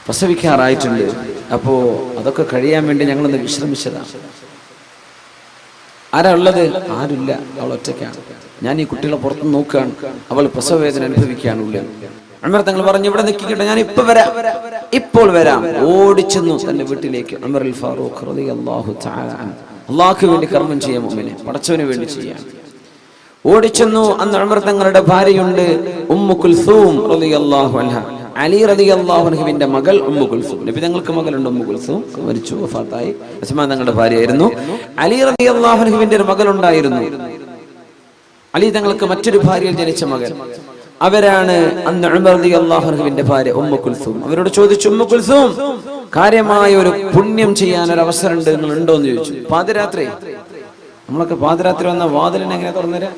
പ്രസവിക്കാറായിട്ടുണ്ട്. അപ്പോ അതൊക്കെ കഴിയാൻ വേണ്ടി ഞങ്ങളൊന്ന് വിശ്രമിച്ചതാണ്. ആരാ ഉള്ളത്? ആരുമില്ല, അവൾ ഒറ്റയ്ക്കാണ്. ഞാൻ ഈ കുട്ടികളെ പുറത്ത് നോക്കുകയാണ്, അവൾ പ്രസവ വേദന അനുഭവിക്കുകയാണുള്ളത്. ഉമർ തങ്ങൾ പറഞ്ഞു, ഇവിടെ നിൽക്കിക്കട്ടെ, ഞാൻ ഇപ്പൊ വരാം, ഇപ്പോൾ വരാം. ഓടിച്ചെന്നു തന്റെ വീട്ടിലേക്ക്. ഉമറുൽ ഫാറൂഖ് റളിയല്ലാഹു തആല അൻഹു, അല്ലാഹുവിന് വേണ്ടി കർമ്മം ചെയ്യാൻ മുഅ്മിനെ, പടച്ചവന് വേണ്ടി ചെയ്യാൻ ഓടിച്ചെന്നു. അന്ന് ഉമർ തങ്ങളുടെ ഭാര്യയുണ്ട്, ഉമ്മു കുൽസൂം റളിയല്ലാഹു അൻഹ, അലി റളിയല്ലാഹു അൻഹുവിന്റെ മകൾ ഉമ്മു കുൽസൂം. നബി തങ്ങൾക്ക് മകളുണ്ട്, ഉമ്മു കുൽസൂം, മരിച്ചു, വഫാത്തായി. ഉസ്മാൻ തങ്ങളുടെ ഭാര്യയായിരുന്നു. അലി റളിയല്ലാഹു അൻഹുവിന്റെ ഒരു മകൾ ഉണ്ടായിരുന്നു. അലി തങ്ങൾക്ക് മറ്റൊരു ഭാര്യയിൽ ജനിച്ച മകൻ. അവരാണ് അന്ന് ഉമർ റളിയല്ലാഹു അൻഹുവിന്റെ ഭാര്യ ഉമ്മു കുൽസൂം. അവരോട് ചോദിച്ചു, ഉമ്മു കുൽസൂം, കാര്യമായ ഒരു പുണ്യം ചെയ്യാൻ ഒരു അവസരം ഉണ്ട്, നിങ്ങൾ ഉണ്ടോ എന്ന് ചോദിച്ചു. പാതിരാത്രി, നമ്മളൊക്കെ പാതിരാത്രി വന്ന വാതിലിനെ എങ്ങനെ തുറന്നുതരാ?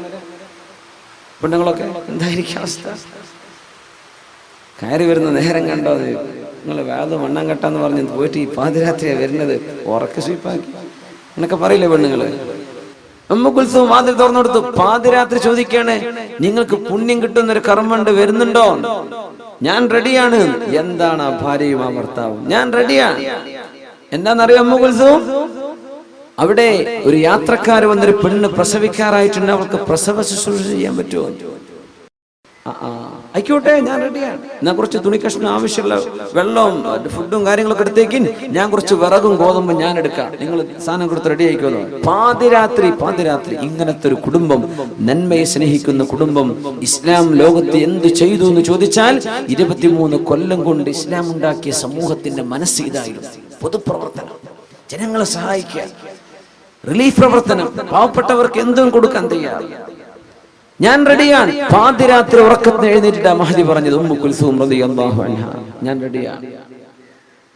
പെണ്ണുങ്ങളൊക്കെ എന്തായിരിക്കും അവസ്ഥ? കയറി വരുന്ന നേരം കണ്ടോ? നിങ്ങൾ വേദ വണ്ണം കെട്ടാന്ന് പറഞ്ഞ് പോയിട്ട് ഈ പാതിരാത്രിയാണ് വരുന്നത്, ഉറക്കെ സ്വീപ്പാക്കി എന്നൊക്കെ പറയില്ലേ പെണ്ണുങ്ങള്? ഉമ്മു കുൽസൂം വാതിൽ തുറന്നു കൊടുത്തു. പാതിരാത്രി ചോദിക്കാണ്, നിങ്ങൾക്ക് പുണ്യം കിട്ടുന്ന ഒരു കർമ്മമുണ്ട്, വരുന്നുണ്ടോ? ഞാൻ റെഡിയാണ്. എന്താണ് ആ ഭാര്യയും ആ ഭർത്താവും? ഞാൻ റെഡിയാണ്. എന്താണെന്നറിയോ ഉമ്മു കുൽസൂം? അവിടെ ഒരു യാത്രക്കാർ വന്നൊരു പെണ്ണ് പ്രസവിക്കാറായിട്ടുണ്ട്, അവൾക്ക് പ്രസവ ശുശ്രൂഷ ചെയ്യാൻ പറ്റുമോ? ആയിക്കോട്ടെ, ഞാൻ റെഡിയാണ്. ഞാൻ കുറച്ച് തുണി കഷ്ണം, ആവശ്യമുള്ള വെള്ളവും ഫുഡും കാര്യങ്ങളൊക്കെ എടുത്തേക്കും, ഞാൻ കുറച്ച് വിറകും ഗോതമ്പും ഞാൻ എടുക്കാം, നിങ്ങൾ സാധനം കൊടുത്ത് റെഡി ആയിക്കോളൂ. പാതിരാത്രി ഇങ്ങനത്തെ ഒരു കുടുംബം, നന്മയെ സ്നേഹിക്കുന്ന കുടുംബം, ഇസ്ലാം ലോകത്ത് എന്ത് ചെയ്തു എന്ന് ചോദിച്ചാൽ 23 കൊല്ലം കൊണ്ട് ഇസ്ലാം ഉണ്ടാക്കിയ സമൂഹത്തിന്റെ മനസ്സ് ഇതായിരുന്നു. പൊതുപ്രവർത്തനം, ജനങ്ങളെ സഹായിക്കുക, റിലീഫ് പ്രവർത്തനം, പാവപ്പെട്ടവർക്ക് എന്തും കൊടുക്കാൻ തയ്യാർ. ഞാൻ റെഡിയാണ്. പാതിരാത്രി ഉറക്കത്തിന് എഴുന്നേറ്റിട്ടാ മഹദി പറഞ്ഞത്, ഉമ്മു കുൽസൂം റളിയല്ലാഹു അൻഹ, ഞാൻ റെഡിയാണ്,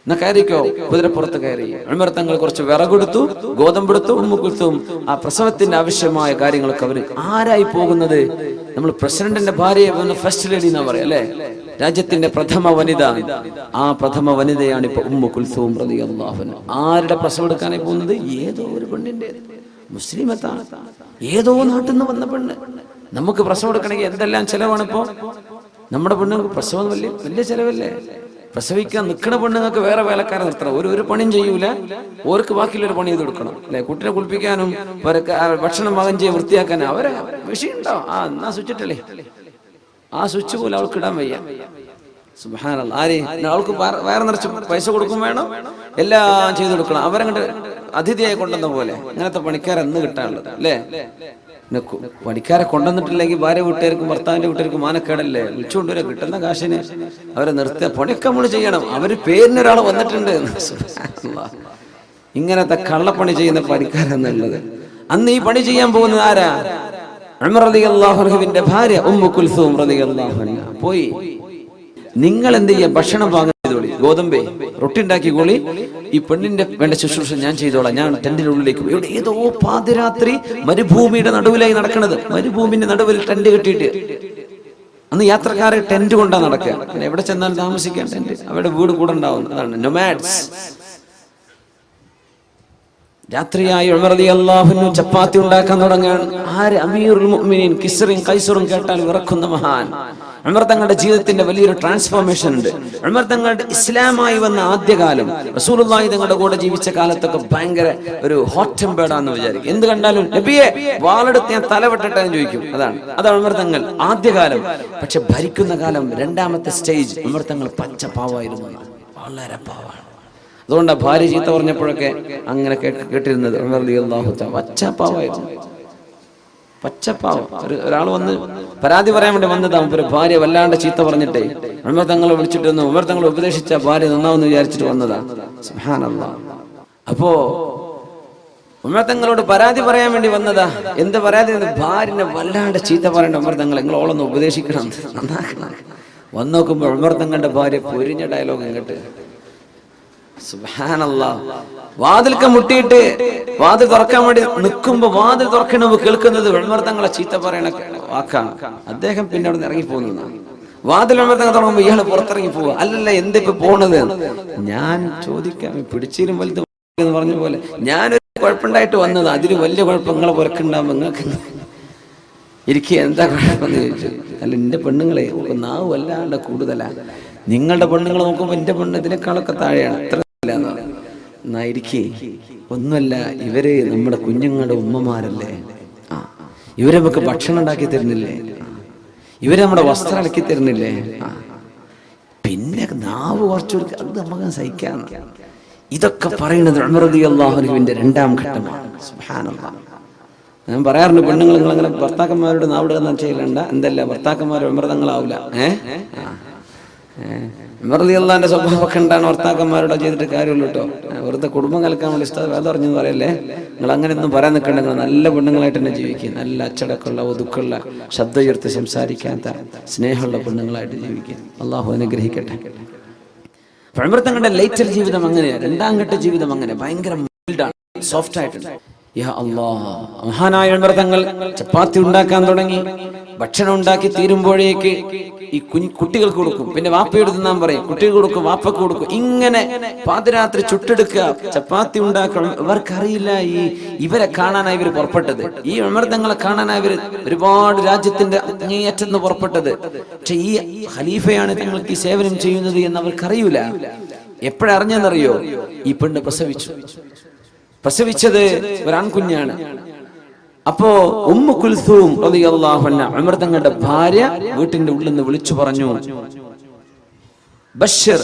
എന്നാ കയറിക്കോ. കുതിരപ്പുറത്ത് കയറി. ഉമർ തങ്ങൾ കുറച്ച് വിറകൊടുത്തു, ഗോതമ്പെടുത്തു. ഉമ്മു കുൽസൂം ആ പ്രസവത്തിന്റെ ആവശ്യമായ കാര്യങ്ങളൊക്കെ അവര്. ആരായി പോകുന്നത്? നമ്മൾ പ്രസിഡന്റിന്റെ ഭാര്യയെ ഫസ്റ്റ് ലേഡി എന്നാ പറയാ അല്ലെ, രാജ്യത്തിന്റെ പ്രഥമ വനിത. ആ പ്രഥമ വനിതയാണ് ഇപ്പൊ ഉമ്മു കുൽസൂം റളിയല്ലാഹു അൻഹ. ആരുടെ പ്രസവം എടുക്കാനായി പോകുന്നത്? ഏതോ ഒരു പെണ്ണിന്റെ, മുസ്ലിമത്താണ്, ഏതോ നാട്ടിൽ നിന്ന് വന്ന പെണ്ണ്. നമുക്ക് പ്രസവം എടുക്കണമെങ്കിൽ എന്തെല്ലാം ചെലവാണ് ഇപ്പോ. നമ്മുടെ പെണ്ണുങ്ങൾക്ക് പ്രസവം വലിയ ചെലവല്ലേ? പ്രസവിക്കാൻ നിൽക്കുന്ന പെണ്ണുങ്ങൾക്ക് വേറെ വേലക്കാരെ നിർത്തണം. ഒരു പണിയും ചെയ്യൂല, ഓർക്ക് ബാക്കിയുള്ളൊരു പണി ചെയ്ത് കൊടുക്കണം അല്ലെ? കുട്ടിനെ കുളിപ്പിക്കാനും ഭക്ഷണം പാകം ചെയ്യാൻ വൃത്തിയാക്കാനും അവരെ വിഷയം ഉണ്ടോ? എന്നാ സ്വിച്ച് ഇട്ടല്ലേ, ആ സ്വിച്ച് പോലും അവൾക്ക് ഇടാൻ വയ്യ. സുബ്ഹാനല്ലാഹ്. ആര്? അവൾക്ക് വേറെ നിറച്ച് പൈസ കൊടുക്കും വേണം, എല്ലാം ചെയ്തു കൊടുക്കണം. അവരങ്ങോട്ട് അതിഥിയായി കൊണ്ടുവന്ന പോലെ. അങ്ങനത്തെ പണിക്കാരെന്ന് കിട്ടാനുള്ളത് അല്ലേ? പണിക്കാരെ കൊണ്ടുവന്നിട്ടില്ലെങ്കിൽ ഭാര്യ വീട്ടുകാർക്കും ഭർത്താവിന്റെ വീട്ടുകാർക്കും മാനക്കേടല്ലേ? വിളിച്ചുകൊണ്ടുവരെ കിട്ടുന്ന കാശിന് അവരെ നിർത്തുക. പണിയൊക്കെ നമ്മൾ ചെയ്യണം. അവര് പേരിനൊരാൾ വന്നിട്ടുണ്ട്. ഇങ്ങനത്തെ കള്ളപ്പണി ചെയ്യുന്ന പണിക്കാരെന്നുള്ളത്. അന്ന് ഈ പണി ചെയ്യാൻ പോകുന്നത് ആരാ? ഉമർ റളിയല്ലാഹു അൻഹുവിന്റെ ഭാര്യ ഉമ്മു കുൽസൂം റളിയല്ലാഹു അൻഹ പോയി. നിങ്ങൾ എന്ത് ചെയ്യാ? ഭക്ഷണം വാങ്ങി ചെയ്തോളി, ഗോതമ്പേ റൊട്ടി ഉണ്ടാക്കിക്കോളി, ഈ പെണ്ണിന്റെ വേണ്ട ശുശ്രൂഷ ഞാൻ ചെയ്തോളാം, ഞാൻ ടെന്റിന്റെ ഉള്ളിലേക്ക്. ഇവിടെ ഏതോ പാതിരാത്രി മരുഭൂമിയുടെ നടുവിലായി നടക്കുന്നത്. മരുഭൂമിന്റെ നടുവിൽ ടെന്റ് കെട്ടിയിട്ട്, അന്ന് യാത്രക്കാരെ ടെന്റ് കൊണ്ടാ നടക്കുക. പിന്നെ എവിടെ ചെന്നാലും താമസിക്കാൻ ടെന്റ്, അവരുടെ വീട് കൂടെ ഉണ്ടാവും. അതാണ് നൊമാഡ്സ്. രാത്രിയായി ഉമർ റളിയല്ലാഹു അൻഹു ചപ്പാത്തി ഉണ്ടാക്കാൻ തുടങ്ങാണ്. ആര്? അമീറുൽ മുഅ്മിനീൻ കിസ്റും കൈസറും കേട്ടാൽ വിറക്കുന്ന മഹാൻ. ഉമർ തങ്ങളുടെ ജീവിതത്തിന്റെ വലിയൊരു ട്രാൻസ്ഫോർമേഷൻ ഉണ്ട്. ഉമർ തങ്ങളുടെ ഇസ്ലാമായി വന്ന ആദ്യകാലം, റസൂലുള്ളാഹി തങ്ങളുടെ കൂടെ ജീവിച്ച കാലത്തൊക്കെ ഭയങ്കര ഒരു ഹോട്ട് ടെമ്പേർഡാന്ന് വിചാരിക്കും. എന്ത് കണ്ടാലും നബിയെ വാളെടുത്ത് ഞാൻ തലവെട്ടട്ടെ എന്ന് ചോദിക്കും. അതാണ് ഉമർ തങ്ങൾ ആദ്യകാലം. പക്ഷെ ഭരിക്കുന്ന കാലം, രണ്ടാമത്തെ സ്റ്റേജ്, ഉമർ തങ്ങൾ പച്ചപ്പാവായിരുന്നു, വളരെ പാവാണ്. അതുകൊണ്ടാണ് ഭാര്യ ചീത്ത പറഞ്ഞപ്പോഴൊക്കെ അങ്ങനെ കേട്ടിരുന്നത്. ഉമർ റളിയല്ലാഹു തആല പച്ചപ്പാവായിരുന്നു, പച്ചപ്പാവം. ഒരാൾ വന്ന് പരാതി പറയാൻ വേണ്ടി വന്നതാണ്. ഒരു ഭാര്യ വല്ലാണ്ട് ചീത്ത പറഞ്ഞിട്ടേ ഉമർ തങ്ങളെ വിളിച്ചിട്ട് വന്നു. ഉമർ തങ്ങൾ ഉപദേശിച്ച ഭാര്യ നന്നാവെന്ന് വിചാരിച്ചിട്ട് വന്നതാണ്. സുബ്ഹാനല്ലാഹ്. അപ്പോ ഉമർ തങ്ങളോട് പരാതി പറയാൻ വേണ്ടി വന്നതാ. എന്ത് പരാതി? ഭാര്യനെ വല്ലാണ്ട് ചീത്ത പറയേണ്ട ഉമർ തങ്ങൾ, നിങ്ങൾ ഓളൊന്ന് ഉപദേശിക്കണം, നന്നാക്കണം. വന്നു നോക്കുമ്പോൾ ഉമർ തങ്ങളുടെ ഭാര്യ പൊരിഞ്ഞ ഡയലോഗ് ഇങ്ങോട്ട്. സുബ്ഹാനല്ലാഹ്. വാതിൽക്ക മുട്ടിയിട്ട് വാതിൽ തുറക്കാൻ വേണ്ടി നിൽക്കുമ്പോ വാതിൽ തുറക്കണ കേൾക്കുന്നത് ഉമർ തങ്ങളെ ചീത്ത പറയണ വാക്കാണ്. അദ്ദേഹം പിന്നെ അവിടെ നിന്ന് ഇറങ്ങി പോകുന്നതാണ്. വാതിൽ ഉമർ തങ്ങൾ തുടങ്ങുമ്പോ ഇയാള് പുറത്തിറങ്ങി പോവുക. അല്ലല്ല, എന്തിപ്പോ പോണത്? ഞാൻ ചോദിക്കാം, പിടിച്ചിരും വലുത് എന്ന് പറഞ്ഞ പോലെ ഞാനൊരു കുഴപ്പമുണ്ടായിട്ട് വന്നത്, അതിന് വലിയ കുഴപ്പങ്ങളെ പുറക്കുണ്ടാവുമ്പോ നിങ്ങൾക്ക് ഇരിക്കുക, എന്താ കുഴപ്പമെന്ന് ചോദിച്ചു. അല്ല, എന്റെ പെണ്ണുങ്ങളെ നാവ് വല്ലാണ്ട് കൂടുതലാണ്, നിങ്ങളുടെ പെണ്ണുങ്ങൾ നോക്കുമ്പോൾ എൻ്റെ പെണ്ണ് ഇതിനേക്കാളൊക്കെ താഴെയാണ്, അത്ര എന്നായിരിക്കേ. ഒന്നുമല്ല, ഇവര് നമ്മുടെ കുഞ്ഞുങ്ങളുടെ ഉമ്മമാരല്ലേ, ഇവരെ നമുക്ക് ഭക്ഷണം ഉണ്ടാക്കി തരുന്നില്ലേ, ഇവര് നമ്മുടെ വസ്ത്രം അലക്കി തരുന്നില്ലേ, പിന്നെ നാവ് കുറച്ചു കൊടുക്കുക, അത് നമുക്ക് സഹിക്കാം. ഇതൊക്കെ പറയുന്നത് ഉമർ റളിയല്ലാഹു അൻഹുവിന്റെ രണ്ടാം ഘട്ടമാണ്. സുബ്ഹാനല്ലാഹ്. ഞാൻ പറയാറുണ്ട്, പെണ്ണുങ്ങൾ നിങ്ങളങ്ങനെ ഭർത്താക്കന്മാരോട് നാവിട ചെയ്യലണ്ട, എന്തല്ല ഭർത്താക്കന്മാർ ഉമർതങ്ങളാവില്ല. ഉമർ റളിയല്ലാഹുവിന്റെ സ്വഭാവമൊക്കെ ഉണ്ടാണ് ഭർത്താക്കന്മാരോട് ചെയ്തിട്ട് കാര്യമുള്ളൂ കേട്ടോ. വെറുതെ കുടുംബം കലക്കാൻ വേണ്ടി ഉസ്താദ് വേദം അറിഞ്ഞെന്ന് പറയല്ലേ. നിങ്ങൾ അങ്ങനെയൊന്നും പറയാൻ നിൽക്കണ്ട. നിങ്ങൾ നല്ല പെണ്ണുങ്ങളായിട്ട് തന്നെ ജീവിക്കുക. നല്ല അച്ചടക്കമുള്ള, ഒതുക്കുള്ള, ശബ്ദം ഉയർത്തി സംസാരിക്കാത്ത, സ്നേഹമുള്ള പെണ്ണുങ്ങളായിട്ട് ജീവിക്കുക. അള്ളാഹു അനുഗ്രഹിക്കട്ടെ. ഉമർ തങ്ങളുടെ ലേറ്റർ ജീവിതം അങ്ങനെയാണ്. രണ്ടാം ഘട്ട ജീവിതം അങ്ങനെ ഭയങ്കര മൈൽഡാണ്, സോഫ്റ്റ് ആയിട്ടുണ്ട്. യാ അല്ലാഹ്, മഹാനായ ഉമർ തങ്ങൾ ചപ്പാത്തി ഉണ്ടാക്കാൻ തുടങ്ങി. ഭക്ഷണം ഉണ്ടാക്കി തീരുമ്പോഴേക്ക് ഈ കുട്ടികൾക്ക് കൊടുക്കും, പിന്നെ വാപ്പയോട് തിന്നാൻ പറയും, കുട്ടികൾക്ക് കൊടുക്കും, വാപ്പക്ക് കൊടുക്കും. ഇങ്ങനെ പാതിരാത്രി ചുട്ടെടുക്കുക, ചപ്പാത്തി ഉണ്ടാക്കണം. ഇവർക്കറിയില്ല ഇവരെ കാണാനായി ഇവർ പുറപ്പെട്ടത്, ഈ ഉമർ തങ്ങളെ കാണാനായി ഇവർ ഒരുപാട് രാജ്യത്തിന്റെ അങ്ങേയറ്റത്ത് പുറപ്പെട്ടത്. പക്ഷെ ഈ ഖലീഫയാണ് തങ്ങൾക്ക് ഈ സേവനം ചെയ്യുന്നത് എന്ന് അവർക്കറിയൂല. എപ്പോഴറിഞ്ഞെന്നറിയോ? ഈ പെണ്ണ് പ്രസവിച്ചത് ഒരാൺകുഞ്ഞാണ്. അപ്പോ ഉമ്മു കുൽസൂം റളിയല്ലാഹു അൻഹ, ഉമർ തങ്ങളുടെ ഭാര്യ, വീട്ടിന്റെ ഉള്ളിൽ നിന്ന് വിളിച്ചു പറഞ്ഞു, ബശ്ശിർ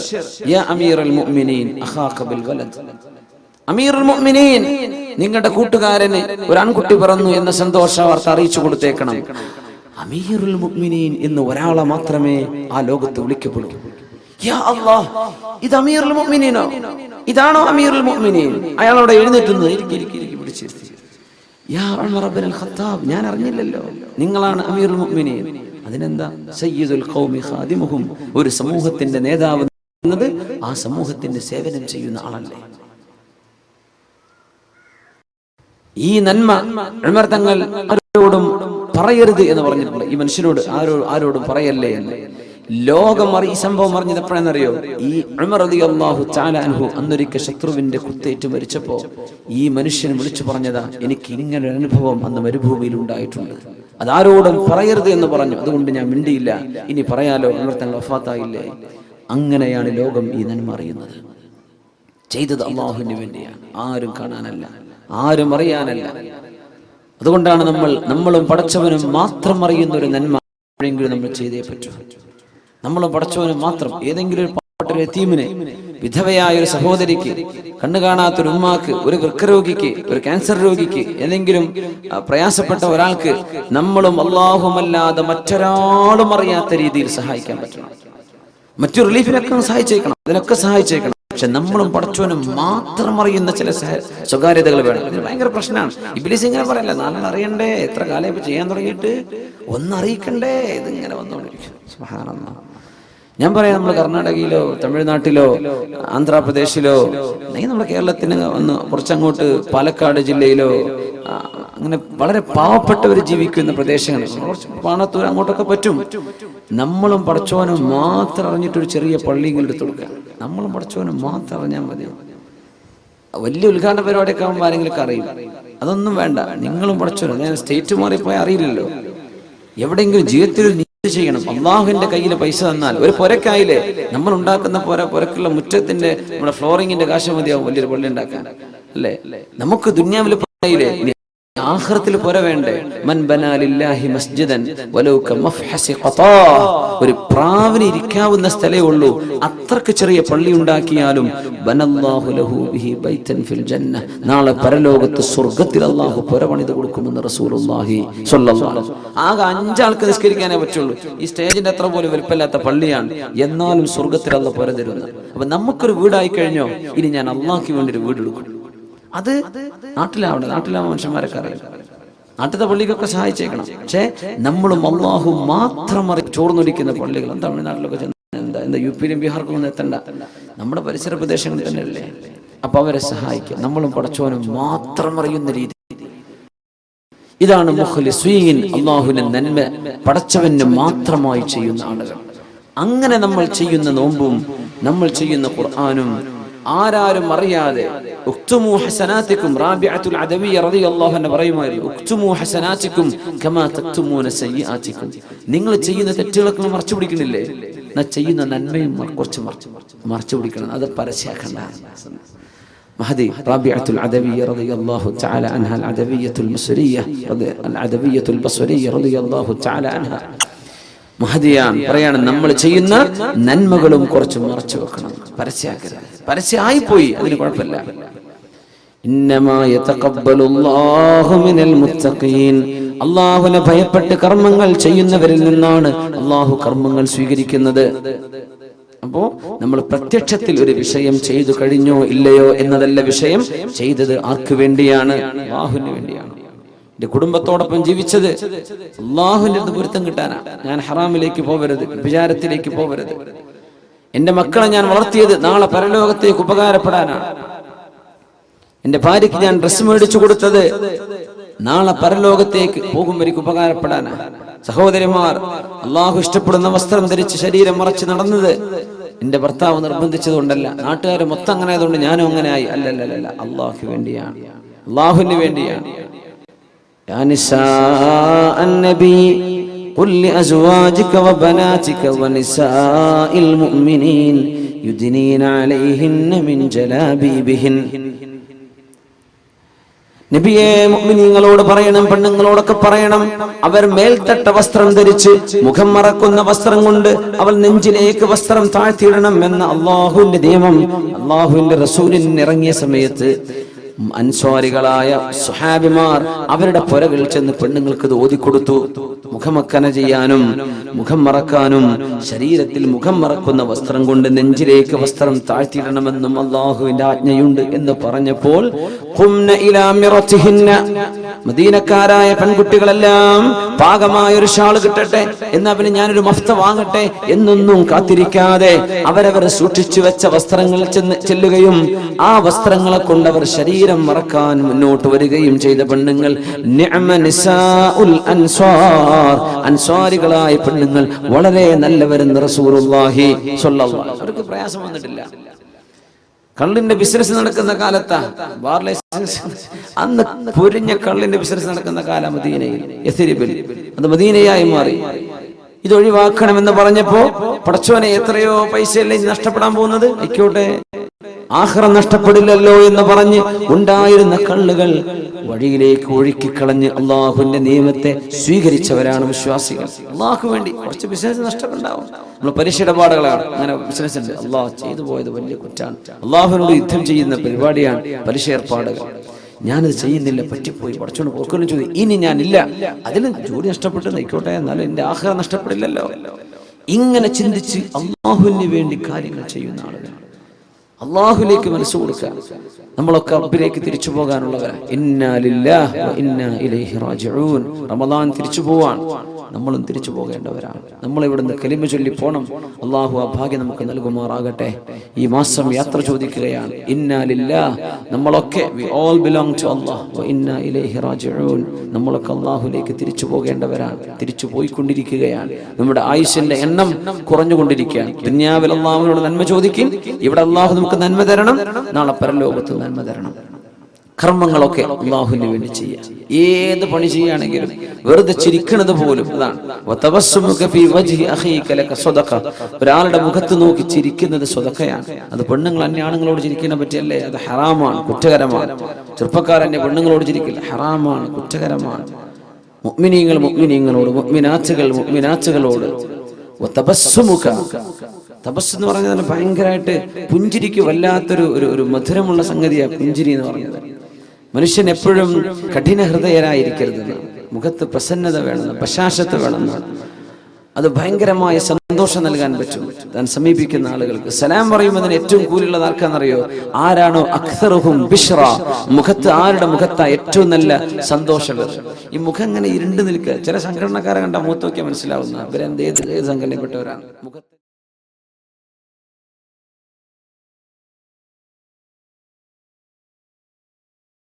യാ അമീറുൽ മുഅ്മിനീൻ അഖാക ബിൽ വലദ്. അമീറുൽ മുഅ്മിനീൻ, നിങ്ങളുടെ കൂട്ടുകാരന് ഒരു ആൺകുട്ടി പിറന്നു എന്ന സന്തോഷ വാർത്ത അറിയിച്ചു കൊടുത്തേക്കണം. അമീറുൽ മുഅ്മിനീൻ എന്ന് ഒരാളെ മാത്രമേ ആ ലോകത്ത് വിളിക്കപ്പെടൂ. യാ അല്ലാഹ്, ഇത് അമീറുൽ മുഅ്മിനീനോ? ഇതാണോ അമീറുൽ മുഅ്മിനീൻ? അയാളോട് എഴുന്നേറ്റുന്നു, പിടിച്ചിരുത്തി. യാ ഉമർ ഇബ്നുൽ ഖത്താബ്, ഞാൻ അറിഞ്ഞില്ലല്ലോ നിങ്ങളാണ് അമീറുൽ മുഅ്മിനീൻ. അതിനെന്താ? സയ്യിദുൽ ഖൗമി ഖാദിമുഹും, ഒരു സമൂഹത്തിന്റെ നേതാവ് എന്നത് ആ സമൂഹത്തിന്റെ സേവനം ചെയ്യുന്ന ആളല്ലേ. ഈ നന്മ ഉമർ തങ്ങൾ ആരോടും പറയരുത് എന്ന് പറഞ്ഞിട്ടുണ്ട്. ഈ മനുഷ്യനോട് ആരോടും പറയല്ലേ എന്ന്. ലോകം ഈ സംഭവം അറിഞ്ഞത് എപ്പോഴെന്നറിയോ? ഈ ഉമർ റളിയല്ലാഹു തആല അൻഹു അന്നൊരിക്കൽ ശത്രുവിന്റെ കുത്തേറ്റ് മരിച്ചപ്പോ ഈ മനുഷ്യൻ വിളിച്ചു പറഞ്ഞതാ, എനിക്ക് ഇങ്ങനെ ഒരു അനുഭവം അന്ന് മരുഭൂമിയിൽ ഉണ്ടായിട്ടുണ്ട്, അതാരോടും പറയരുത് എന്ന് പറഞ്ഞു. അതുകൊണ്ട് ഞാൻ മിണ്ടിയില്ല. ഇനി പറയാലോ, ഉമർ തങ്ങൾ വഫാത്തായില്ലേ. അങ്ങനെയാണ് ലോകം ഈ നന്മ അറിയുന്നത്. ചെയ്തത് അല്ലാഹുവിന് വേണ്ടിയാണ്, ആരും കാണാനല്ല, ആരും അറിയാനല്ല. അതുകൊണ്ടാണ് നമ്മളും പടച്ചവനും മാത്രം അറിയുന്ന ഒരു നന്മ എപ്പോഴെങ്കിലും നമ്മൾ ചെയ്തേ പറ്റൂ. നമ്മളും പടച്ചവനും മാത്രം. ഏതെങ്കിലും ഒരു പാവപ്പെട്ട യതീമിനെ, വിധവയായ ഒരു സഹോദരിക്ക്, കണ്ണു കാണാത്തൊരു ഉമ്മാക്ക്, ഒരു വൃക്കരോഗിക്ക്, ഒരു ക്യാൻസർ രോഗിക്ക്, ഏതെങ്കിലും പ്രയാസപ്പെട്ട ഒരാൾക്ക് നമ്മളും അല്ലാഹുമല്ലാതെ മറ്റൊരാളും അറിയാത്ത രീതിയിൽ സഹായിക്കാൻ പറ്റണം. മറ്റു റിലീഫിനൊക്കെ സഹായിച്ചേക്കണം, അതിനൊക്കെ സഹായിച്ചേക്കണം. പക്ഷെ നമ്മളും പടച്ചവനും മാത്രം അറിയുന്ന ചില സ്വകാര്യതകൾ വേണം. ഇതിന് ഭയങ്കര പ്രശ്നമാണ്. ഇബ്ലീസ് ഇങ്ങനെ പറയല്ല, നാളെ അറിയണ്ടേ, എത്ര കാലം ഇപ്പൊ ചെയ്യാൻ തുടങ്ങിയിട്ട് ഒന്നറിയിക്കണ്ടേ, ഇതിങ്ങനെ വന്നുകൊണ്ടിരിക്കും. സുബ്ഹാനല്ലാഹ്. ഞാൻ പറയാം, നമ്മൾ കർണാടകയിലോ തമിഴ്നാട്ടിലോ ആന്ധ്രാപ്രദേശിലോ അല്ലെങ്കിൽ നമ്മുടെ കേരളത്തിന് ഒന്ന് കുറച്ചങ്ങോട്ട് പാലക്കാട് ജില്ലയിലോ അങ്ങനെ വളരെ പാവപ്പെട്ടവർ ജീവിക്കുന്ന പ്രദേശങ്ങൾ, പാണത്തൂർ, അങ്ങോട്ടൊക്കെ പറ്റും. നമ്മളും പടച്ചോനും മാത്രം അറിഞ്ഞിട്ടൊരു ചെറിയ പള്ളിയെങ്കിലും എടുത്തു കൊടുക്കുക. നമ്മളും പടച്ചോനും മാത്രം അറിഞ്ഞാൽ മതി. വലിയ ഉദ്ഘാടന പരിപാടിയൊക്കെ ആകുമ്പോൾ ആരെങ്കിലും അറിയും. അതൊന്നും വേണ്ട, നിങ്ങളും പടച്ചോനും. ഞാൻ സ്റ്റേറ്റ് മാറിപ്പോയാൽ അറിയില്ലല്ലോ. എവിടെയെങ്കിലും ജീവിതത്തിൽ ചെയ്യണം. അള്ളാഹുവിന്റെ കയ്യിൽ പൈസ തന്നാൽ ഒരു പുരക്കായില്ലേ, നമ്മൾ ഉണ്ടാക്കുന്ന പുരക്കുള്ള മുറ്റത്തിന്റെ നമ്മുടെ ഫ്ലോറിങ്ങിന്റെ കാശ് മതിയാവും വലിയൊരു പള്ളി ഉണ്ടാക്കാൻ, അല്ലേ? നമുക്ക് ദുനിയാവിൽ പുരയില്ലേ, ആഖിറത്തിൽ പുര വേണ്ടേ? മൻ ബനാ ലില്ലാഹി മസ്ജിദൻ വലൗ കമഫ്ഹസി ഖതാ, ഒരു പ്രാവിന് ഇരിക്കാവുന്ന സ്ഥലേ ഉള്ളൂ, അത്രക്ക് ചെറിയ പള്ളി ഉണ്ടാക്കിയാലും ബനല്ലാഹു ലഹു ബിഹി ബൈതൻ ഫിൽ ജന്ന, നാളെ പരലോകത്ത് സ്വർഗ്ഗത്തിൽ അല്ലാഹു പുര പണിത് കൊടുക്കുമെന്ന് റസൂലുള്ളാഹി സ്വല്ലല്ലാഹു അലൈഹി വസല്ലം. ആകെ 5 ആൾക്ക് നിസ്കരിക്കാനേ പറ്റുള്ളൂ. ഈ സ്റ്റേജിന്റെ അത്ര പോലും വലിപ്പമില്ലാത്ത പള്ളിയാണ്, എന്നാലും സ്വർഗ്ഗത്തിൽ അല്ലാഹു പുര തരുന്നു. അപ്പൊ നമുക്കൊരു വീടായി കഴിഞ്ഞോ, ഇനി ഞാൻ അല്ലാഹുവിന് വേണ്ടി ഒരു വീട് എടുക്കും. അത് നാട്ടിലാവുമ്പോൾ മനുഷ്യന്മാരൊക്കെ അറിയാം. നാട്ടിലത്തെ പള്ളിക്കൊക്കെ സഹായിച്ചേക്കണം. പക്ഷെ നമ്മളും അള്ളാഹു മാത്രം ചോർന്നൊലിക്കുന്ന പള്ളികൾ തമിഴ്നാട്ടിലൊക്കെ എന്താ യു പിയിലും ബീഹാർക്കും ഒന്നും എത്തണ്ട, നമ്മുടെ പരിസര പ്രദേശങ്ങളിൽ തന്നെയല്ലേ. അപ്പൊ അവരെ സഹായിക്കുക. നമ്മളും പടച്ചോനും മാത്രം അറിയുന്ന രീതി. ഇതാണ് മുഖ്ലിസീൻ, അള്ളാഹുവിന്റെ നന്മ പടച്ചവന് മാത്രമായി ചെയ്യുന്ന ആളുകൾ. അങ്ങനെ നമ്മൾ ചെയ്യുന്ന നോമ്പും നമ്മൾ ചെയ്യുന്ന ഖുർആനും ആരാരും അറിയാതെ ഉക്തുമു ഹസനാതികും, റാബിഅത്തുൽ അദവിയ്യ റളിയല്ലാഹു അൻഹ പറയുമായിരുന്നു, ഉക്തുമു ഹസനാതികും കമാ തക്തുമൂന സയ്യിആതികും, നിങ്ങൾ ചെയ്യുന്ന തെറ്റുകളൊക്കെ മറച്ചു പിടിക്കുന്നില്ലേ, എന്നാൽ ചെയ്യുന്ന നന്മയും കുറച്ച് മറച്ചു പിടിക്കണം, അത് പരസ്യമാക്കണ്ട. മഹദി റാബിഅത്തുൽ അദവിയ്യ റളിയല്ലാഹു തആല അൻഹ അദവിയ്യത്തുൽ ബസ്രിയ്യ അദവിയ്യത്തുൽ ബസ്രിയ്യ റളിയല്ലാഹു തആല അൻഹ മഹദിയാൻ പറയാണ്, നമ്മൾ ചെയ്യുന്ന നന്മകളും കുറച്ച് മറച്ചു വെക്കണം, പരസ്യമാക്കരുത്. പരസ്യമായി പോയി അതിന് കുഴപ്പമില്ല. ഇന്നമാ യതഖബ്ബലുല്ലാഹു മിനൽ മുത്തഖീൻ, അല്ലാഹുവിനെ ഭയപ്പെട്ട് കർമ്മങ്ങൾ ചെയ്യുന്നവരിൽ നിന്നാണ് അല്ലാഹു കർമ്മങ്ങൾ സ്വീകരിക്കുന്നത്. അപ്പോ നമ്മൾ പ്രത്യക്ഷത്തിൽ ഒരു വിഷയം ചെയ്തു കഴിഞ്ഞോ ഇല്ലയോ എന്നതല്ല വിഷയം, ചെയ്തത് ആർക്ക് വേണ്ടിയാണ്? അല്ലാഹുവിന് വേണ്ടിയാണ്. എന്റെ കുടുംബത്തോടൊപ്പം ജീവിച്ചത് അല്ലാഹുവിന്റെ അടുത്ത് പൊരുത്തം കിട്ടാനാണ്. ഞാൻ ഹറാമിലേക്ക് പോകരുത്, വിചാരത്തിലേക്ക് പോകരുത്. എന്റെ മക്കളെ ഞാൻ വളർത്തിയത് നാളെ പരലോകത്തേക്ക് ഉപകാരപ്പെടാനാണ്. എന്റെ ഭാര്യയ്ക്ക് ഞാൻ ഡ്രസ്സ് മേടിച്ചു കൊടുത്തത് നാളെ പരലോകത്തേക്ക് പോകുമ്പോഴേക്ക് ഉപകാരപ്പെടാനാണ്. സഹോദരിമാർ, അള്ളാഹു ഇഷ്ടപ്പെടുന്ന വസ്ത്രം ധരിച്ച് ശരീരം മറച്ച് നടന്നത് എന്റെ ഭർത്താവ് നിർബന്ധിച്ചതുകൊണ്ടല്ല, നാട്ടുകാർ മൊത്തം അങ്ങനെ ആയതുകൊണ്ട് ഞാനും അങ്ങനെ ആയി. അല്ലല്ല, അള്ളാഹു വേണ്ടിയാണ്, അള്ളാഹുവിന് വേണ്ടിയാണ്. യാ നിസാഅൻ നബി ഖുൽ ലിഅസ്വാജിക വബനാതിക വനിസാഇൽ മുഅ്മിനീൻ യുദ്നീന അലൈഹിന്ന മിൻ ജലാബീബിഹിൻ. നബിയെ, മുഅ്മിനീങ്ങളോട് പറയണം, പെണ്ണുങ്ങളോടൊക്കെ പറയണം, അവർ മേൽത്തട്ട വസ്ത്രം ധരിച്ച് മുഖം മറക്കുന്ന വസ്ത്രം കൊണ്ട് അവൾ നെഞ്ചിലേക്ക് വസ്ത്രം താഴ്ത്തിയിടണം എന്ന അള്ളാഹുവിന്റെ നിയമം അള്ളാഹുവിന്റെ റസൂലിന് ഇറങ്ങിയ സമയത്ത് അൻസ്വാരികളായ സുഹാബിമാർ അവരുടെ പുരകളിൽ ചെന്ന് പെണ്ണുങ്ങൾക്ക് ഇത് ഓതിക്കൊടുത്തു. മുഖമക്കന ചെയ്യാനും മുഖം മറക്കാനും ശരീരത്തിൽ മുഖം മറക്കുന്ന വസ്ത്രം കൊണ്ട് നെഞ്ചിലേക്ക് വസ്ത്രം താഴ്ത്തിയിടണമെന്നും അള്ളാഹുവിന്റെ ആജ്ഞയുണ്ട് എന്ന് പറഞ്ഞപ്പോൾ മദീനക്കാരായ പെൺകുട്ടികളെല്ലാം പാകമായ ഒരു ഷാള് കിട്ടട്ടെ, എന്നാ പിന്നെ ഞാനൊരു മഫ്ത വാങ്ങട്ടെ എന്നൊന്നും കാത്തിരിക്കാതെ അവരവർ സൂക്ഷിച്ചു വെച്ച വസ്ത്രങ്ങൾ ചെല്ലുകയും ആ വസ്ത്രങ്ങളെ കൊണ്ട് അവർ ശരീരം മറക്കാൻ മുന്നോട്ട് വരികയും ചെയ്ത പെണ്ണുങ്ങൾ നിഅമ നിസാഉൽ അൻസ്വാർ, അൻസ്വാരികളായ പെണ്ണുങ്ങൾ വളരെ നല്ലവരെന്ന് റസൂലുള്ളാഹി സ്വല്ലല്ലാഹു അലൈഹി വസല്ലം. അവർക്ക് പ്രയാസം വന്നിട്ടില്ല. കള്ളിന്റെ ബിസിനസ് നടക്കുന്ന കാലത്താ, ബാർ ലൈസൻസ്, അന്ന് പൊരിഞ്ഞ കള്ളിന്റെ ബിസിനസ് നടക്കുന്ന കാലം മദീനയിൽ, യസ്രിബിൽ. അത് മദീനയായി മാറി. ഇത് ഒഴിവാക്കണമെന്ന് പറഞ്ഞപ്പോ പടച്ചോനെ എത്രയോ പൈസയല്ലേ നഷ്ടപ്പെടാൻ പോകുന്നത്, ആയിക്കോട്ടെ, ആഖിറം നഷ്ടപ്പെടില്ലല്ലോ എന്ന് പറഞ്ഞ് ഉണ്ടായിരുന്ന കള്ളുകൾ വഴിയിലേക്ക് ഒഴുക്കിക്കളഞ്ഞ് അള്ളാഹുവിന്റെ നിയമത്തെ സ്വീകരിച്ചവരാണ് വിശ്വാസികൾ. അള്ളാഹു വേണ്ടി കുറച്ച് ബിസിനസ് നഷ്ടമുണ്ടാവും. നമ്മൾ പലിശയിടപാടുകളാണ്, അങ്ങനെ ബിസിനസ് ഉണ്ട്, അള്ളാഹ് ചെയ്തു പോയത് വലിയ കുറ്റാണ്. അള്ളാഹുവിനോട് യുദ്ധം ചെയ്യുന്ന പരിപാടിയാണ് പലിശ ഏർപ്പാടുകൾ. ഞാനത് ചെയ്യുന്നില്ല, പറ്റിപ്പോയി, പഠിച്ചോണ്ട് പോക്കലും ചോദി, ഇനി ഞാനില്ല, അതിലും ജോലി നഷ്ടപ്പെട്ടു നയിക്കോട്ടെ, എന്നാലും എന്റെ ആഖിറം നഷ്ടപ്പെടില്ലല്ലോ. ഇങ്ങനെ ചിന്തിച്ച് അള്ളാഹുവിന് വേണ്ടി കാര്യങ്ങൾ ചെയ്യുന്ന ആളുകൾ, അള്ളാഹുലേക്ക് മനസ്സ് കൊടുക്കുക. നമ്മളൊക്കെ റബ്ബിലേക്ക് തിരിച്ചു പോകാനുള്ളവരാണ്. ഇന്നാ ലില്ലാഹി വ ഇന്നാ ഇലൈഹി റാജിഊൻ. റമദാൻ തിരിച്ചു പോവാൻ, നമ്മളും തിരിച്ചു പോകേണ്ടവരാണ്. നമ്മൾ ഇവിടുന്ന് കലിമ ചൊല്ലി പോണം. അള്ളാഹു ആ ഭാഗ്യം നമുക്ക് നൽകുമാറാകട്ടെ. ഈ മാസം യാത്ര ചോദിക്കുകയാണ്. ഇന്നാ ലില്ലാഹ്, നമ്മളൊക്കെ we all belong to Allah വ ഇന്നാ ഇലൈഹി റാജിഊൻ. നമ്മളൊക്കെ അള്ളാഹുലേക്ക് തിരിച്ചു പോകേണ്ടവരാണ്, തിരിച്ചു പോയിക്കൊണ്ടിരിക്കുകയാണ്. നമ്മുടെ ആയുസ്സിന്റെ എണ്ണം കുറഞ്ഞുകൊണ്ടിരിക്കുകയാണ്. ദുനിയാവിൽ അള്ളാഹുവിനോട് നന്മ ചോദിക്കും, ഇവിടെ അള്ളാഹു നമുക്ക് നന്മ തരണം, നാളെ പരലോകത്ത് നന്മ തരണം. കർമ്മങ്ങളൊക്കെ അള്ളാഹുവിന് വേണ്ടി ചെയ്യാം. ഏത് പണി ചെയ്യുകയാണെങ്കിലും വെറുതെ ചിരിക്കുന്നത് പോലും അതാണ്. ഒരാളുടെ മുഖത്ത് നോക്കി ചിരിക്കുന്നത് സ്വതക്കയാണ്. അത് പെണ്ണുങ്ങൾ അന്യ ആണുങ്ങളോട് ചിരിക്കുന്ന പറ്റിയല്ലേ, അത് ഹറാമാണ്, കുറ്റകരമാണ്. ചെറുപ്പക്കാരന്റെ പെണ്ണുങ്ങളോട് ചിരിക്കില്ല, ഹറാമാണ്, കുറ്റകരമാണ്. മുഅ്മിനീങ്ങൾ മുഅ്മിനീങ്ങളോട്, മുഅ്മിനാത്തുകളോട് തപസ് എന്ന് പറഞ്ഞാൽ ഭയങ്കരമായിട്ട് പുഞ്ചിരിക്ക് വല്ലാത്തൊരു ഒരു മധുരമുള്ള സംഗതിയാണ് പുഞ്ചിരി എന്ന് പറയുന്നത്. മനുഷ്യൻ എപ്പോഴും കഠിന ഹൃദയരായിരിക്കരുതെന്ന്, മുഖത്ത് പ്രസന്നത വേണമെന്ന്, ബശാശത്ത് വേണമെന്നാണ്. അത് ഭയങ്കരമായ സന്തോഷം നൽകാൻ പറ്റും താൻ സമീപിക്കുന്ന ആളുകൾക്ക്. സലാം പറയുന്നതിന് ഏറ്റവും കൂലുള്ളത് ആർക്കാണെന്നറിയോ? ആരാണോ അക്സറുഹും ബിശ്റ, മുഖത്ത് ആരുടെ മുഖത്താ ഏറ്റവും നല്ല സന്തോഷമുള്ളത്. ഈ മുഖം ഇങ്ങനെ ഇരുണ്ട് നിൽക്കുക. ചില സംഘടനക്കാരെ കണ്ടാൽ മുഖത്ത് നോക്കിയാൽ മനസ്സിലാവുന്ന അവരെന്ത് ഏത് സംഘടനയിൽപ്പെട്ടവരാണ്. മുഖത്ത്